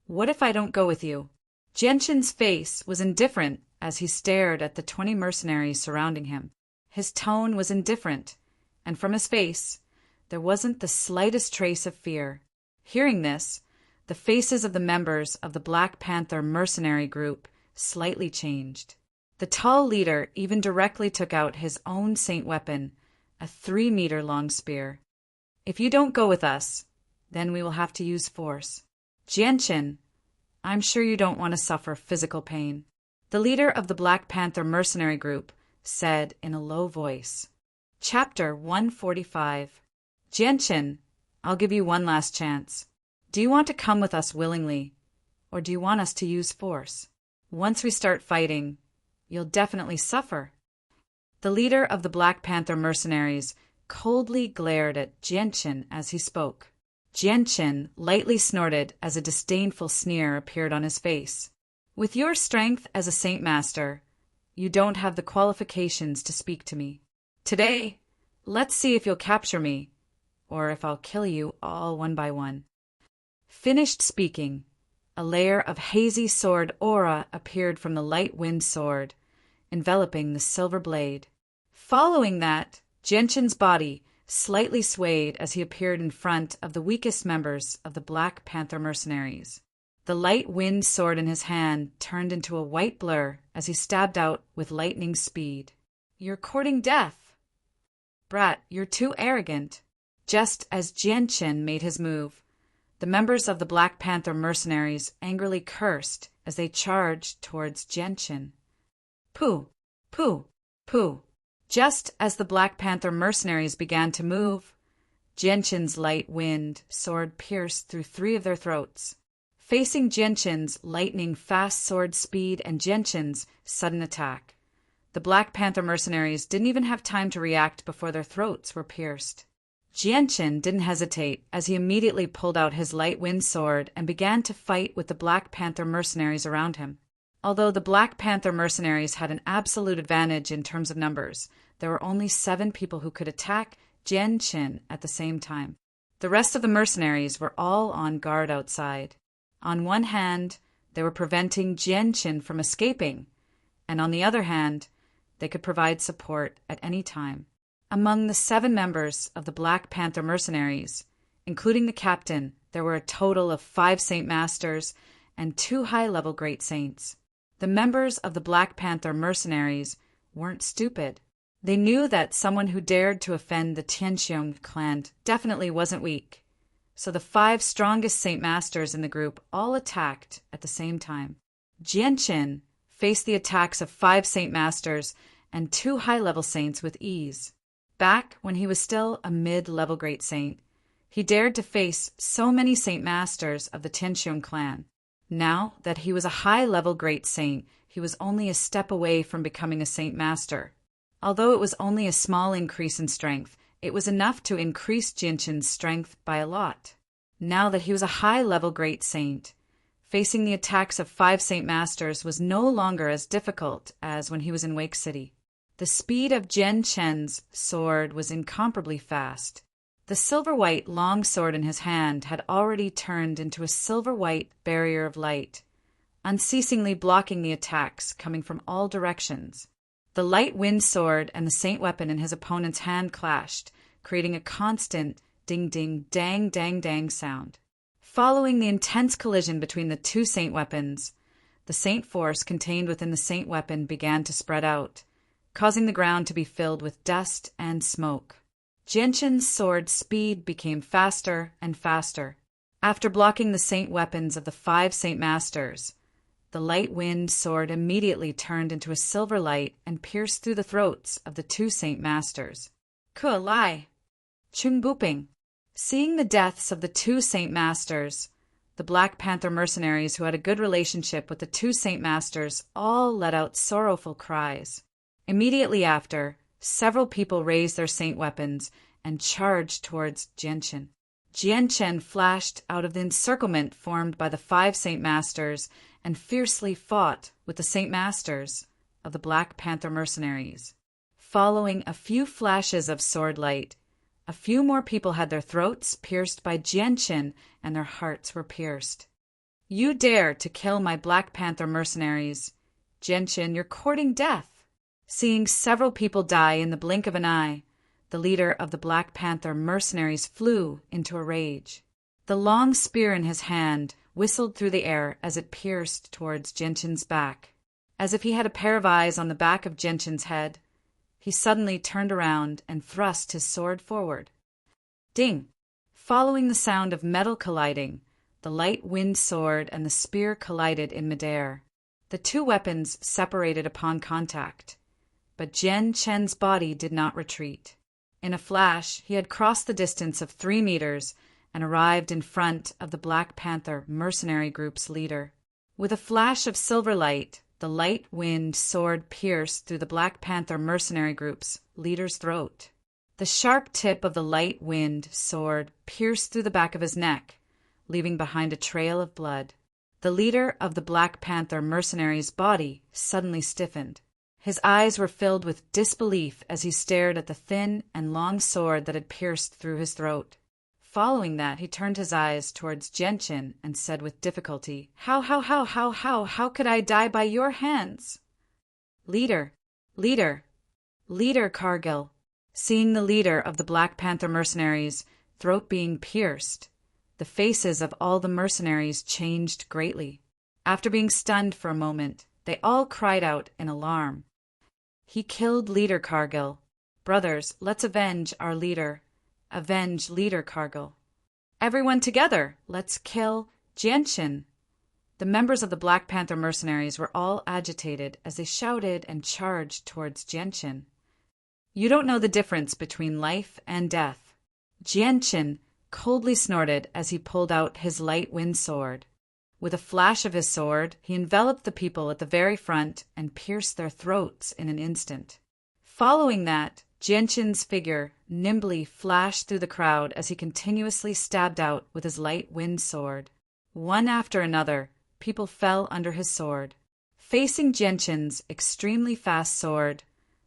[SPEAKER 1] "What if I don't go with you?" Jianqin's face was indifferent as he stared at the 20 mercenaries surrounding him. His tone was indifferent, and from his face, there wasn't the slightest trace of fear. Hearing this, the faces of the members of the Black Panther mercenary group slightly changed. The tall leader even directly took out his own saint weapon, a 3-meter-long spear. "If you don't go with us, then we will have to use force. Jianqin, I'm sure you don't want to suffer physical pain." The leader of the Black Panther mercenary group said in a low voice. Chapter 145. Jianqin, I'll give you one last chance. Do you want to come with us willingly, or do you want us to use force? Once we start fighting, you'll definitely suffer. The leader of the Black Panther mercenaries coldly glared at Jianqin as he spoke. Jianqin lightly snorted as a disdainful sneer appeared on his face. "With your strength as a Saint Master, you don't have the qualifications to speak to me. Today, let's see if you'll capture me, or if I'll kill you all one by one." Finished speaking, a layer of hazy sword aura appeared from the light wind sword, enveloping the silver blade. Following that, Jianqin's body slightly swayed as he appeared in front of the weakest members of the Black Panther mercenaries. The light wind sword in his hand turned into a white blur as he stabbed out with lightning speed. "You're courting death. Brat, you're too arrogant." Just as Jianqin made his move, the members of the Black Panther mercenaries angrily cursed as they charged towards Jianqin. "Pooh, pooh, pooh." Just as the Black Panther mercenaries began to move, Jianqin's light wind sword pierced through 3 of their throats. Facing Jianqin's lightning-fast sword speed and Jianqin's sudden attack, the Black Panther mercenaries didn't even have time to react before their throats were pierced. Jianqin didn't hesitate as he immediately pulled out his light wind sword and began to fight with the Black Panther mercenaries around him. Although the Black Panther mercenaries had an absolute advantage in terms of numbers, there were only 7 people who could attack Jianqin at the same time. The rest of the mercenaries were all on guard outside. On one hand, they were preventing Jianqin from escaping, and on the other hand, they could provide support at any time. Among the 7 members of the Black Panther mercenaries, including the captain, there were a total of 5 Saint Masters and 2 high-level Great Saints. The members of the Black Panther mercenaries weren't stupid. They knew that someone who dared to offend the Tianqiong clan definitely wasn't weak. So the 5 strongest Saint Masters in the group all attacked at the same time. Jianqin faced the attacks of 5 Saint Masters and 2 high-level saints with ease. Back when he was still a mid-level great saint, he dared to face so many Saint Masters of the Tianqiong clan. Now that he was a high-level great saint, he was only a step away from becoming a Saint Master. Although it was only a small increase in strength, it was enough to increase Jianqin's strength by a lot. Now that he was a high-level great saint, facing the attacks of 5 Saint Masters was no longer as difficult as when he was in Wake City. The speed of Jianqin's sword was incomparably fast. The silver-white long sword in his hand had already turned into a silver-white barrier of light, unceasingly blocking the attacks coming from all directions. The light wind sword and the saint weapon in his opponent's hand clashed, creating a constant ding-ding-dang-dang-dang sound. Following the intense collision between the 2 saint weapons, the saint force contained within the saint weapon began to spread out, causing the ground to be filled with dust and smoke. Jianqin's sword's speed became faster and faster. After blocking the saint weapons of the 5 Saint Masters, the light wind sword immediately turned into a silver light and pierced through the throats of the 2 Saint Masters. Ke Lai, Chung Buping. Seeing the deaths of the 2 Saint Masters, the Black Panther mercenaries who had a good relationship with the 2 Saint Masters all let out sorrowful cries. Immediately after, several people raised their saint weapons and charged towards Jianqin. Jianqin flashed out of the encirclement formed by the 5 Saint Masters and fiercely fought with the Saint Masters of the Black Panther mercenaries. Following a few flashes of sword light, a few more people had their throats pierced by Jianqin and their hearts were pierced. You dare to kill my Black Panther mercenaries. Jianqin, you're courting death. Seeing several people die in the blink of an eye, the leader of the Black Panther mercenaries flew into a rage. The long spear in his hand whistled through the air as it pierced towards Jianqin's back. As if he had a pair of eyes on the back of Jianqin's head, he suddenly turned around and thrust his sword forward. Ding! Following the sound of metal colliding, the light wind sword and the spear collided in midair. The 2 weapons separated upon contact, but Jianqin's body did not retreat. In a flash, he had crossed the distance of 3 meters and arrived in front of the Black Panther mercenary group's leader. With a flash of silver light, the light wind sword pierced through the Black Panther mercenary group's leader's throat. The sharp tip of the light wind sword pierced through the back of his neck, leaving behind a trail of blood. The leader of the Black Panther mercenaries' body suddenly stiffened. His eyes were filled with disbelief as he stared at the thin and long sword that had pierced through his throat. Following that, he turned his eyes towards Jianqin and said with difficulty, How could I die by your hands? Leader, Cargill. Seeing the leader of the Black Panther mercenaries' throat being pierced, the faces of all the mercenaries changed greatly. After being stunned for a moment, they all cried out in alarm. He killed Leader Cargill. Brothers, let's avenge our leader. Avenge Leader Cargill. Everyone together, let's kill Jianqin. The members of the Black Panther mercenaries were all agitated as they shouted and charged towards Jianqin. You don't know the difference between life and death. Jianqin coldly snorted as he pulled out his light wind sword. With a flash of his sword, he enveloped the people at the very front and pierced their throats in an instant. Following that, Jianqin's figure nimbly flashed through the crowd as he continuously stabbed out with his light wind sword. One after another, people fell under his sword. Facing Jianqin's extremely fast sword,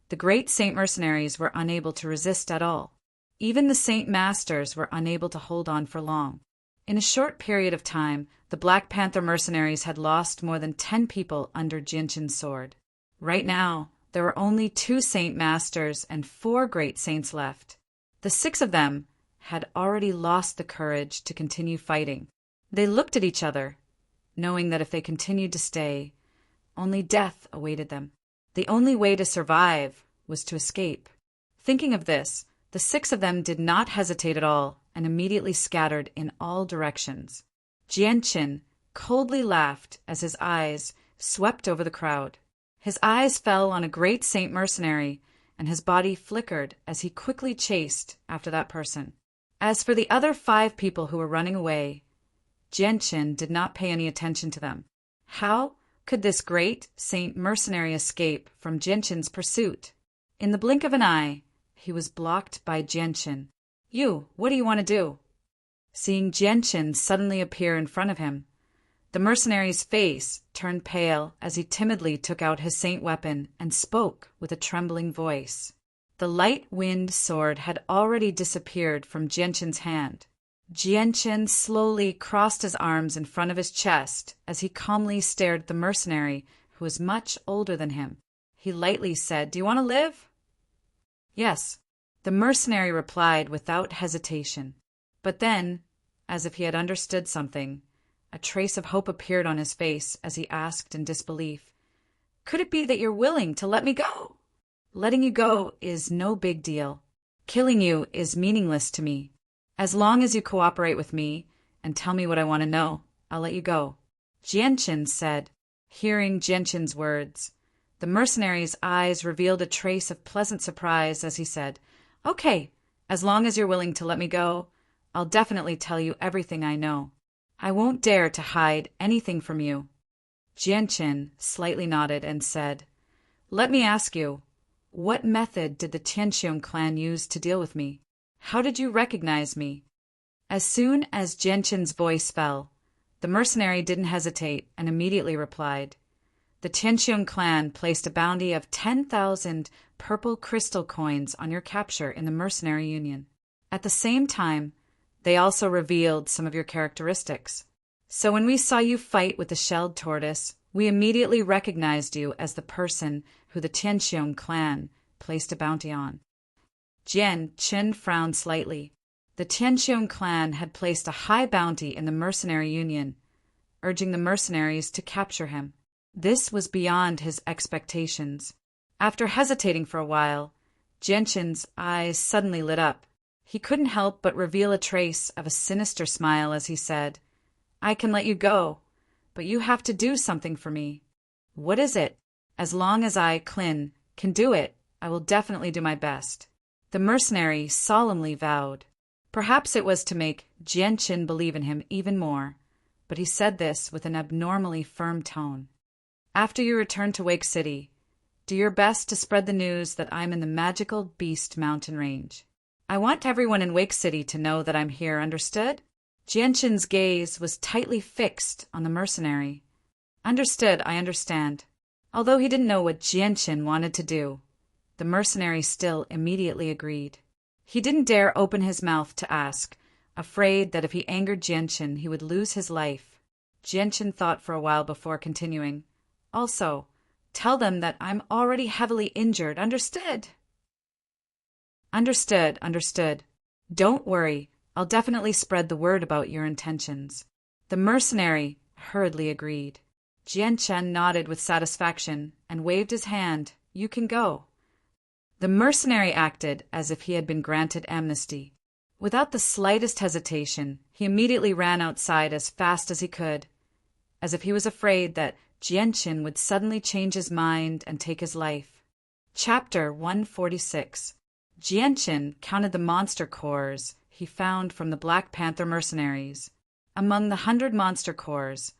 [SPEAKER 1] the great Saint mercenaries were unable to resist at all. Even the Saint Masters were unable to hold on for long. In a short period of time, the Black Panther mercenaries had lost more than 10 people under Jianqin's sword. Right now, there were only 2 Saint Masters and 4 great saints left. The 6 of them had already lost the courage to continue fighting. They looked at each other, knowing that if they continued to stay, only death awaited them. The only way to survive was to escape. Thinking of this, the 6 of them did not hesitate at all and immediately scattered in all directions. Jianqin coldly laughed as his eyes swept over the crowd. His eyes fell on a great saint mercenary, and his body flickered as he quickly chased after that person. As for the other 5 people who were running away, Jianchen did not pay any attention to them. How could this great saint mercenary escape from Jianchen's pursuit? In the blink of an eye, he was blocked by Jianchen. "You, what do you want to do?" Seeing Jianchen suddenly appear in front of him, the mercenary's face turned pale as he timidly took out his saint weapon and spoke with a trembling voice. The light wind sword had already disappeared from Jianchen's hand. Jianchen slowly crossed his arms in front of his chest as he calmly stared at the mercenary, who was much older than him. He lightly said, "Do you want to live?" "Yes," the mercenary replied without hesitation. But then, as if he had understood something, a trace of hope appeared on his face as he asked in disbelief, "Could it be that you're willing to let me go?" "Letting you go is no big deal. Killing you is meaningless to me. As long as you cooperate with me and tell me what I want to know, I'll let you go," Jianchen said. Hearing Jianchen's words, the mercenary's eyes revealed a trace of pleasant surprise as he said, "Okay, as long as you're willing to let me go, I'll definitely tell you everything I know. I won't dare to hide anything from you." Jianchen slightly nodded and said, "Let me ask you, what method did the Tianqiong clan use to deal with me? How did you recognize me?" As soon as Jianchen's voice fell, the mercenary didn't hesitate and immediately replied, "The Tianqiong clan placed a bounty of 10,000 purple crystal coins on your capture in the mercenary union. At the same time, they also revealed some of your characteristics. So when we saw you fight with the shelled tortoise, we immediately recognized you as the person who the Tianqiong clan placed a bounty on." Jianchen frowned slightly. The Tianqiong clan had placed a high bounty in the mercenary union, urging the mercenaries to capture him. This was beyond his expectations. After hesitating for a while, Jianchen's eyes suddenly lit up. He couldn't help but reveal a trace of a sinister smile as he said, "I can let you go, but you have to do something for me." "What is it?" "As long as I, Clin, can do it, I will definitely do my best," the mercenary solemnly vowed. Perhaps it was to make Jianchen believe in him even more, but he said this with an abnormally firm tone. "After you return to Wake City, do your best to spread the news that I'm in the magical Beast Mountain Range. I want everyone in Wake City to know that I'm here, understood?" Jianchen's gaze was tightly fixed on the mercenary. "Understood, I understand." Although he didn't know what Jianchen wanted to do, the mercenary still immediately agreed. He didn't dare open his mouth to ask, afraid that if he angered Jianchen, he would lose his life. Jianchen thought for a while before continuing, "Also, tell them that I'm already heavily injured, understood?" "Understood, understood. Don't worry, I'll definitely spread the word about your intentions." The mercenary hurriedly agreed. Jianchen nodded with satisfaction and waved his hand. "You can go." The mercenary acted as if he had been granted amnesty. Without the slightest hesitation, he immediately ran outside as fast as he could, as if he was afraid that Jianchen would suddenly change his mind and take his life. Chapter 146. Jianchen counted the monster cores he found from the Black Panther mercenaries. Among the 100 monster cores,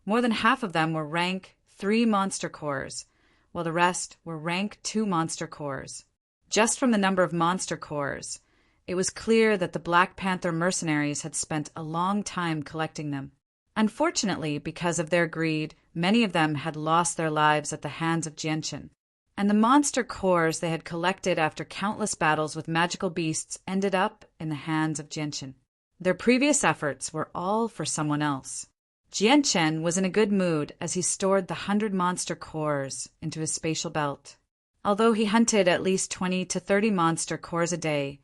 [SPEAKER 1] more than half of them were rank 3 monster cores, while the rest were rank 2 monster cores. Just from the number of monster cores, it was clear that the Black Panther mercenaries had spent a long time collecting them. Unfortunately, because of their greed, many of them had lost their lives at the hands of Jianchen, and the monster cores they had collected after countless battles with magical beasts ended up in the hands of Jianchen. Their previous efforts were all for someone else. Jianchen was in a good mood as he stored the 100 monster cores into his spatial belt. Although he hunted at least 20 to 30 monster cores a day,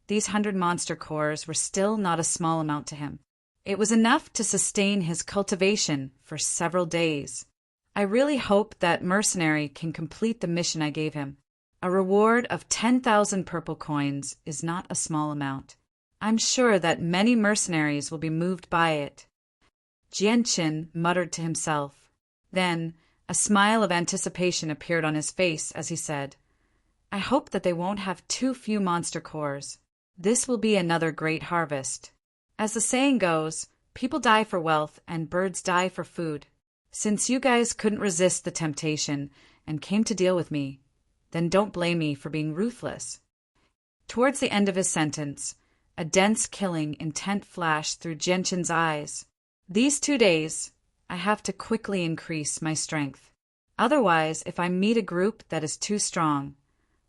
[SPEAKER 1] these 100 monster cores were still not a small amount to him. It was enough to sustain his cultivation for several days. "I really hope that mercenary can complete the mission I gave him. A reward of 10,000 purple coins is not a small amount. I'm sure that many mercenaries will be moved by it." Jianchen muttered to himself. Then a smile of anticipation appeared on his face as he said, I hope that they won't have too few monster cores. This will be another great harvest. As the saying goes, people die for wealth and birds die for food. Since you guys couldn't resist the temptation and came to deal with me, then don't blame me for being ruthless." Towards the end of his sentence, a dense killing intent flashed through Genshin's eyes. "These 2 days, I have to quickly increase my strength. Otherwise, if I meet a group that is too strong,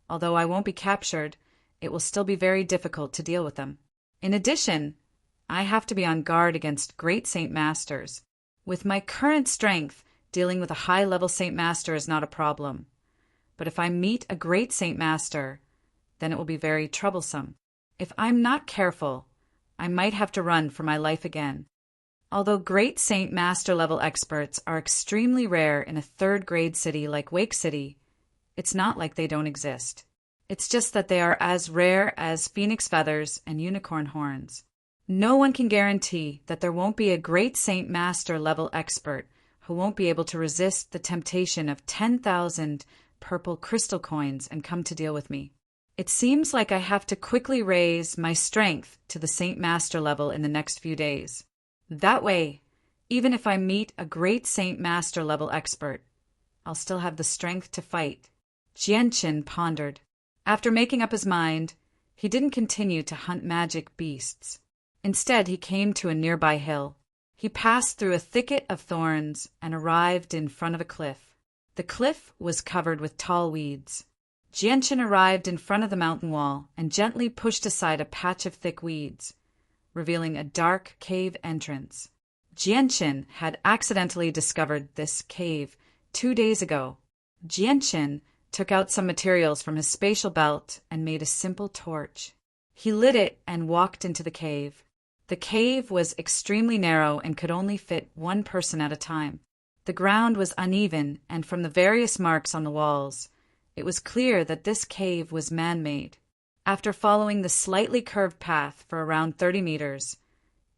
[SPEAKER 1] although I won't be captured, it will still be very difficult to deal with them. In addition, I have to be on guard against great Saint Masters. With my current strength, dealing with a high-level Saint Master is not a problem. But if I meet a great Saint Master, then it will be very troublesome. If I'm not careful, I might have to run for my life again. Although great Saint Master level experts are extremely rare in a third-grade city like Wake City, it's not like they don't exist. It's just that they are as rare as phoenix feathers and unicorn horns. No one can guarantee that there won't be a great Saint Master level expert who won't be able to resist the temptation of 10,000 purple crystal coins and come to deal with me. It seems like I have to quickly raise my strength to the Saint Master level in the next few days. That way, even if I meet a great Saint Master level expert, I'll still have the strength to fight." Genshin pondered. After making up his mind, he didn't continue to hunt magic beasts. Instead, he came to a nearby hill. He passed through a thicket of thorns and arrived in front of a cliff. The cliff was covered with tall weeds. Genshin arrived in front of the mountain wall and gently pushed aside a patch of thick weeds, revealing a dark cave entrance. Genshin had accidentally discovered this cave 2 days ago. Genshin took out some materials from his spatial belt and made a simple torch. He lit it and walked into the cave. The cave was extremely narrow and could only fit one person at a time. The ground was uneven, and from the various marks on the walls, it was clear that this cave was man-made. After following the slightly curved path for around 30 meters,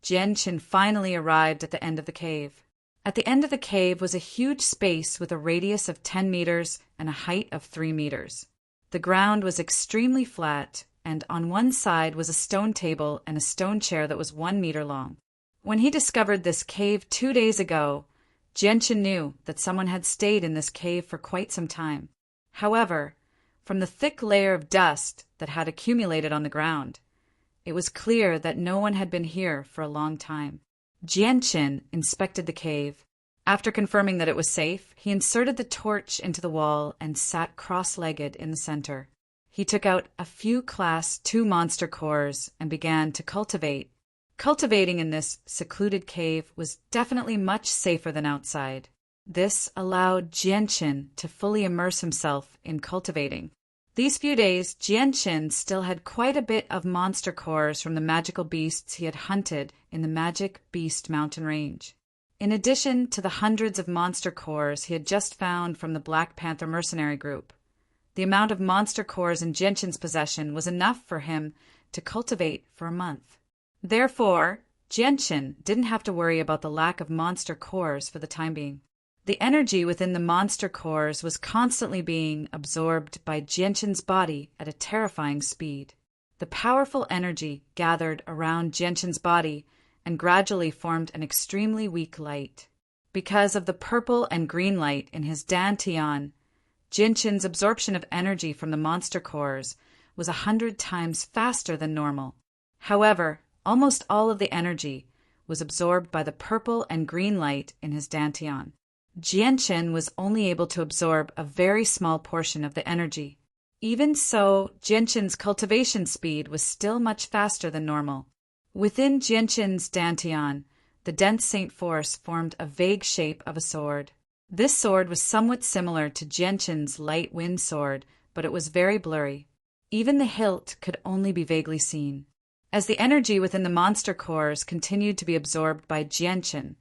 [SPEAKER 1] Genshin finally arrived at the end of the cave. At the end of the cave was a huge space with a radius of 10 meters and a height of 3 meters. The ground was extremely flat, and on one side was a stone table and a stone chair that was 1 meter long. When he discovered this cave 2 days ago, Genshin knew that someone had stayed in this cave for quite some time. However, from the thick layer of dust that had accumulated on the ground, it was clear that no one had been here for a long time. Genshin inspected the cave. After confirming that it was safe, he inserted the torch into the wall and sat cross-legged in the center. He took out a few Class 2 monster cores and began to cultivate. Cultivating in this secluded cave was definitely much safer than outside. This allowed Genshin to fully immerse himself in cultivating. These few days, Genshin still had quite a bit of monster cores from the magical beasts he had hunted in the Magic Beast Mountain Range. In addition to the hundreds of monster cores he had just found from the Black Panther mercenary group, the amount of monster cores in Genshin's possession was enough for him to cultivate for a month. Therefore, Genshin didn't have to worry about the lack of monster cores for the time being. The energy within the monster cores was constantly being absorbed by Genshin's body at a terrifying speed. The powerful energy gathered around Genshin's body and gradually formed an extremely weak light. Because of the purple and green light in his Dantian, Genshin's absorption of energy from the monster cores was 100 times faster than normal. However, almost all of the energy was absorbed by the purple and green light in his Dantian. Genshin was only able to absorb a very small portion of the energy. Even so, Genshin's cultivation speed was still much faster than normal. Within Genshin's Dantian, the dense Saint Force formed a vague shape of a sword. This sword was somewhat similar to Genshin's light wind sword, but it was very blurry. Even the hilt could only be vaguely seen. As the energy within the monster cores continued to be absorbed by Genshin,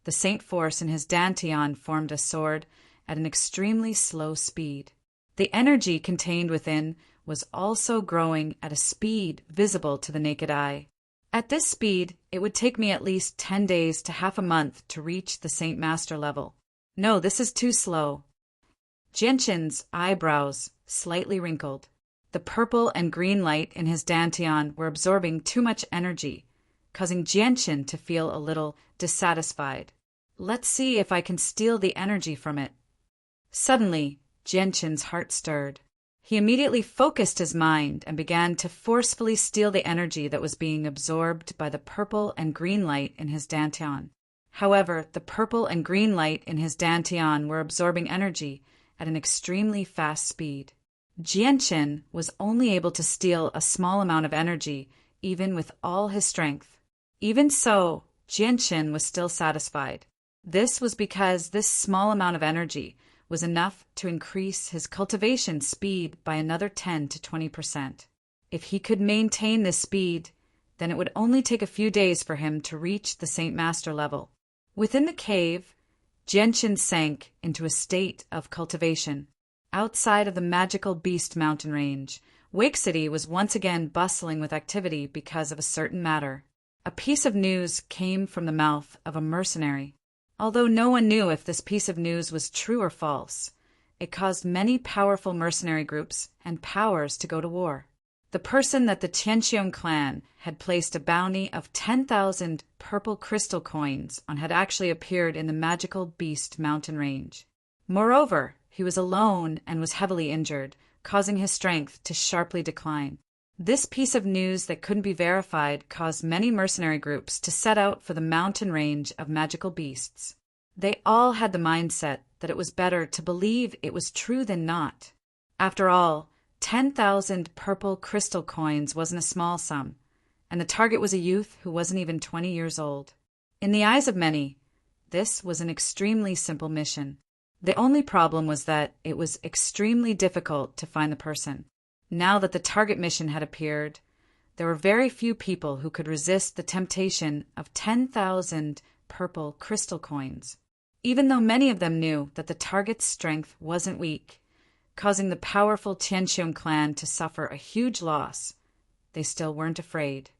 [SPEAKER 1] the Saint Force in his Dantian formed a sword at an extremely slow speed. The energy contained within was also growing at a speed visible to the naked eye. At this speed, it would take me at least 10 days to half a month to reach the Saint Master level. No, this is too slow. Genshin's eyebrows slightly wrinkled. The purple and green light in his dantian were absorbing too much energy, causing Jianqin to feel a little dissatisfied. Let's see if I can steal the energy from it. Suddenly, Jianqin's heart stirred. He immediately focused his mind and began to forcefully steal the energy that was being absorbed by the purple and green light in his dantian. However, the purple and green light in his dantian were absorbing energy at an extremely fast speed. Jianqin was only able to steal a small amount of energy, even with all his strength. Even so, Jianqin was still satisfied. This was because this small amount of energy was enough to increase his cultivation speed by another 10 to 20%. If he could maintain this speed, then it would only take a few days for him to reach the Saint Master level. Within the cave, Jianqin sank into a state of cultivation. Outside of the magical beast mountain range, Wake City was once again bustling with activity because of a certain matter. A piece of news came from the mouth of a mercenary. Although no one knew if this piece of news was true or false, it caused many powerful mercenary groups and powers to go to war. The person that the Tianqiong clan had placed a bounty of 10,000 purple crystal coins on had actually appeared in the magical beast mountain range. Moreover, he was alone and was heavily injured, causing his strength to sharply decline. This piece of news that couldn't be verified caused many mercenary groups to set out for the mountain range of magical beasts. They all had the mindset that it was better to believe it was true than not. After all, 10,000 purple crystal coins wasn't a small sum, and the target was a youth who wasn't even 20 years old. In the eyes of many, this was an extremely simple mission. The only problem was that it was extremely difficult to find the person. Now that the target mission had appeared, there were very few people who could resist the temptation of 10,000 purple crystal coins. Even though many of them knew that the target's strength wasn't weak, causing the powerful Tianqiong clan to suffer a huge loss, they still weren't afraid.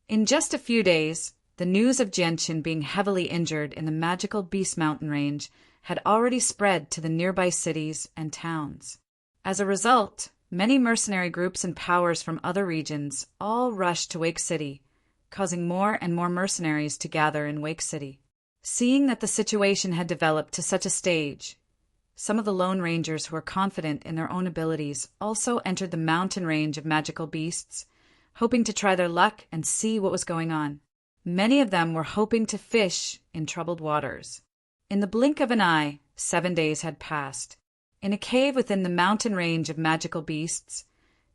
[SPEAKER 1] In just a few days, the news of Jianqin being heavily injured in the magical Beast Mountain range had already spread to the nearby cities and towns. As a result, many mercenary groups and powers from other regions all rushed to Wake City, causing more and more mercenaries to gather in Wake City. Seeing that the situation had developed to such a stage, some of the Lone Rangers who were confident in their own abilities also entered the mountain range of magical beasts, hoping to try their luck and see what was going on. Many of them were hoping to fish in troubled waters. In the blink of an eye, 7 days had passed. In a cave within the mountain range of magical beasts,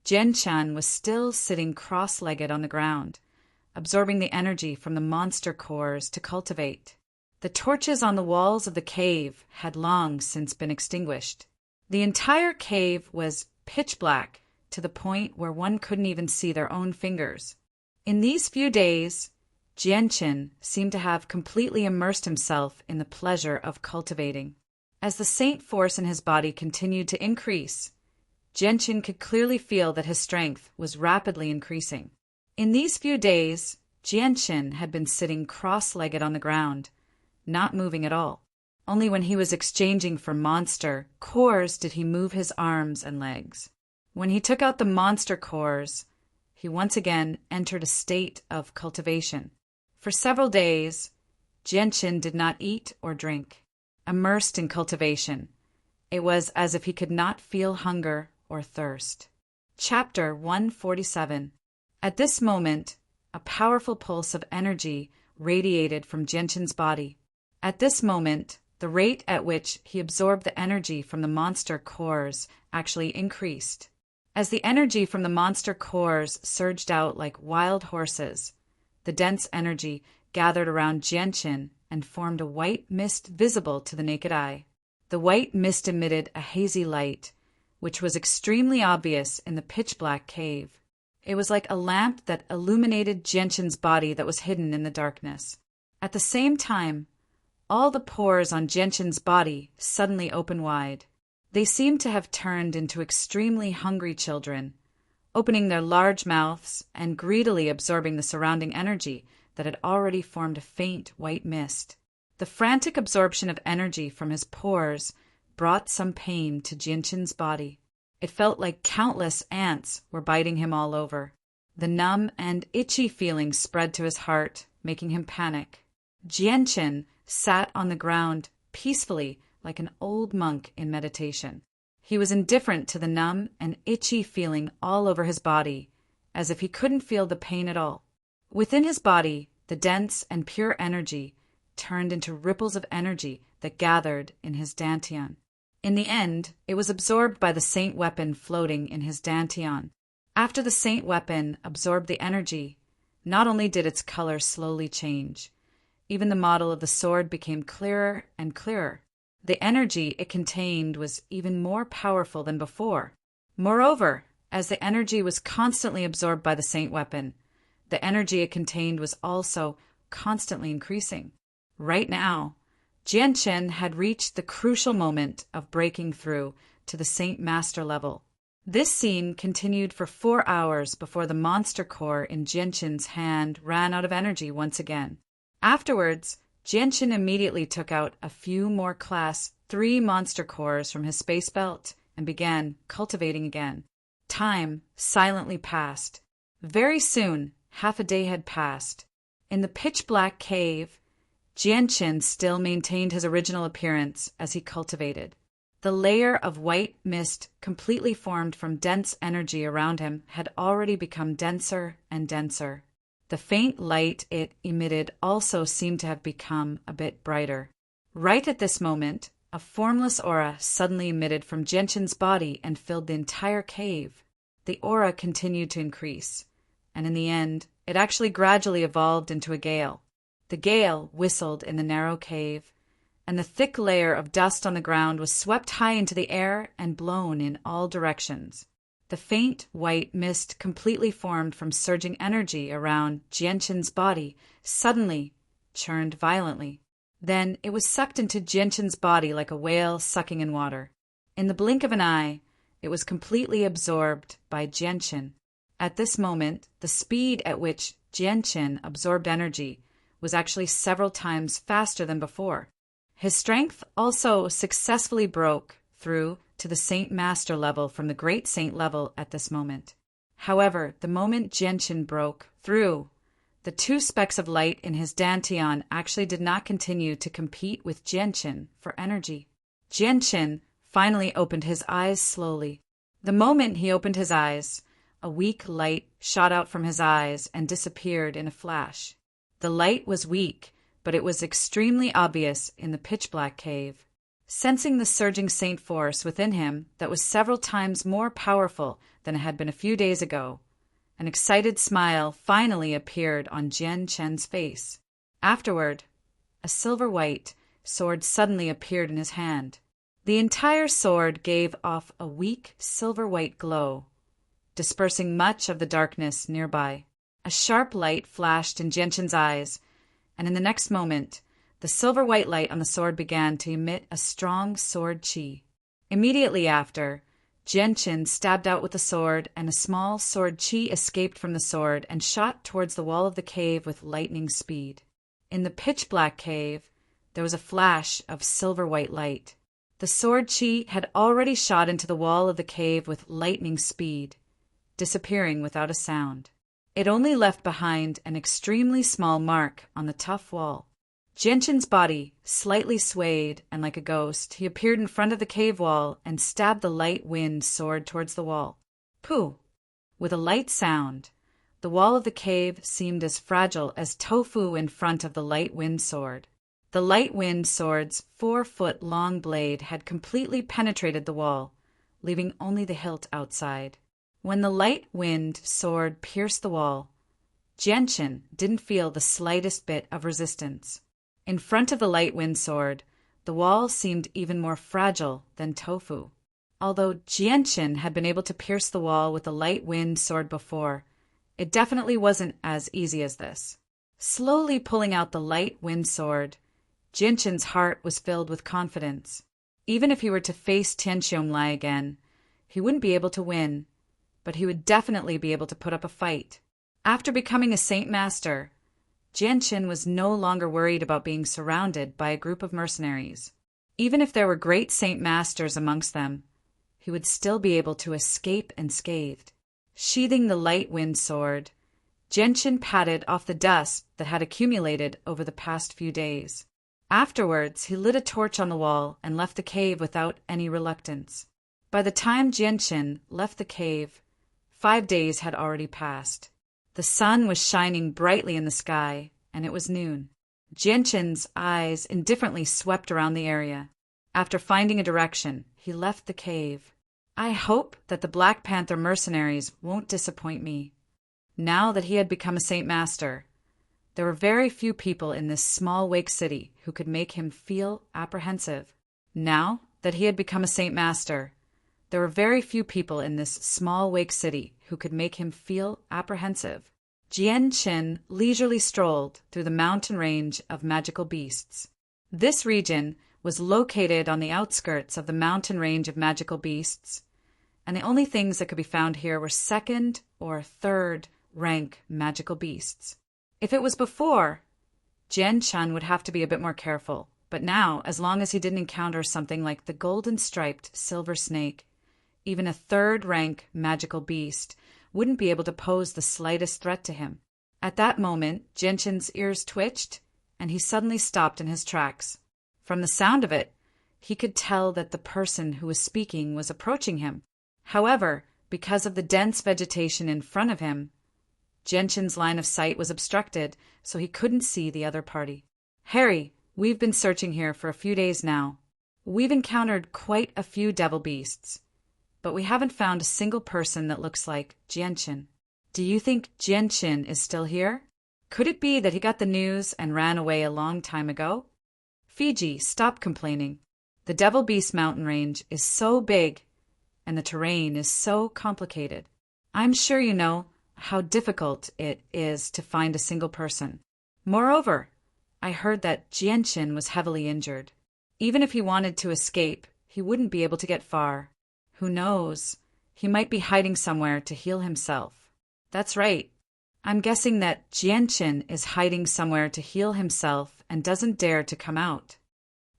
[SPEAKER 1] Jianqin was still sitting cross-legged on the ground, absorbing the energy from the monster cores to cultivate. The torches on the walls of the cave had long since been extinguished. The entire cave was pitch black to the point where one couldn't even see their own fingers. In these few days, Jianqin seemed to have completely immersed himself in the pleasure of cultivating. As the saint force in his body continued to increase, Jianqin could clearly feel that his strength was rapidly increasing. In these few days, Jianqin had been sitting cross-legged on the ground, not moving at all. Only when he was exchanging for monster cores did he move his arms and legs. When he took out the monster cores, he once again entered a state of cultivation. For several days, Jianqin did not eat or drink. Immersed in cultivation, it was as if he could not feel hunger or thirst. Chapter 147. At this moment, a powerful pulse of energy radiated from Jianqin's body. At this moment, the rate at which he absorbed the energy from the monster cores actually increased. As the energy from the monster cores surged out like wild horses, the dense energy gathered around Jianqin and formed a white mist visible to the naked eye. The white mist emitted a hazy light, which was extremely obvious in the pitch-black cave. It was like a lamp that illuminated Jianqin's body that was hidden in the darkness. At the same time, all the pores on Jianqin's body suddenly opened wide. They seemed to have turned into extremely hungry children, opening their large mouths and greedily absorbing the surrounding energy that had already formed a faint white mist. The frantic absorption of energy from his pores brought some pain to Jianqin's body. It felt like countless ants were biting him all over. The numb and itchy feeling spread to his heart, making him panic. Jianchen sat on the ground peacefully like an old monk in meditation. He was indifferent to the numb and itchy feeling all over his body, as if he couldn't feel the pain at all. Within his body, the dense and pure energy turned into ripples of energy that gathered in his dantian. In the end, it was absorbed by the saint weapon floating in his dantian. After the saint weapon absorbed the energy, not only did its color slowly change, even the model of the sword became clearer and clearer. The energy it contained was even more powerful than before. Moreover, as the energy was constantly absorbed by the saint weapon, the energy it contained was also constantly increasing. Right now, Jianchen had reached the crucial moment of breaking through to the Saint Master level. This scene continued for 4 hours before the monster core in Jianchen's hand ran out of energy once again. Afterwards, Jianchen immediately took out a few more Class 3 monster cores from his space belt and began cultivating again. Time silently passed. Very soon, half a day had passed. In the pitch-black cave, Jianchen still maintained his original appearance as he cultivated. The layer of white mist completely formed from dense energy around him had already become denser and denser. The faint light it emitted also seemed to have become a bit brighter. Right at this moment, a formless aura suddenly emitted from Jianchen's body and filled the entire cave. The aura continued to increase, and in the end, it actually gradually evolved into a gale. The gale whistled in the narrow cave, and the thick layer of dust on the ground was swept high into the air and blown in all directions. The faint white mist completely formed from surging energy around Jianchen's body suddenly churned violently. Then it was sucked into Jianchen's body like a whale sucking in water. In the blink of an eye, it was completely absorbed by Jianchen. At this moment, the speed at which Jianchen absorbed energy was actually several times faster than before. His strength also successfully broke through to the Saint Master level from the Great Saint level at this moment. However, the moment Jianchen broke through, the 2 specks of light in his dantian actually did not continue to compete with Jianchen for energy. Jianchen finally opened his eyes slowly. The moment he opened his eyes, a weak light shot out from his eyes and disappeared in a flash. The light was weak, but it was extremely obvious in the pitch-black cave. Sensing the surging saint force within him that was several times more powerful than it had been a few days ago, an excited smile finally appeared on Jianchen's face. Afterward, a silver-white sword suddenly appeared in his hand. The entire sword gave off a weak silver-white glow, dispersing much of the darkness nearby. A sharp light flashed in Jianchen's eyes, and in the next moment, the silver-white light on the sword began to emit a strong sword chi. Immediately after, Jianchen stabbed out with the sword, and a small sword chi escaped from the sword and shot towards the wall of the cave with lightning speed. In the pitch-black cave, there was a flash of silver-white light. The sword chi had already shot into the wall of the cave with lightning speed, disappearing without a sound. It only left behind an extremely small mark on the tough wall. Jianchen's body slightly swayed, and like a ghost, he appeared in front of the cave wall and stabbed the light wind sword towards the wall. Pooh! With a light sound, the wall of the cave seemed as fragile as tofu in front of the light wind sword. The light wind sword's 4-foot-long blade had completely penetrated the wall, leaving only the hilt outside. When the light wind sword pierced the wall, Jianchen didn't feel the slightest bit of resistance. In front of the light wind sword, the wall seemed even more fragile than tofu. Although Jianchen had been able to pierce the wall with the light wind sword before, it definitely wasn't as easy as this. Slowly pulling out the light wind sword, Jianchen's heart was filled with confidence. Even if he were to face Tianxiongli again, he wouldn't be able to win, but he would definitely be able to put up a fight. After becoming a Saint Master, Jianchen was no longer worried about being surrounded by a group of mercenaries. Even if there were great Saint Masters amongst them, he would still be able to escape unscathed. Sheathing the light wind sword, Genshin patted off the dust that had accumulated over the past few days. Afterwards, he lit a torch on the wall and left the cave without any reluctance. By the time Genshin left the cave, 5 days had already passed. The sun was shining brightly in the sky, and it was noon. Genshin's eyes indifferently swept around the area. After finding a direction, he left the cave. I hope that the Black Panther mercenaries won't disappoint me. Now that he had become a Saint Master, there were very few people in this small Wake City who could make him feel apprehensive. Now that he had become a Saint Master, there were very few people in this small Wake City who could make him feel apprehensive. Genshin leisurely strolled through the mountain range of magical beasts. This region was located on the outskirts of the mountain range of magical beasts, and the only things that could be found here were second or third rank magical beasts. If it was before, Genshin would have to be a bit more careful, but now, as long as he didn't encounter something like the golden-striped silver snake, even a third-rank magical beast wouldn't be able to pose the slightest threat to him. At that moment, Genshin's ears twitched, and he suddenly stopped in his tracks. From the sound of it, he could tell that the person who was speaking was approaching him. However, because of the dense vegetation in front of him, Genshin's line of sight was obstructed, so he couldn't see the other party. "Harry, we've been searching here for a few days now. We've encountered quite a few devil beasts, but we haven't found a single person that looks like Genshin. Do you think Genshin is still here? Could it be that he got the news and ran away a long time ago?" "Fiji, stop complaining. The Devil Beast mountain range is so big, and the terrain is so complicated. I'm sure you know how difficult it is to find a single person. Moreover, I heard that Genshin was heavily injured. Even if he wanted to escape, he wouldn't be able to get far. Who knows? He might be hiding somewhere to heal himself." "That's right. I'm guessing that Genshin is hiding somewhere to heal himself and doesn't dare to come out."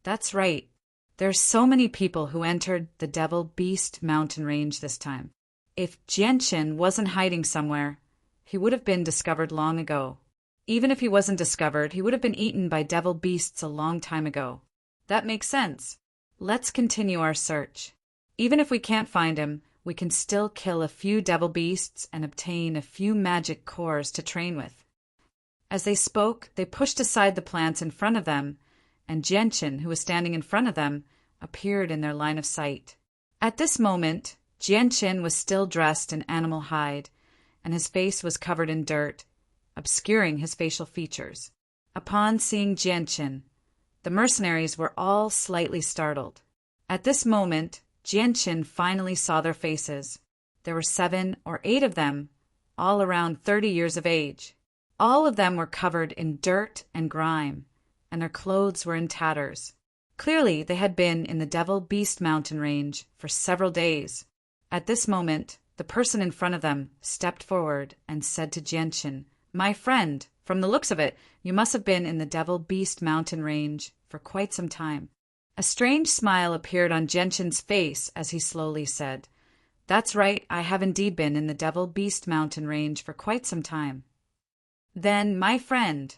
[SPEAKER 1] "That's right. There's so many people who entered the Devil Beast mountain range this time. If Genshin wasn't hiding somewhere, he would have been discovered long ago. Even if he wasn't discovered, he would have been eaten by devil beasts a long time ago." "That makes sense. Let's continue our search. Even if we can't find him, we can still kill a few devil beasts and obtain a few magic cores to train with." As they spoke, they pushed aside the plants in front of them, and Genshin, who was standing in front of them, appeared in their line of sight. At this moment, Genshin was still dressed in animal hide, and his face was covered in dirt, obscuring his facial features. Upon seeing Genshin, the mercenaries were all slightly startled. At this moment, Genshin finally saw their faces. There were 7 or 8 of them, all around 30 years of age. All of them were covered in dirt and grime, and their clothes were in tatters. Clearly, they had been in the Devil Beast mountain range for several days. At this moment, the person in front of them stepped forward and said to Genshin, "My friend, from the looks of it, you must have been in the Devil Beast mountain range for quite some time." A strange smile appeared on Genshin's face as he slowly said, "That's right, I have indeed been in the Devil Beast mountain range for quite some time." "Then, my friend,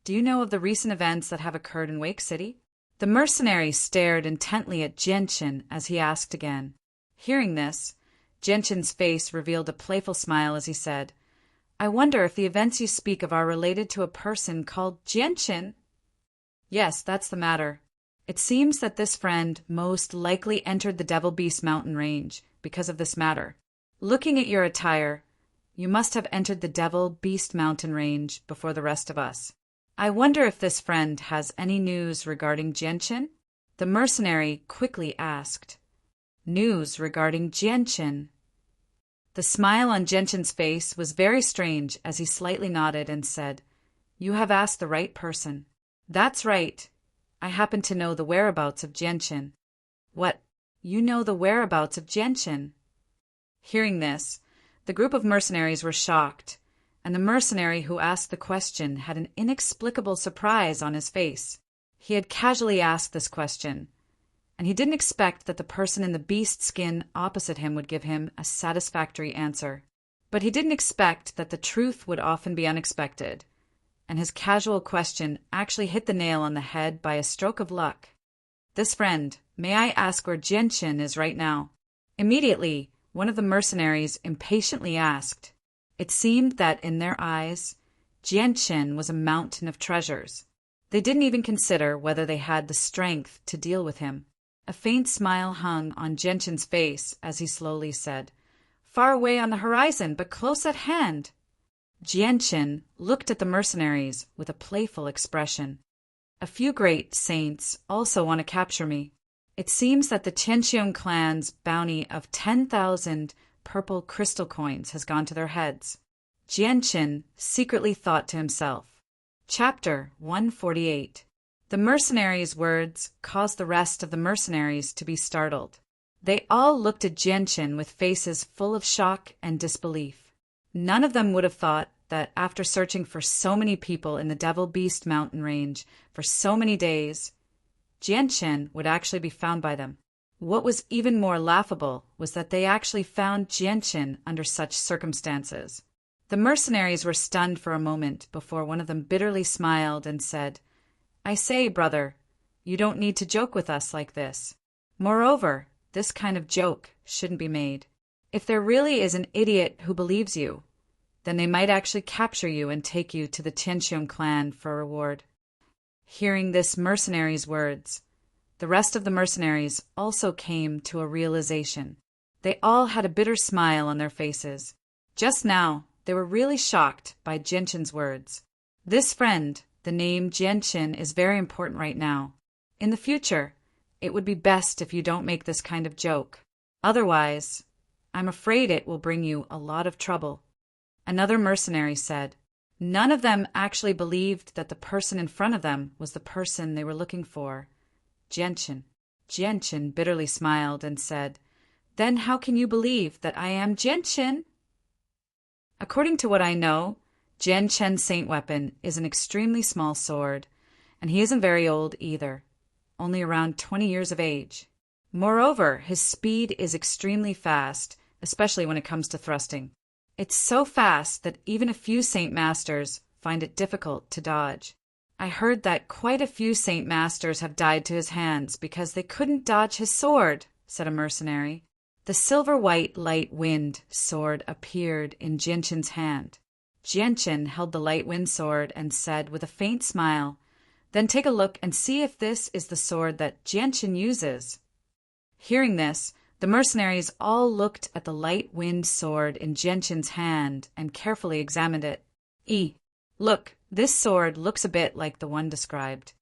[SPEAKER 1] do you know of the recent events that have occurred in Wake City?" The mercenary stared intently at Genshin as he asked again. Hearing this, Genshin's face revealed a playful smile as he said, "I wonder if the events you speak of are related to a person called Genshin?" "Yes, that's the matter. It seems that this friend most likely entered the Devil Beast mountain range because of this matter. Looking at your attire, you must have entered the Devil Beast mountain range before the rest of us. I wonder if this friend has any news regarding Genshin?" The mercenary quickly asked. "News regarding Genshin?" The smile on Genshin's face was very strange as he slightly nodded and said, "You have asked the right person. That's right. I happen to know the whereabouts of Genshin." "What? You know the whereabouts of Genshin?" Hearing this, the group of mercenaries were shocked, and the mercenary who asked the question had an inexplicable surprise on his face. He had casually asked this question, and he didn't expect that the person in the beast skin opposite him would give him a satisfactory answer. But he didn't expect that the truth would often be unexpected, and his casual question actually hit the nail on the head by a stroke of luck. "This friend, may I ask where Genshin is right now?" Immediately, one of the mercenaries impatiently asked. It seemed that in their eyes, Genshin was a mountain of treasures. They didn't even consider whether they had the strength to deal with him. A faint smile hung on Genshin's face as he slowly said, "Far away on the horizon, but close at hand." Genshin looked at the mercenaries with a playful expression. "A few great saints also want to capture me. It seems that the Tianqiong clan's bounty of 10,000 purple crystal coins has gone to their heads." Genshin secretly thought to himself. Chapter 148. The mercenaries' words caused the rest of the mercenaries to be startled. They all looked at Genshin with faces full of shock and disbelief. None of them would have thought that after searching for so many people in the Devil Beast mountain range for so many days, Genshin would actually be found by them. What was even more laughable was that they actually found Genshin under such circumstances. The mercenaries were stunned for a moment before one of them bitterly smiled and said, "I say, brother, you don't need to joke with us like this. Moreover, this kind of joke shouldn't be made. If there really is an idiot who believes you, then they might actually capture you and take you to the Tianqiong clan for a reward." Hearing this mercenary's words, the rest of the mercenaries also came to a realization. They all had a bitter smile on their faces. Just now, they were really shocked by Genshin's words. This friend, the name Genshin, is very important right now. In the future, it would be best if you don't make this kind of joke. Otherwise, I'm afraid it will bring you a lot of trouble. Another mercenary said. None of them actually believed that the person in front of them was the person they were looking for, Genshin. Genshin bitterly smiled and said, "Then how can you believe that I am Genshin?" According to what I know, Genshin's saint weapon is an extremely small sword, and he isn't very old either, only around 20 years of age. Moreover, his speed is extremely fast, especially when it comes to thrusting. It's so fast that even a few Saint Masters find it difficult to dodge. I heard that quite a few Saint Masters have died to his hands because they couldn't dodge his sword, said a mercenary. The silver-white light wind sword appeared in Genshin's hand. Genshin held the light wind sword and said with a faint smile, "Then take a look and see if this is the sword that Genshin uses." Hearing this, the mercenaries all looked at the light wind sword in Genshin's hand and carefully examined it. Look, this sword looks a bit like the one described.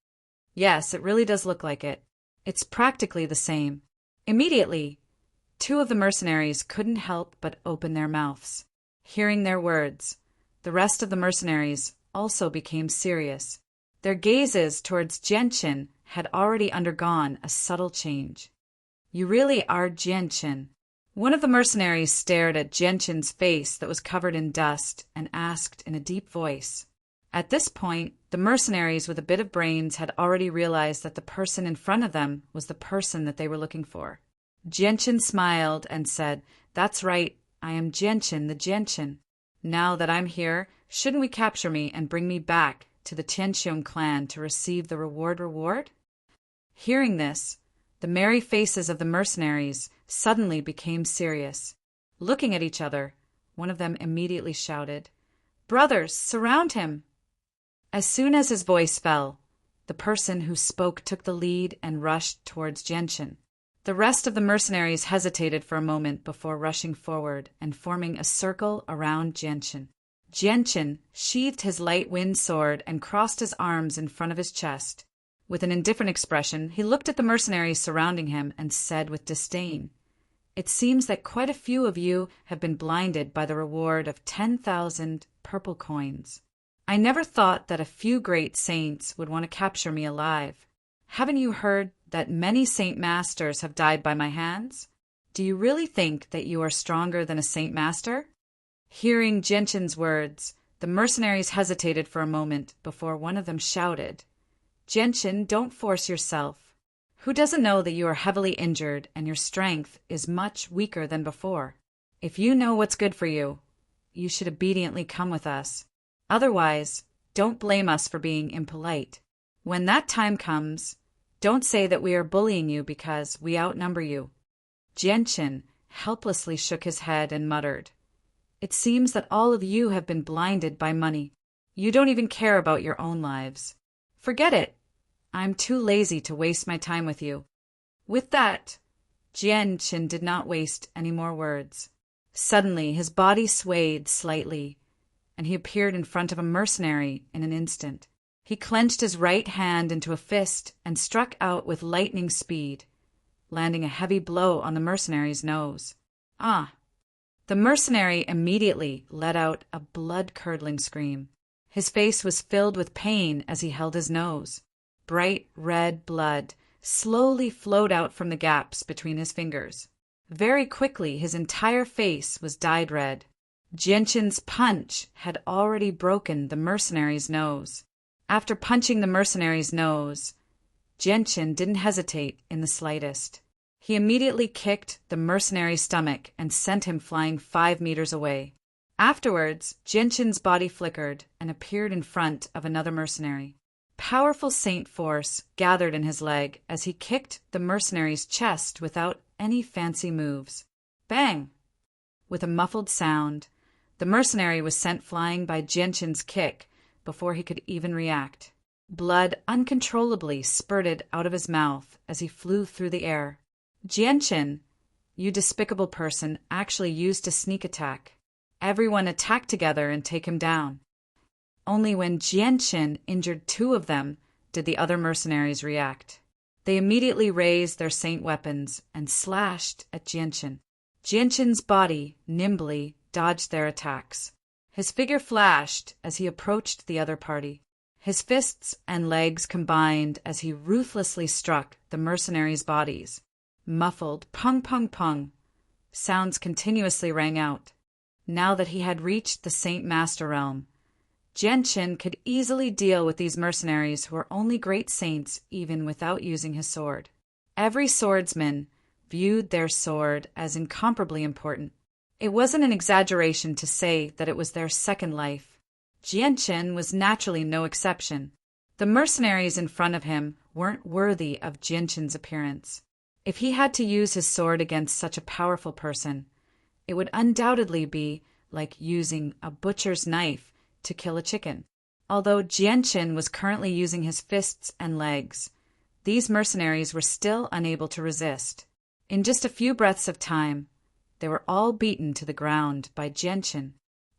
[SPEAKER 1] Yes, it really does look like it. It's practically the same. Immediately, two of the mercenaries couldn't help but open their mouths. Hearing their words, the rest of the mercenaries also became serious. Their gazes towards Genshin had already undergone a subtle change. "You really are Genshin." One of the mercenaries stared at Genshin's face that was covered in dust and asked in a deep voice. At this point, the mercenaries with a bit of brains had already realized that the person in front of them was the person that they were looking for. Genshin smiled and said, "That's right, I am Genshin the Genshin. Now that I'm here, shouldn't we capture me and bring me back to the Tianqiong clan to receive the reward? Hearing this, the merry faces of the mercenaries suddenly became serious. Looking at each other, one of them immediately shouted, "Brothers, surround him!" As soon as his voice fell, the person who spoke took the lead and rushed towards Genshin. The rest of the mercenaries hesitated for a moment before rushing forward and forming a circle around Genshin. Genshin sheathed his light wind sword and crossed his arms in front of his chest. With an indifferent expression, he looked at the mercenaries surrounding him and said with disdain, "It seems that quite a few of you have been blinded by the reward of 10,000 purple coins. I never thought that a few great saints would want to capture me alive. Haven't you heard that many Saint Masters have died by my hands? Do you really think that you are stronger than a Saint Master?" Hearing Genshin's words, the mercenaries hesitated for a moment before one of them shouted, "Genshin, don't force yourself. Who doesn't know that you are heavily injured and your strength is much weaker than before? If you know what's good for you, you should obediently come with us. Otherwise, don't blame us for being impolite. When that time comes, don't say that we are bullying you because we outnumber you." Jianchen helplessly shook his head and muttered, "It seems that all of you have been blinded by money. You don't even care about your own lives. Forget it. I'm too lazy to waste my time with you." With that, Jianchen did not waste any more words. Suddenly, his body swayed slightly, and he appeared in front of a mercenary in an instant. He clenched his right hand into a fist and struck out with lightning speed, landing a heavy blow on the mercenary's nose. Ah! The mercenary immediately let out a blood-curdling scream. His face was filled with pain as he held his nose. Bright red blood slowly flowed out from the gaps between his fingers. Very quickly, his entire face was dyed red. Jianchen's punch had already broken the mercenary's nose. After punching the mercenary's nose, Jianchen didn't hesitate in the slightest. He immediately kicked the mercenary's stomach and sent him flying 5 meters away. Afterwards, Jianchen's body flickered and appeared in front of another mercenary. Powerful saint force gathered in his leg as he kicked the mercenary's chest without any fancy moves. Bang! With a muffled sound, the mercenary was sent flying by Jianchen's kick before he could even react. Blood uncontrollably spurted out of his mouth as he flew through the air. "Jianchen, you despicable person, actually used a sneak attack. Everyone attack together and take him down." Only when Jianchen injured 2 of them did the other mercenaries react. They immediately raised their saint weapons and slashed at Jianchen. Jianchen's body nimbly dodged their attacks. His figure flashed as he approached the other party. His fists and legs combined as he ruthlessly struck the mercenaries' bodies. Muffled pung pung pung sounds continuously rang out. Now that he had reached the Saint Master realm, Jianchen could easily deal with these mercenaries who were only great saints even without using his sword. Every swordsman viewed their sword as incomparably important. It wasn't an exaggeration to say that it was their second life. Jianchen was naturally no exception. The mercenaries in front of him weren't worthy of Jianchen's appearance. If he had to use his sword against such a powerful person, it would undoubtedly be like using a butcher's knife to kill a chicken. Although Jianchen was currently using his fists and legs, these mercenaries were still unable to resist. In just a few breaths of time, they were all beaten to the ground by Jianchen.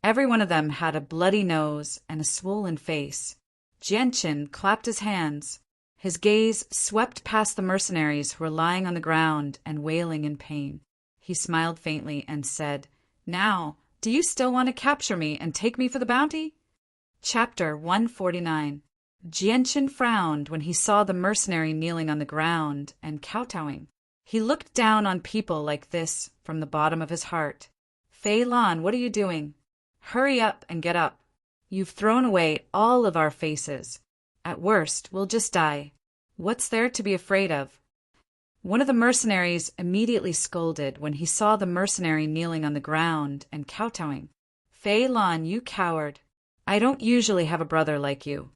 [SPEAKER 1] Every one of them had a bloody nose and a swollen face. Jianchen clapped his hands. His gaze swept past the mercenaries who were lying on the ground and wailing in pain. He smiled faintly and said, "Now, do you still want to capture me and take me for the bounty?" Chapter 149. Jianchen frowned when he saw the mercenary kneeling on the ground and kowtowing. He looked down on people like this from the bottom of his heart. "Fei Lan, what are you doing? Hurry up and get up. You've thrown away all of our faces. At worst, we'll just die. What's there to be afraid of?" One of the mercenaries immediately scolded when he saw the mercenary kneeling on the ground and kowtowing. "Fei Lan, you coward. I don't usually have a brother like you."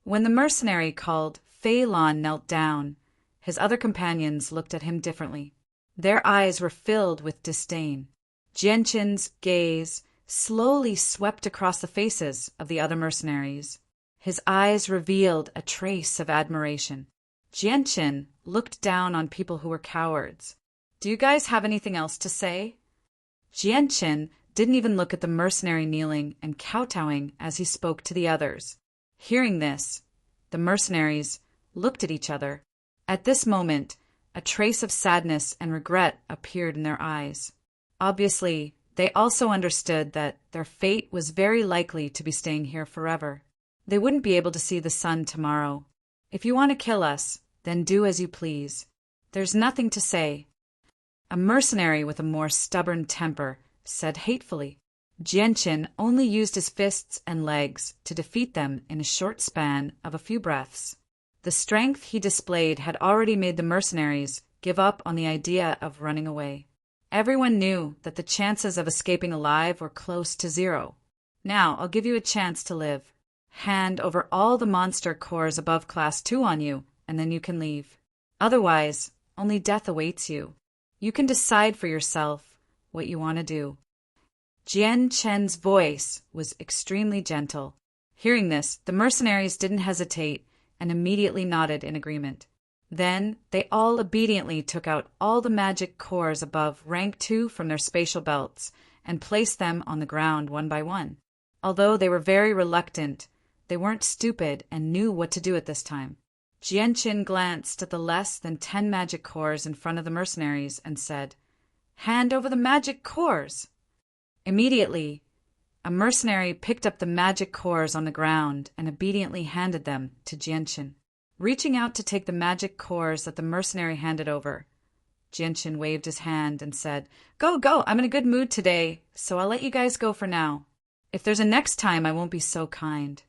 [SPEAKER 1] When the mercenary called Fei Lan knelt down, his other companions looked at him differently. Their eyes were filled with disdain. Jianchen's gaze slowly swept across the faces of the other mercenaries. His eyes revealed a trace of admiration. Jianchen looked down on people who were cowards. "Do you guys have anything else to say?" Jianchen didn't even look at the mercenary kneeling and kowtowing as he spoke to the others. Hearing this, the mercenaries looked at each other. At this moment, a trace of sadness and regret appeared in their eyes. Obviously, they also understood that their fate was very likely to be staying here forever. They wouldn't be able to see the sun tomorrow. "If you want to kill us, then do as you please. There's nothing to say." A mercenary with a more stubborn temper said hatefully. Jianchen only used his fists and legs to defeat them in a short span of a few breaths. The strength he displayed had already made the mercenaries give up on the idea of running away. Everyone knew that the chances of escaping alive were close to zero. Now, I'll give you a chance to live. Hand over all the monster cores above Class 2 on you, and then you can leave. Otherwise, only death awaits you. You can decide for yourself what you want to do. Jian Chen's voice was extremely gentle. Hearing this, the mercenaries didn't hesitate and immediately nodded in agreement. Then, they all obediently took out all the magic cores above Rank 2 from their spatial belts and placed them on the ground one by one. Although they were very reluctant, they weren't stupid and knew what to do at this time. Jianqin glanced at the less than 10 magic cores in front of the mercenaries and said, "Hand over the magic cores!" Immediately, a mercenary picked up the magic cores on the ground and obediently handed them to Jianqin. Reaching out to take the magic cores that the mercenary handed over, Jianqin waved his hand and said, Go, go, I'm in a good mood today, so I'll let you guys go for now. If there's a next time, I won't be so kind."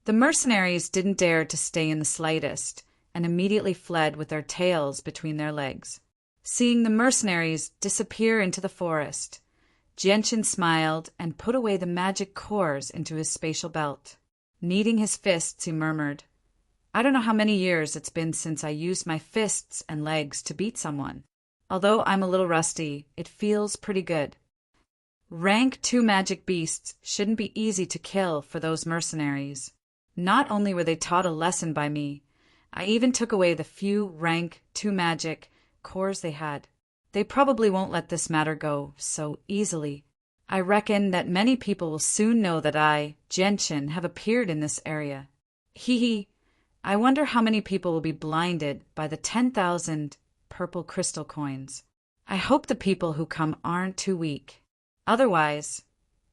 [SPEAKER 1] The mercenaries didn't dare to stay in the slightest and immediately fled with their tails between their legs. Seeing the mercenaries disappear into the forest, Jianqin smiled and put away the magic cores into his spatial belt. Kneading his fists, he murmured, "I don't know how many years it's been since I used my fists and legs to beat someone. Although I'm a little rusty, it feels pretty good." Rank 2 magic beasts shouldn't be easy to kill for those mercenaries. Not only were they taught a lesson by me, I even took away the few Rank 2 magic cores they had. They probably won't let this matter go so easily. I reckon that many people will soon know that I, Jianqin, have appeared in this area. Hee. I wonder how many people will be blinded by the 10,000 purple crystal coins. I hope the people who come aren't too weak. Otherwise,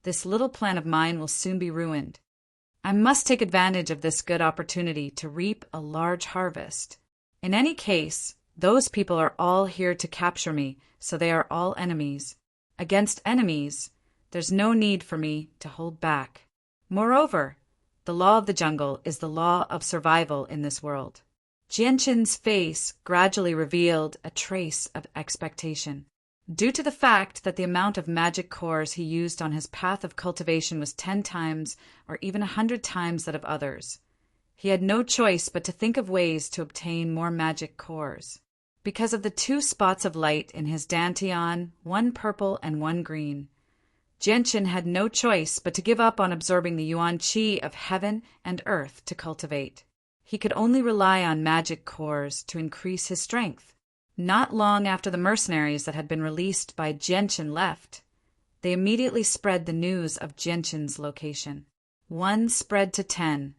[SPEAKER 1] this little plan of mine will soon be ruined. I must take advantage of this good opportunity to reap a large harvest. In any case, those people are all here to capture me, so they are all enemies. Against enemies, there's no need for me to hold back. Moreover, the law of the jungle is the law of survival in this world. Jianqin's face gradually revealed a trace of expectation. Due to the fact that the amount of magic cores he used on his path of cultivation was 10 times or even 100 times that of others, he had no choice but to think of ways to obtain more magic cores. Because of the 2 spots of light in his dantian, 1 purple and 1 green, Jianqin had no choice but to give up on absorbing the yuan qi of heaven and earth to cultivate. He could only rely on magic cores to increase his strength. Not long after the mercenaries that had been released by Jianqin left, they immediately spread the news of Jianqin's location. 1 spread to 10.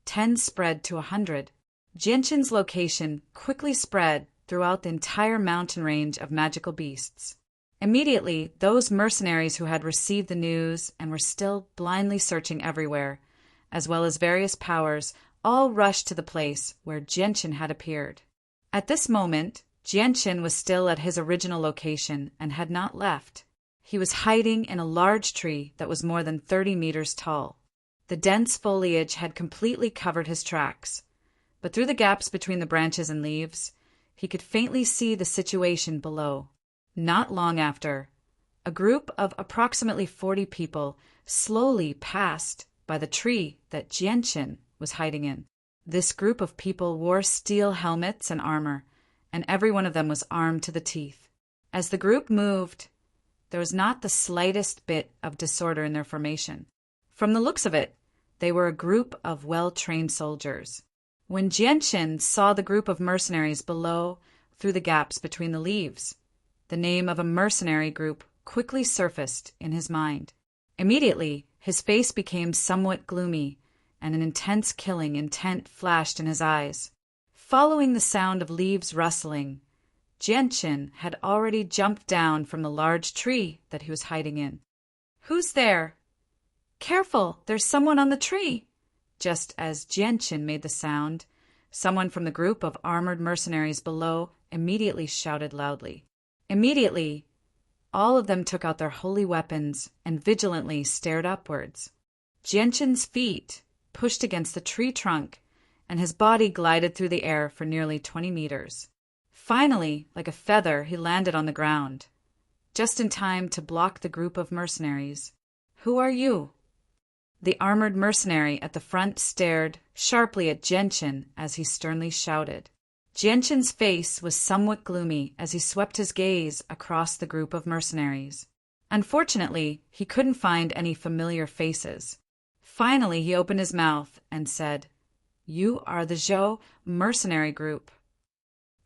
[SPEAKER 1] 10 spread to 100. Jianqin's location quickly spread throughout the entire mountain range of magical beasts. Immediately, those mercenaries who had received the news and were still blindly searching everywhere, as well as various powers, all rushed to the place where Jianqin had appeared. At this moment, Jianqin was still at his original location and had not left. He was hiding in a large tree that was more than 30 meters tall. The dense foliage had completely covered his tracks, but through the gaps between the branches and leaves, he could faintly see the situation below. Not long after, a group of approximately 40 people slowly passed by the tree that Jianqin was hiding in. This group of people wore steel helmets and armor, and every one of them was armed to the teeth. As the group moved, there was not the slightest bit of disorder in their formation. From the looks of it, they were a group of well-trained soldiers. When Jianqin saw the group of mercenaries below through the gaps between the leaves, the name of a mercenary group quickly surfaced in his mind. Immediately, his face became somewhat gloomy, and an intense killing intent flashed in his eyes. Following the sound of leaves rustling, Jianqin had already jumped down from the large tree that he was hiding in. "Who's there? Careful, there's someone on the tree!" Just as Jianqin made the sound, someone from the group of armored mercenaries below immediately shouted loudly. Immediately, all of them took out their holy weapons and vigilantly stared upwards. Jianqin's feet pushed against the tree trunk, and his body glided through the air for nearly 20 meters. Finally, like a feather, he landed on the ground, just in time to block the group of mercenaries. "Who are you?" The armored mercenary at the front stared sharply at Genshin as he sternly shouted. Genshin's face was somewhat gloomy as he swept his gaze across the group of mercenaries. Unfortunately, he couldn't find any familiar faces. Finally, he opened his mouth and said, "You are the Zhou mercenary group."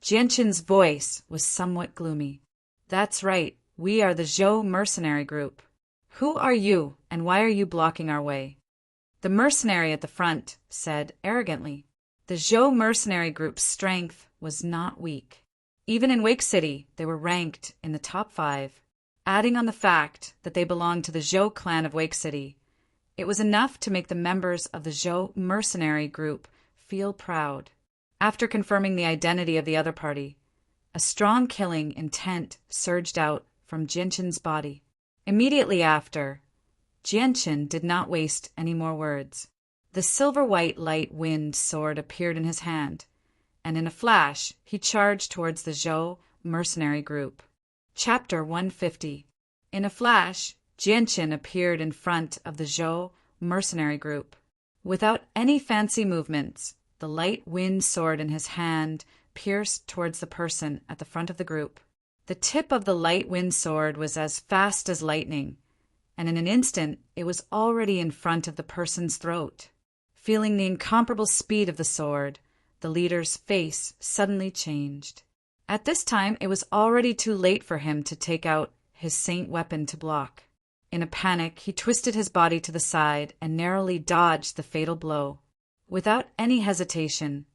[SPEAKER 1] Genshin's voice was somewhat gloomy. "That's right, we are the Zhou mercenary group. Who are you, and why are you blocking our way?" The mercenary at the front said arrogantly. The Zhou mercenary group's strength was not weak. Even in Wake City, they were ranked in the top 5. Adding on the fact that they belonged to the Zhou clan of Wake City, it was enough to make the members of the Zhou mercenary group feel proud. After confirming the identity of the other party, a strong killing intent surged out from Genshin's body. Immediately after, Genshin did not waste any more words. The silver-white light wind sword appeared in his hand, and in a flash he charged towards the Zhou mercenary group. Chapter 150. In a flash, Genshin appeared in front of the Zhou mercenary group. Without any fancy movements, the light wind sword in his hand pierced towards the person at the front of the group. The tip of the light wind sword was as fast as lightning, and in an instant it was already in front of the person's throat. Feeling the incomparable speed of the sword, the leader's face suddenly changed. At this time, it was already too late for him to take out his saint weapon to block. In a panic, he twisted his body to the side and narrowly dodged the fatal blow. Without any hesitation,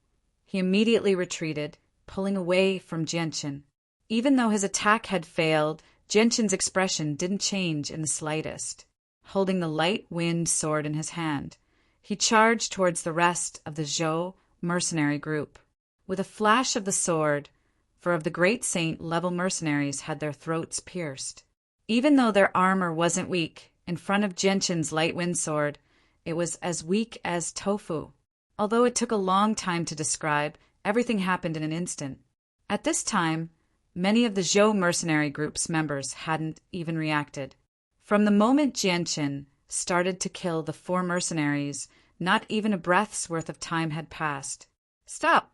[SPEAKER 1] he immediately retreated, pulling away from Genshin. Even though his attack had failed, Genshin's expression didn't change in the slightest. Holding the light wind sword in his hand, he charged towards the rest of the Zhou mercenary group. With a flash of the sword, for of the great saint level mercenaries had their throats pierced. Even though their armor wasn't weak, in front of Genshin's light wind sword, it was as weak as tofu. Although it took a long time to describe, everything happened in an instant. At this time, many of the Zhou mercenary group's members hadn't even reacted. From the moment Genshin started to kill the 4 mercenaries, not even a breath's worth of time had passed. "Stop!"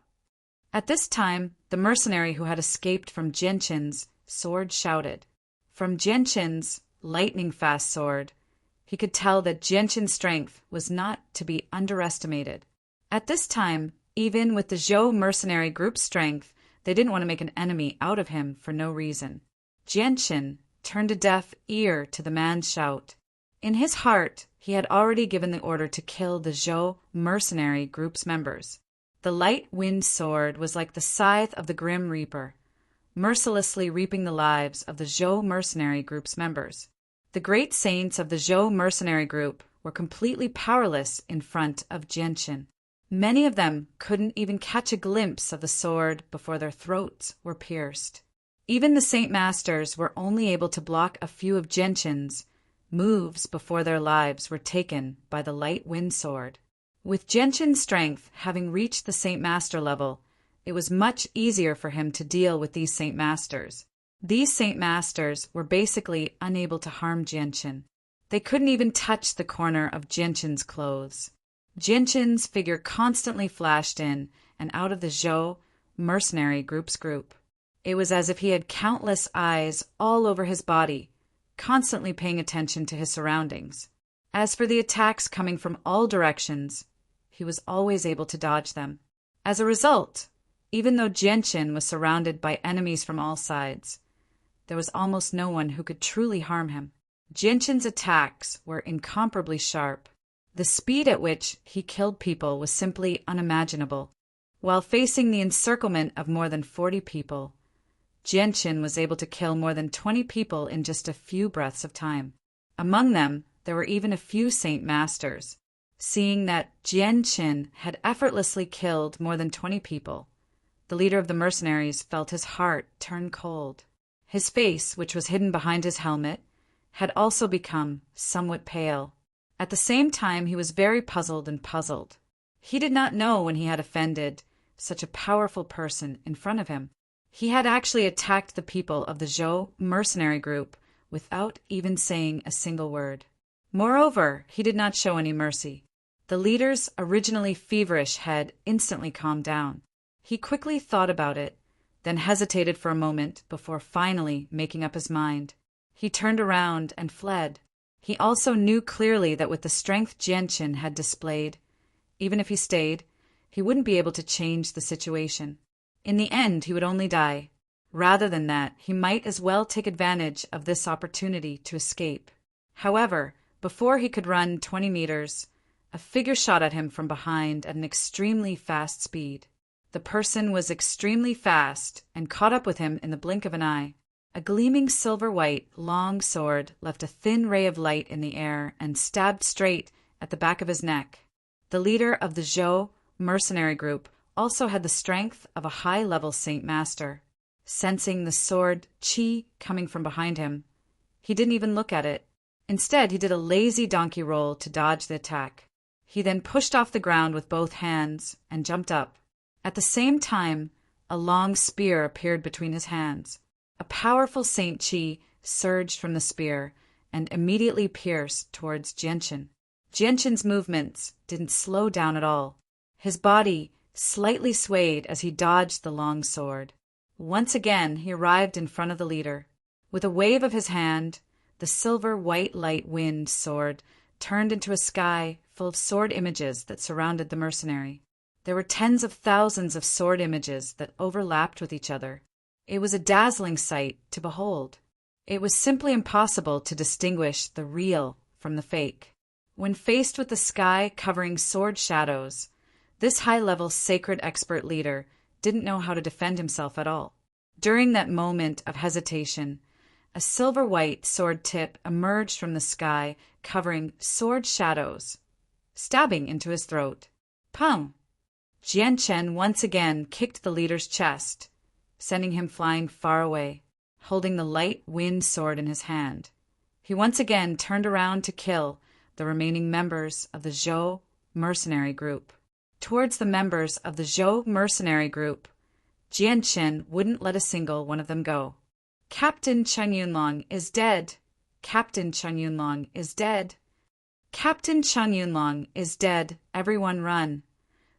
[SPEAKER 1] At this time, the mercenary who had escaped from Genshin's sword shouted. From Genshin's lightning-fast sword, he could tell that Genshin's strength was not to be underestimated. At this time, even with the Zhou mercenary group's strength, they didn't want to make an enemy out of him for no reason. Genshin turned a deaf ear to the man's shout. In his heart, he had already given the order to kill the Zhou mercenary group's members. The light wind sword was like the scythe of the Grim Reaper, mercilessly reaping the lives of the Zhou mercenary group's members. The great saints of the Zhou mercenary group were completely powerless in front of Genshin. Many of them couldn't even catch a glimpse of the sword before their throats were pierced. Even the Saint Masters were only able to block a few of Genshin's moves before their lives were taken by the light wind sword. With Genshin's strength having reached the Saint Master level, it was much easier for him to deal with these Saint Masters. These Saint Masters were basically unable to harm Genshin. They couldn't even touch the corner of Genshin's clothes. Genshin's figure constantly flashed in and out of the Zhou mercenary group's group. It was as if he had countless eyes all over his body, constantly paying attention to his surroundings. As for the attacks coming from all directions, he was always able to dodge them. As a result, even though Genshin was surrounded by enemies from all sides, there was almost no one who could truly harm him. Genshin's attacks were incomparably sharp. The speed at which he killed people was simply unimaginable. While facing the encirclement of more than 40 people, Genshin was able to kill more than 20 people in just a few breaths of time. Among them, there were even a few Saint Masters. Seeing that Genshin had effortlessly killed more than 20 people, the leader of the mercenaries felt his heart turn cold. His face, which was hidden behind his helmet, had also become somewhat pale. At the same time, he was very puzzled. He did not know when he had offended such a powerful person in front of him. He had actually attacked the people of the Zhou mercenary group without even saying a single word. Moreover, he did not show any mercy. The leader's originally feverish head instantly calmed down. He quickly thought about it, then hesitated for a moment before finally making up his mind. He turned around and fled. He also knew clearly that with the strength Jianqin had displayed, even if he stayed, he wouldn't be able to change the situation. In the end, he would only die. Rather than that, he might as well take advantage of this opportunity to escape. However, before he could run 20 meters, a figure shot at him from behind at an extremely fast speed. The person was extremely fast and caught up with him in the blink of an eye. A gleaming silver-white, long sword left a thin ray of light in the air and stabbed straight at the back of his neck. The leader of the Zhou mercenary group also had the strength of a high-level Saint Master. Sensing the sword qi coming from behind him, he didn't even look at it. Instead, he did a lazy donkey roll to dodge the attack. He then pushed off the ground with both hands and jumped up. At the same time, a long spear appeared between his hands. A powerful Saint Qi surged from the spear and immediately pierced towards Jianqin. Jianqin's movements didn't slow down at all. His body slightly swayed as he dodged the long sword. Once again, he arrived in front of the leader. With a wave of his hand, the silver white light wind sword turned into a sky full of sword images that surrounded the mercenary. There were tens of thousands of sword images that overlapped with each other. It was a dazzling sight to behold. It was simply impossible to distinguish the real from the fake. When faced with the sky covering sword shadows, this high-level sacred expert leader didn't know how to defend himself at all. During that moment of hesitation, a silver-white sword tip emerged from the sky covering sword shadows, stabbing into his throat. Pum! Jianqin once again kicked the leader's chest, sending him flying far away, holding the light wind sword in his hand. He once again turned around to kill the remaining members of the Zhou mercenary group. Towards the members of the Zhou mercenary group, Jianqin wouldn't let a single one of them go. Captain Chen Yunlong is dead. Captain Chen Yunlong is dead. Captain Chen Yunlong is dead. Everyone run.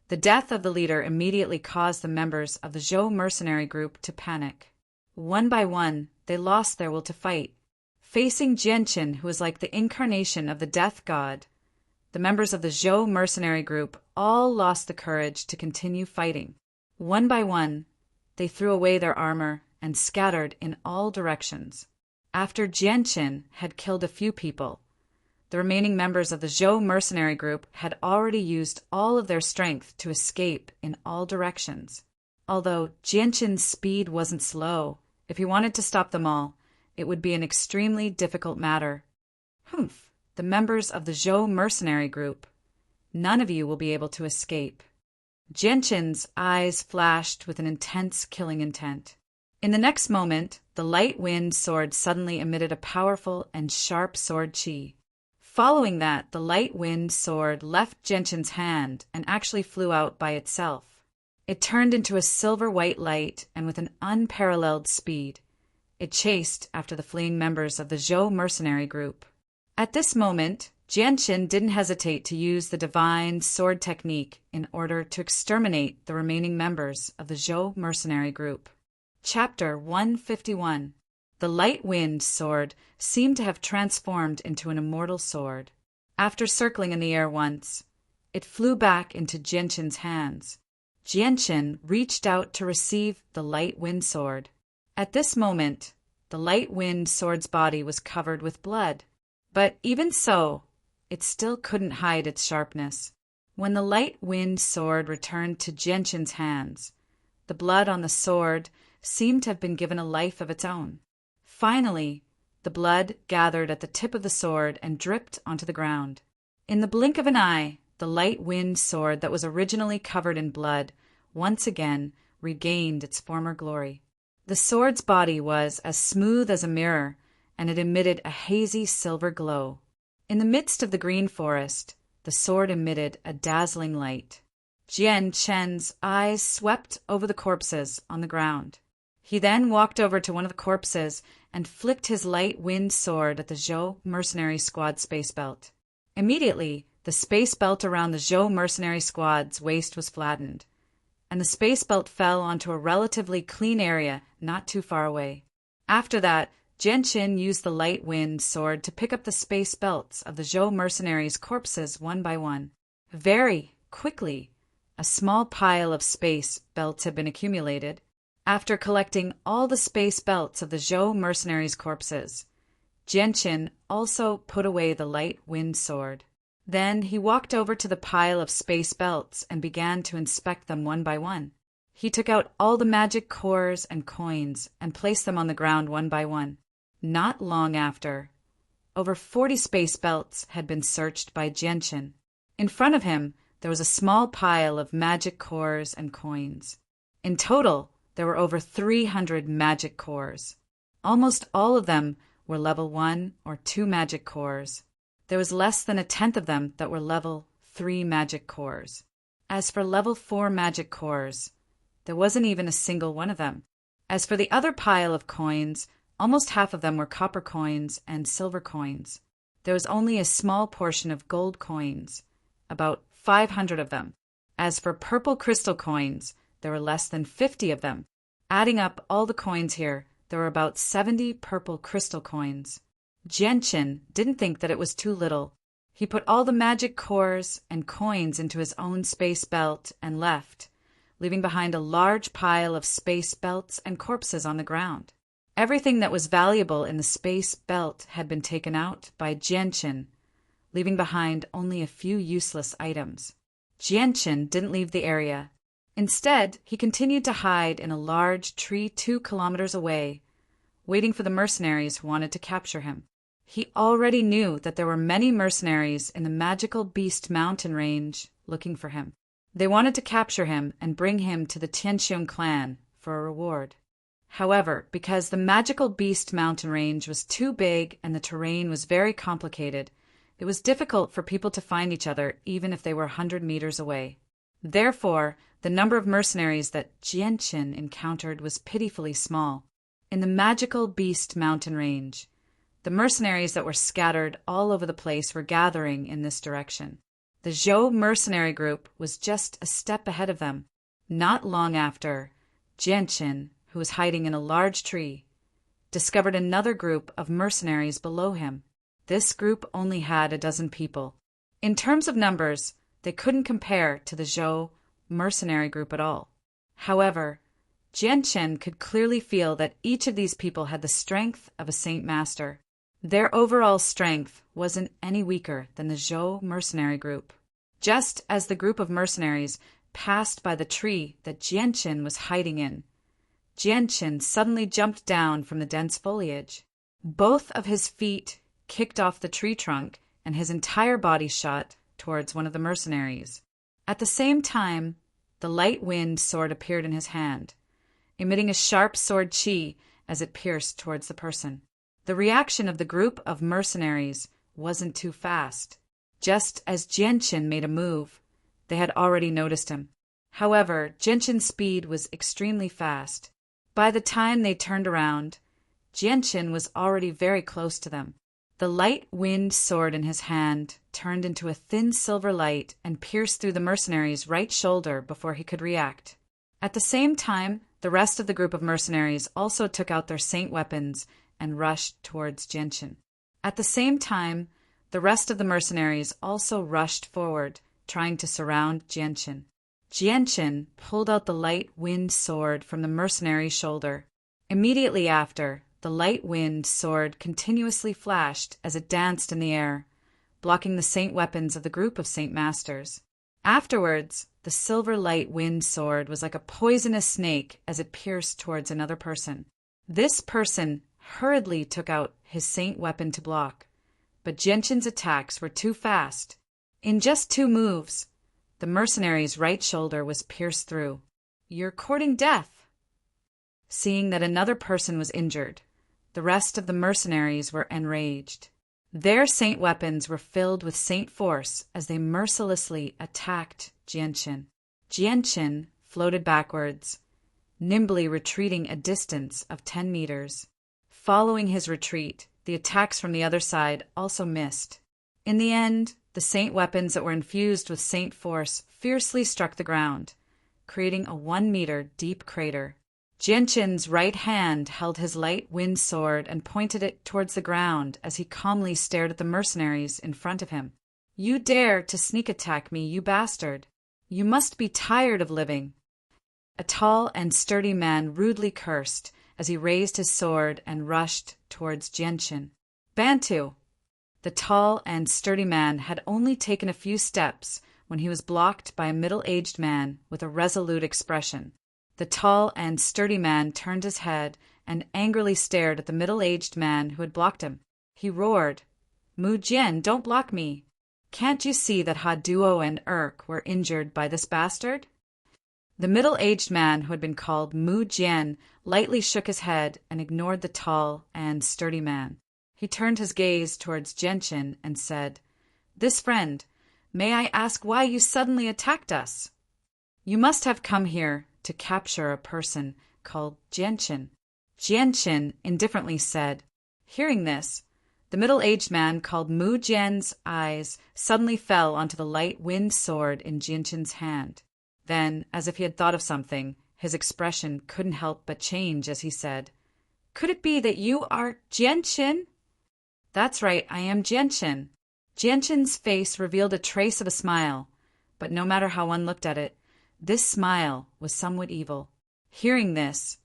[SPEAKER 1] The death of the leader immediately caused the members of the Zhou mercenary group to panic. One by one, they lost their will to fight. Facing Jianqin, who was like the incarnation of the death god, the members of the Zhou mercenary group all lost the courage to continue fighting. One by one, they threw away their armor and scattered in all directions. After Jianqin had killed a few people, the remaining members of the Zhou mercenary group had already used all of their strength to escape in all directions. Although Jianqin's speed wasn't slow, if he wanted to stop them all, it would be an extremely difficult matter. Humph! The members of the Zhou mercenary group. None of you will be able to escape. Jianqin's eyes flashed with an intense killing intent. In the next moment, the light wind sword suddenly emitted a powerful and sharp sword qi. Following that, the light wind sword left Jianqin's hand and actually flew out by itself. It turned into a silver white light, and with an unparalleled speed, it chased after the fleeing members of the Zhou mercenary group. At this moment, Jianqin didn't hesitate to use the divine sword technique in order to exterminate the remaining members of the Zhou mercenary group. Chapter 151. The light wind sword seemed to have transformed into an immortal sword. After circling in the air once, it flew back into Jianqin's hands. Jianqin reached out to receive the light wind sword. At this moment, the light wind sword's body was covered with blood. But even so, it still couldn't hide its sharpness. When the light wind sword returned to Jianqin's hands, the blood on the sword seemed to have been given a life of its own. Finally, the blood gathered at the tip of the sword and dripped onto the ground. In the blink of an eye, the light wind sword that was originally covered in blood once again regained its former glory. The sword's body was as smooth as a mirror, and it emitted a hazy silver glow. In the midst of the green forest, the sword emitted a dazzling light. Jian Chen's eyes swept over the corpses on the ground. He then walked over to one of the corpses and flicked his light wind sword at the Zhou mercenary squad space belt. Immediately, the space belt around the Zhou mercenary squad's waist was flattened, and the space belt fell onto a relatively clean area not too far away. After that, Jian Chen used the light wind sword to pick up the space belts of the Zhou mercenaries' corpses one by one. Very quickly, a small pile of space belts had been accumulated. After collecting all the space belts of the Zhou mercenaries' corpses, Jian Chen also put away the light wind sword. Then he walked over to the pile of space belts and began to inspect them one by one. He took out all the magic cores and coins and placed them on the ground one by one. Not long after, over 40 space belts had been searched by Jian Chen. In front of him, there was a small pile of magic cores and coins. In total, there were over 300 magic cores. Almost all of them were level 1 or 2 magic cores. There was less than a tenth of them that were level 3 magic cores. As for level 4 magic cores, there wasn't even a single one of them. As for the other pile of coins, almost half of them were copper coins and silver coins. There was only a small portion of gold coins, about 500 of them. As for purple crystal coins, there were less than 50 of them. Adding up all the coins here, there were about 70 purple crystal coins. Jian Chen didn't think that it was too little. He put all the magic cores and coins into his own space belt and left, leaving behind a large pile of space belts and corpses on the ground. Everything that was valuable in the space belt had been taken out by Jian Chen, leaving behind only a few useless items. Jian Chen didn't leave the area. Instead, he continued to hide in a large tree 2 kilometers away, waiting for the mercenaries who wanted to capture him. He already knew that there were many mercenaries in the magical beast mountain range looking for him. They wanted to capture him and bring him to the Tianqiong clan for a reward. However, because the magical beast mountain range was too big and the terrain was very complicated, it was difficult for people to find each other even if they were 100 meters away. Therefore, the number of mercenaries that Jian Chen encountered was pitifully small. In the magical beast mountain range, the mercenaries that were scattered all over the place were gathering in this direction. The Zhou mercenary group was just a step ahead of them. Not long after, Jian Chen, who was hiding in a large tree, discovered another group of mercenaries below him. This group only had a dozen people. In terms of numbers, they couldn't compare to the Zhou mercenary group at all. However, Jian Chen could clearly feel that each of these people had the strength of a Saint Master. Their overall strength wasn't any weaker than the Zhou mercenary group. Just as the group of mercenaries passed by the tree that Jian Chen was hiding in, Jian Chen suddenly jumped down from the dense foliage. Both of his feet kicked off the tree trunk and his entire body shot towards one of the mercenaries. At the same time, the light wind sword appeared in his hand, emitting a sharp sword chi as it pierced towards the person. The reaction of the group of mercenaries wasn't too fast. Just as Jian Chen made a move, they had already noticed him. However, Jian Chen's speed was extremely fast. By the time they turned around, Jian Chen was already very close to them. The light wind sword in his hand turned into a thin silver light and pierced through the mercenary's right shoulder before he could react. At the same time, the rest of the group of mercenaries also took out their saint weapons and rushed towards Jian Chen. At the same time, the rest of the mercenaries also rushed forward, trying to surround Jian Chen. Jian Chen pulled out the light wind sword from the mercenary's shoulder. Immediately after, the light wind sword continuously flashed as it danced in the air, blocking the saint weapons of the group of saint masters. Afterwards, the silver light wind sword was like a poisonous snake as it pierced towards another person. This person hurriedly took out his saint weapon to block, but Jian Chen's attacks were too fast. In just 2 moves, the mercenary's right shoulder was pierced through. "You're courting death." Seeing that another person was injured, the rest of the mercenaries were enraged. Their saint weapons were filled with saint force as they mercilessly attacked Jian Chen. Jianqin floated backwards, nimbly retreating a distance of 10 meters. Following his retreat, the attacks from the other side also missed. In the end, the Saint weapons that were infused with Saint force fiercely struck the ground, creating a 1-meter deep crater. Jianqin's right hand held his light wind sword and pointed it towards the ground as he calmly stared at the mercenaries in front of him. "You dare to sneak attack me, you bastard! You must be tired of living!" A tall and sturdy man rudely cursed as he raised his sword and rushed towards Jianqin. "Bantu!" The tall and sturdy man had only taken a few steps when he was blocked by a middle-aged man with a resolute expression. The tall and sturdy man turned his head and angrily stared at the middle-aged man who had blocked him. He roared, "Mu Jian, don't block me! Can't you see that Ha Duo and were injured by this bastard?" The middle-aged man who had been called Mu Jian lightly shook his head and ignored the tall and sturdy man. He turned his gaze towards Jianqin and said, "This friend, may I ask why you suddenly attacked us?" "You must have come here to capture a person called Jianqin," Jianqin indifferently said. Hearing this, the middle-aged man called Mu Jian's eyes suddenly fell onto the light wind sword in Jianqin's hand. Then, as if he had thought of something, his expression couldn't help but change as he said, "Could it be that you are Jianqin?" "That's right, I am Jianqin." Jianqin's face revealed a trace of a smile, but no matter how one looked at it, this smile was somewhat evil. Hearing this,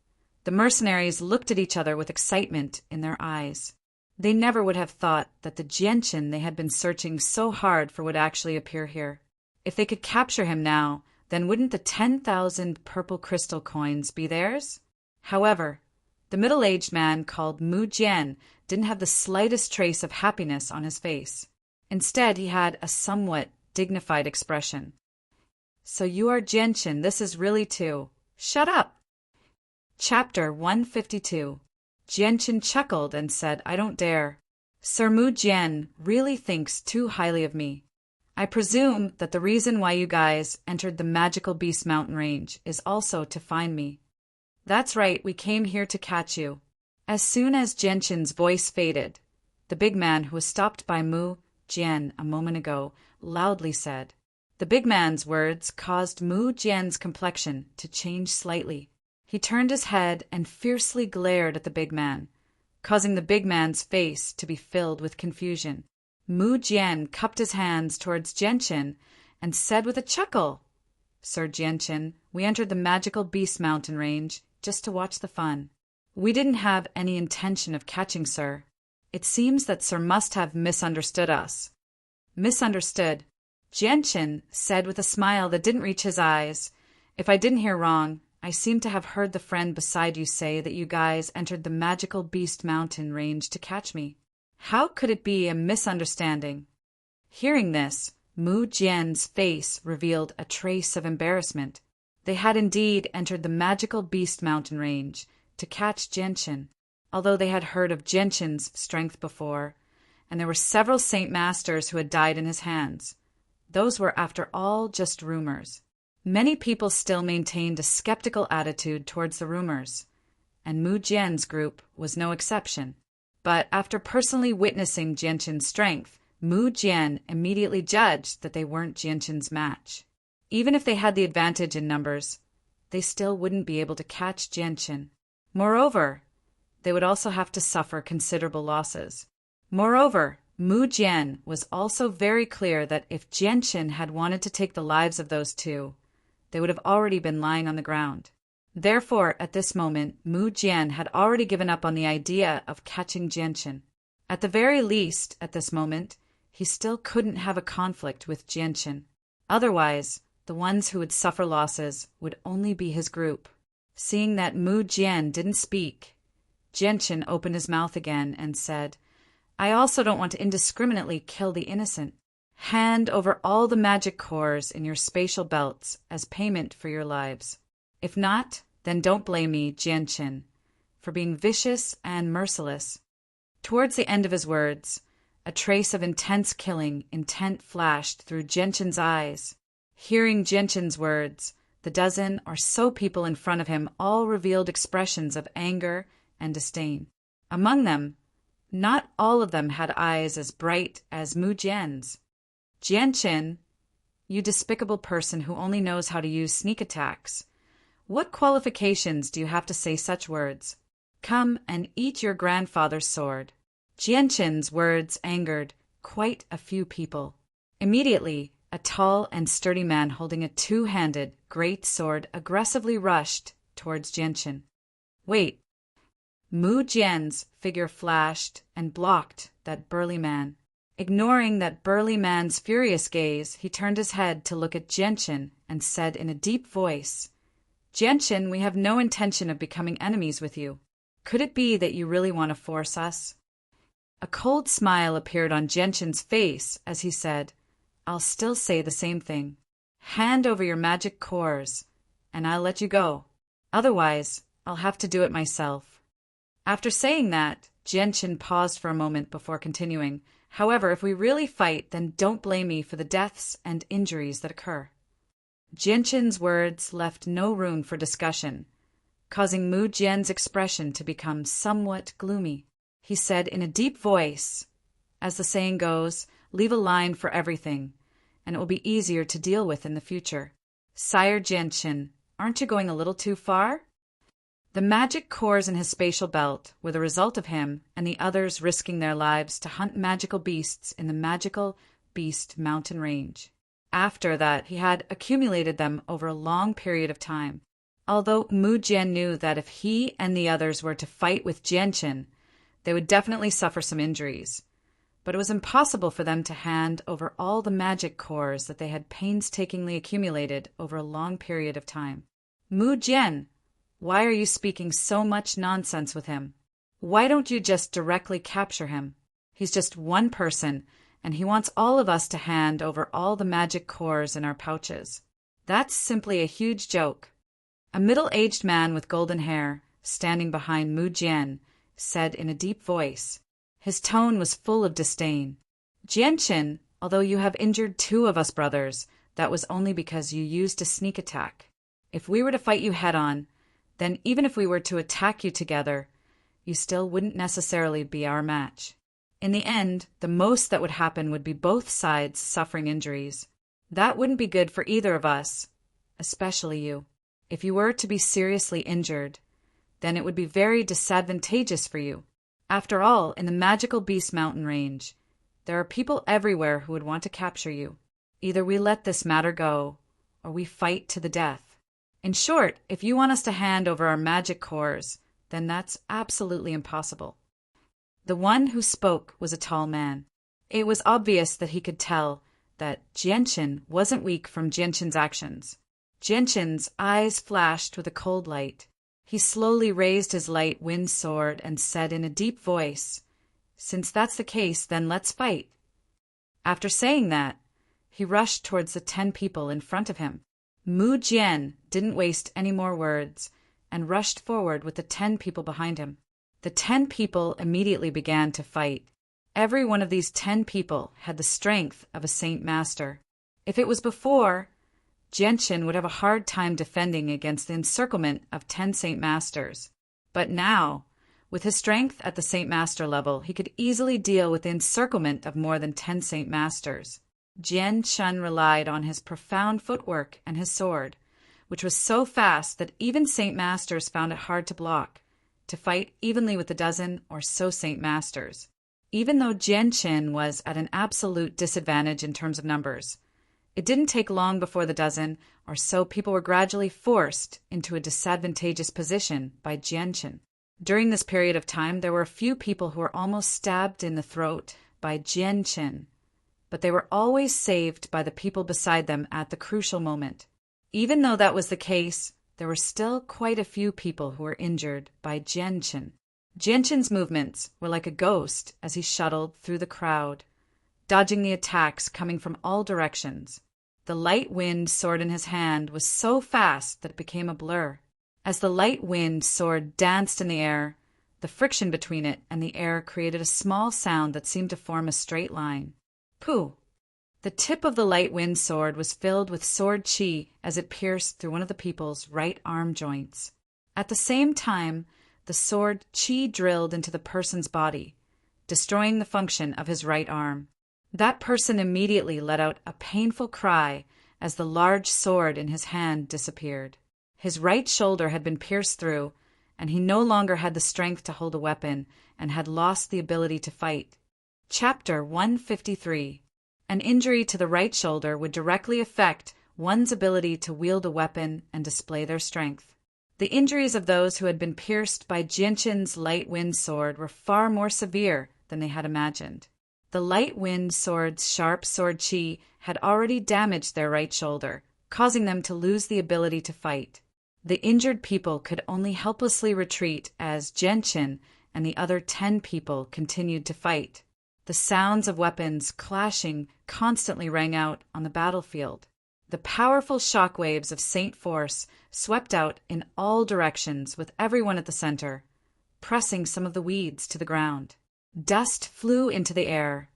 [SPEAKER 1] the mercenaries looked at each other with excitement in their eyes. They never would have thought that the Jianqin they had been searching so hard for would actually appear here. If they could capture him now, then wouldn't the 10,000 purple crystal coins be theirs? However, the middle-aged man called Mu Jian didn't have the slightest trace of happiness on his face. Instead, he had a somewhat dignified expression. "So you are Jianqin, this is really too. Shut up!" Chapter 152. Jianqin chuckled and said, "I don't dare. Sir Mu Jian really thinks too highly of me. I presume that the reason why you guys entered the magical beast mountain range is also to find me." "That's right, we came here to catch you." As soon as Jianqin's voice faded, the big man who was stopped by Mu Jian a moment ago loudly said. The big man's words caused Mu Jian's complexion to change slightly. He turned his head and fiercely glared at the big man, causing the big man's face to be filled with confusion. Mu Jian cupped his hands towards Jianqin and said with a chuckle, "Sir Jianqin, we entered the magical beast mountain range just to watch the fun. We didn't have any intention of catching Sir. It seems that Sir must have misunderstood us." "Misunderstood," Jianqin said with a smile that didn't reach his eyes. "If I didn't hear wrong, I seem to have heard the friend beside you say that you guys entered the magical beast mountain range to catch me. How could it be a misunderstanding?" Hearing this, Mu Jian's face revealed a trace of embarrassment. They had indeed entered the magical beast mountain range to catch Jianqin, although they had heard of Jianqin's strength before, and there were several Saint Masters who had died in his hands. Those were, after all, just rumors. Many people still maintained a skeptical attitude towards the rumors, and Mu Jian's group was no exception. But after personally witnessing Jianqin's strength, Mu Jian immediately judged that they weren't Jianqin's match. Even if they had the advantage in numbers, they still wouldn't be able to catch Jianqin. Moreover, they would also have to suffer considerable losses. Moreover, Mu Jian was also very clear that if Jianqin had wanted to take the lives of those two, they would have already been lying on the ground. Therefore, at this moment, Mu Jian had already given up on the idea of catching Jianqin. At the very least, at this moment, he still couldn't have a conflict with Jianqin. Otherwise, the ones who would suffer losses would only be his group. Seeing that Mu Jian didn't speak, Jianqin opened his mouth again and said, "I also don't want to indiscriminately kill the innocent. Hand over all the magic cores in your spatial belts as payment for your lives. If not, then don't blame me, Jianqin, for being vicious and merciless." Towards the end of his words, a trace of intense killing intent flashed through Jianqin's eyes. Hearing Genshin's words, the dozen or so people in front of him all revealed expressions of anger and disdain. Among them, not all of them had eyes as bright as Mu Jian's. Genshin, you despicable person who only knows how to use sneak attacks. What qualifications do you have to say such words? Come and eat your grandfather's sword. Genshin's words angered quite a few people. Immediately, a tall and sturdy man holding a two-handed great sword aggressively rushed towards Genshin. Wait! Mu Jian's figure flashed and blocked that burly man. Ignoring that burly man's furious gaze, he turned his head to look at Genshin and said in a deep voice, Genshin, we have no intention of becoming enemies with you. Could it be that you really want to force us? A cold smile appeared on Genshin's face as he said, I'll still say the same thing. Hand over your magic cores, and I'll let you go. Otherwise, I'll have to do it myself. After saying that, Genshin paused for a moment before continuing, However, if we really fight, then don't blame me for the deaths and injuries that occur. Genshin's words left no room for discussion, causing Mu Jian's expression to become somewhat gloomy. He said in a deep voice, as the saying goes, leave a line for everything, and it will be easier to deal with in the future. Sire Genshin, aren't you going a little too far? The magic cores in his spatial belt were the result of him and the others risking their lives to hunt magical beasts in the magical beast mountain range. After that, he had accumulated them over a long period of time. Although Mu Jian knew that if he and the others were to fight with Genshin, they would definitely suffer some injuries. But it was impossible for them to hand over all the magic cores that they had painstakingly accumulated over a long period of time. Mu Jian, why are you speaking so much nonsense with him? Why don't you just directly capture him? He's just one person, and he wants all of us to hand over all the magic cores in our pouches. That's simply a huge joke. A middle-aged man with golden hair, standing behind Mu Jian, said in a deep voice. His tone was full of disdain. Genshin, although you have injured 2 of us brothers, that was only because you used a sneak attack. If we were to fight you head-on, then even if we were to attack you together, you still wouldn't necessarily be our match. In the end, the most that would happen would be both sides suffering injuries. That wouldn't be good for either of us, especially you. If you were to be seriously injured, then it would be very disadvantageous for you. After all, in the magical beast mountain range, there are people everywhere who would want to capture you. Either we let this matter go, or we fight to the death. In short, if you want us to hand over our magic cores, then that's absolutely impossible. The one who spoke was a tall man. It was obvious that he could tell that Genshin wasn't weak from Genshin's actions. Genshin's eyes flashed with a cold light. He slowly raised his light wind sword and said in a deep voice, Since that's the case, then let's fight. After saying that, he rushed towards the 10 people in front of him. Mu Jian didn't waste any more words and rushed forward with the 10 people behind him. The 10 people immediately began to fight. Every one of these 10 people had the strength of a Saint Master. If it was before, Genshin would have a hard time defending against the encirclement of 10 Saint Masters. But now, with his strength at the Saint Master level, he could easily deal with the encirclement of more than 10 Saint Masters. Genshin relied on his profound footwork and his sword, which was so fast that even Saint Masters found it hard to block, to fight evenly with the dozen or so Saint Masters. Even though Genshin was at an absolute disadvantage in terms of numbers, it didn't take long before the dozen or so people were gradually forced into a disadvantageous position by Genshin. During this period of time, there were a few people who were almost stabbed in the throat by Genshin, but they were always saved by the people beside them at the crucial moment. Even though that was the case, there were still quite a few people who were injured by Genshin. Genshin's movements were like a ghost as he shuttled through the crowd, dodging the attacks coming from all directions. The light wind sword in his hand was so fast that it became a blur. As the light wind sword danced in the air, the friction between it and the air created a small sound that seemed to form a straight line. Pooh! The tip of the light wind sword was filled with sword chi as it pierced through one of the people's right arm joints. At the same time, the sword chi drilled into the person's body, destroying the function of his right arm. That person immediately let out a painful cry as the large sword in his hand disappeared. His right shoulder had been pierced through, and he no longer had the strength to hold a weapon and had lost the ability to fight. Chapter 153. An injury to the right shoulder would directly affect one's ability to wield a weapon and display their strength. The injuries of those who had been pierced by Jianshin's light wind sword were far more severe than they had imagined. The light wind sword's sharp sword chi had already damaged their right shoulder, causing them to lose the ability to fight. The injured people could only helplessly retreat as Jianshin and the other 10 people continued to fight. The sounds of weapons clashing constantly rang out on the battlefield. The powerful shockwaves of Saint Force swept out in all directions with everyone at the center, pressing some of the weeds to the ground. Dust flew into the air,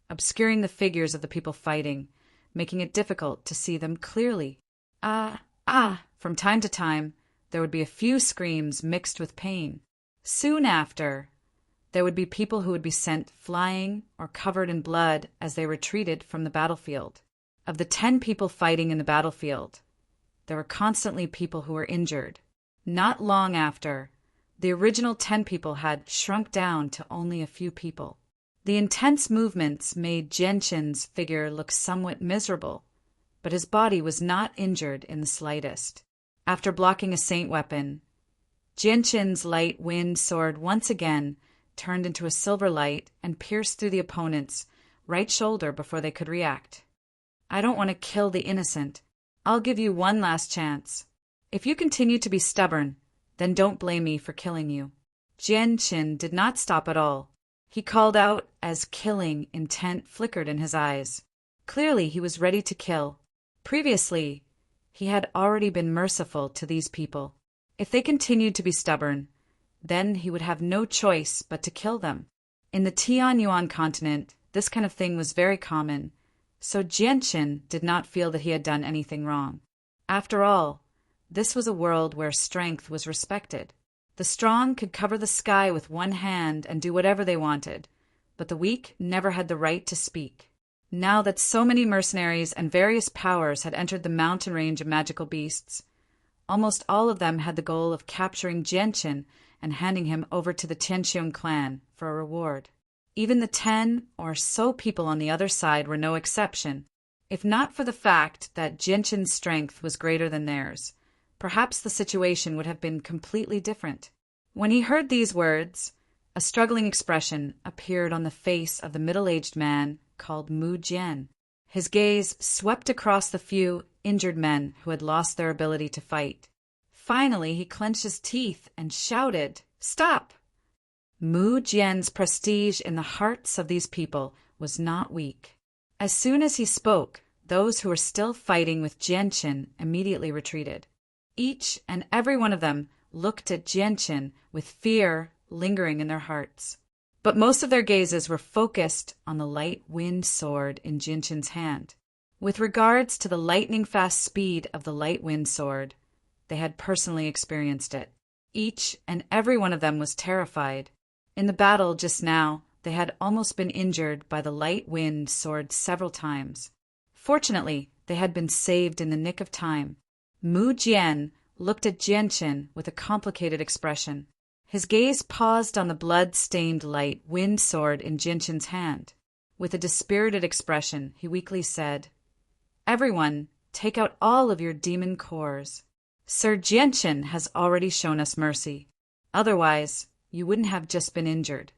[SPEAKER 1] obscuring the figures of the people fighting, making it difficult to see them clearly. Ah! From time to time, there would be a few screams mixed with pain. Soon after, there would be people who would be sent flying or covered in blood as they retreated from the battlefield. Of the 10 people fighting in the battlefield, there were constantly people who were injured. Not long after, the original 10 people had shrunk down to only a few people. The intense movements made Jianshin's figure look somewhat miserable, but his body was not injured in the slightest. After blocking a saint weapon, Jianshin's light wind sword once again turned into a silver light and pierced through the opponent's right shoulder before they could react. I don't want to kill the innocent. I'll give you one last chance. If you continue to be stubborn, then don't blame me for killing you. Jianshin did not stop at all. He called out as killing intent flickered in his eyes. Clearly he was ready to kill. Previously, he had already been merciful to these people. If they continued to be stubborn, then he would have no choice but to kill them. In the Tianyuan continent, this kind of thing was very common, so Jianshin did not feel that he had done anything wrong. After all, this was a world where strength was respected. The strong could cover the sky with one hand and do whatever they wanted, but the weak never had the right to speak. Now that so many mercenaries and various powers had entered the mountain range of magical beasts, almost all of them had the goal of capturing Jianshin and handing him over to the Tianqiong clan for a reward. Even the 10 or so people on the other side were no exception. If not for the fact that Jianshin's strength was greater than theirs, perhaps the situation would have been completely different. When he heard these words, a struggling expression appeared on the face of the middle-aged man called Mu Jian. His gaze swept across the few injured men who had lost their ability to fight. Finally, he clenched his teeth and shouted, "Stop!" Mu Jian's prestige in the hearts of these people was not weak. As soon as he spoke, those who were still fighting with Jianshin immediately retreated. Each and every one of them looked at Jianshin with fear lingering in their hearts. But most of their gazes were focused on the light wind sword in Jianshin's hand. With regards to the lightning-fast speed of the light wind sword, they had personally experienced it. Each and every one of them was terrified. In the battle just now, they had almost been injured by the light wind sword several times. Fortunately, they had been saved in the nick of time. Mu Jian looked at Jianshin with a complicated expression. His gaze paused on the blood-stained light wind sword in Jianshin's hand. With a dispirited expression, he weakly said, "Everyone, take out all of your demon cores. Sir Jianshin has already shown us mercy. Otherwise, you wouldn't have just been injured."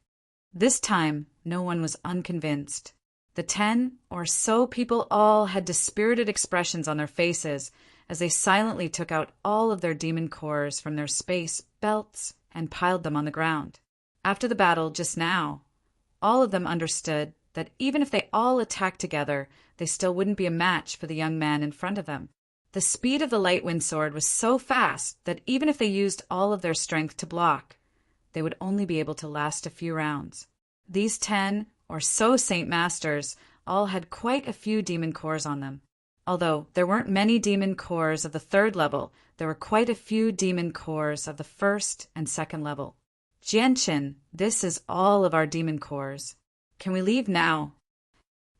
[SPEAKER 1] This time, no one was unconvinced. The 10 or so people all had dispirited expressions on their faces as they silently took out all of their demon cores from their space belts and piled them on the ground. After the battle just now, all of them understood that even if they all attacked together, they still wouldn't be a match for the young man in front of them. The speed of the light wind sword was so fast that even if they used all of their strength to block, they would only be able to last a few rounds. These 10 or so Saint Masters all had quite a few demon cores on them. Although there weren't many demon cores of the third level, there were quite a few demon cores of the first and second level. Jianchen, this is all of our demon cores. Can we leave now?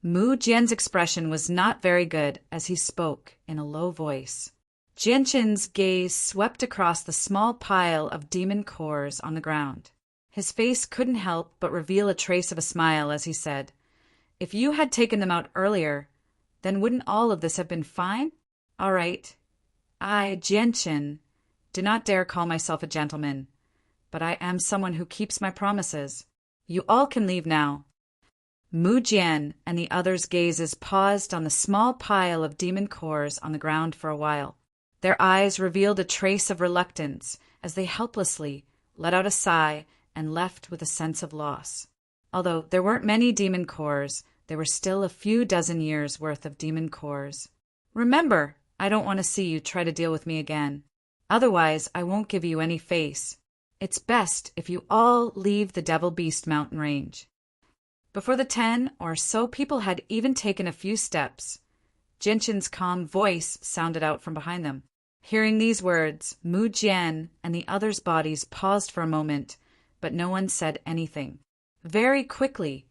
[SPEAKER 1] Mu Jian's expression was not very good as he spoke in a low voice. Jianchen's gaze swept across the small pile of demon cores on the ground. His face couldn't help but reveal a trace of a smile as he said, "If you had taken them out earlier, then wouldn't all of this have been fine? All right. I, Jianchen, do not dare call myself a gentleman, but I am someone who keeps my promises. You all can leave now." Mu Jian and the others' gazes paused on the small pile of demon cores on the ground for a while. Their eyes revealed a trace of reluctance as they helplessly let out a sigh and left with a sense of loss. Although there weren't many demon cores, there were still a few dozen years' worth of demon cores. Remember, I don't want to see you try to deal with me again. Otherwise, I won't give you any face. It's best if you all leave the Devil Beast Mountain range. Before the 10 or so people had even taken a few steps, Jianchen's calm voice sounded out from behind them. Hearing these words, Mu Jian and the others' bodies paused for a moment, but no one said anything. Very quickly,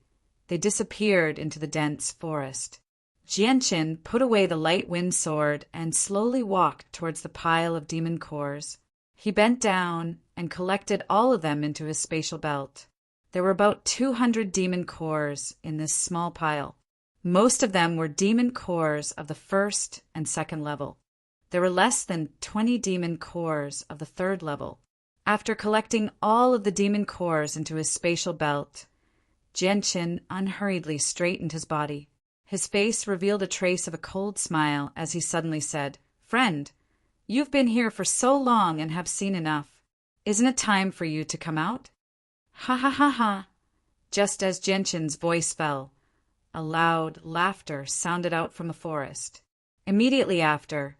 [SPEAKER 1] they disappeared into the dense forest. Jianchen put away the light wind sword and slowly walked towards the pile of demon cores. He bent down and collected all of them into his spatial belt. There were about 200 demon cores in this small pile. Most of them were demon cores of the first and second level. There were less than 20 demon cores of the third level. After collecting all of the demon cores into his spatial belt, Jianchen unhurriedly straightened his body. His face revealed a trace of a cold smile as he suddenly said, "Friend, you've been here for so long and have seen enough. Isn't it time for you to come out?" "Ha ha ha ha!" Just as Jianchen's voice fell, a loud laughter sounded out from the forest. Immediately after,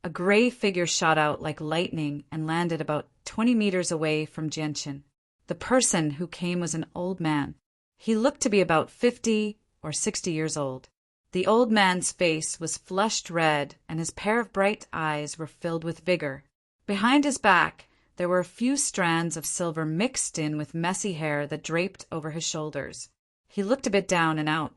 [SPEAKER 1] a gray figure shot out like lightning and landed about 20 meters away from Jianchen. The person who came was an old man. He looked to be about 50 or 60 years old. The old man's face was flushed red and his pair of bright eyes were filled with vigor. Behind his back, there were a few strands of silver mixed in with messy hair that draped over his shoulders. He looked a bit down and out.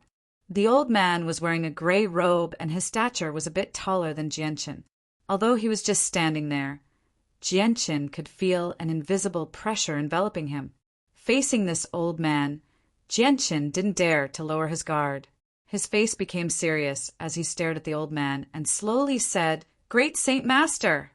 [SPEAKER 1] The old man was wearing a gray robe and his stature was a bit taller than Jianchen. Although he was just standing there, Jianchen could feel an invisible pressure enveloping him. Facing this old man, Jianchen didn't dare to lower his guard. His face became serious as he stared at the old man and slowly said, "Great Saint Master,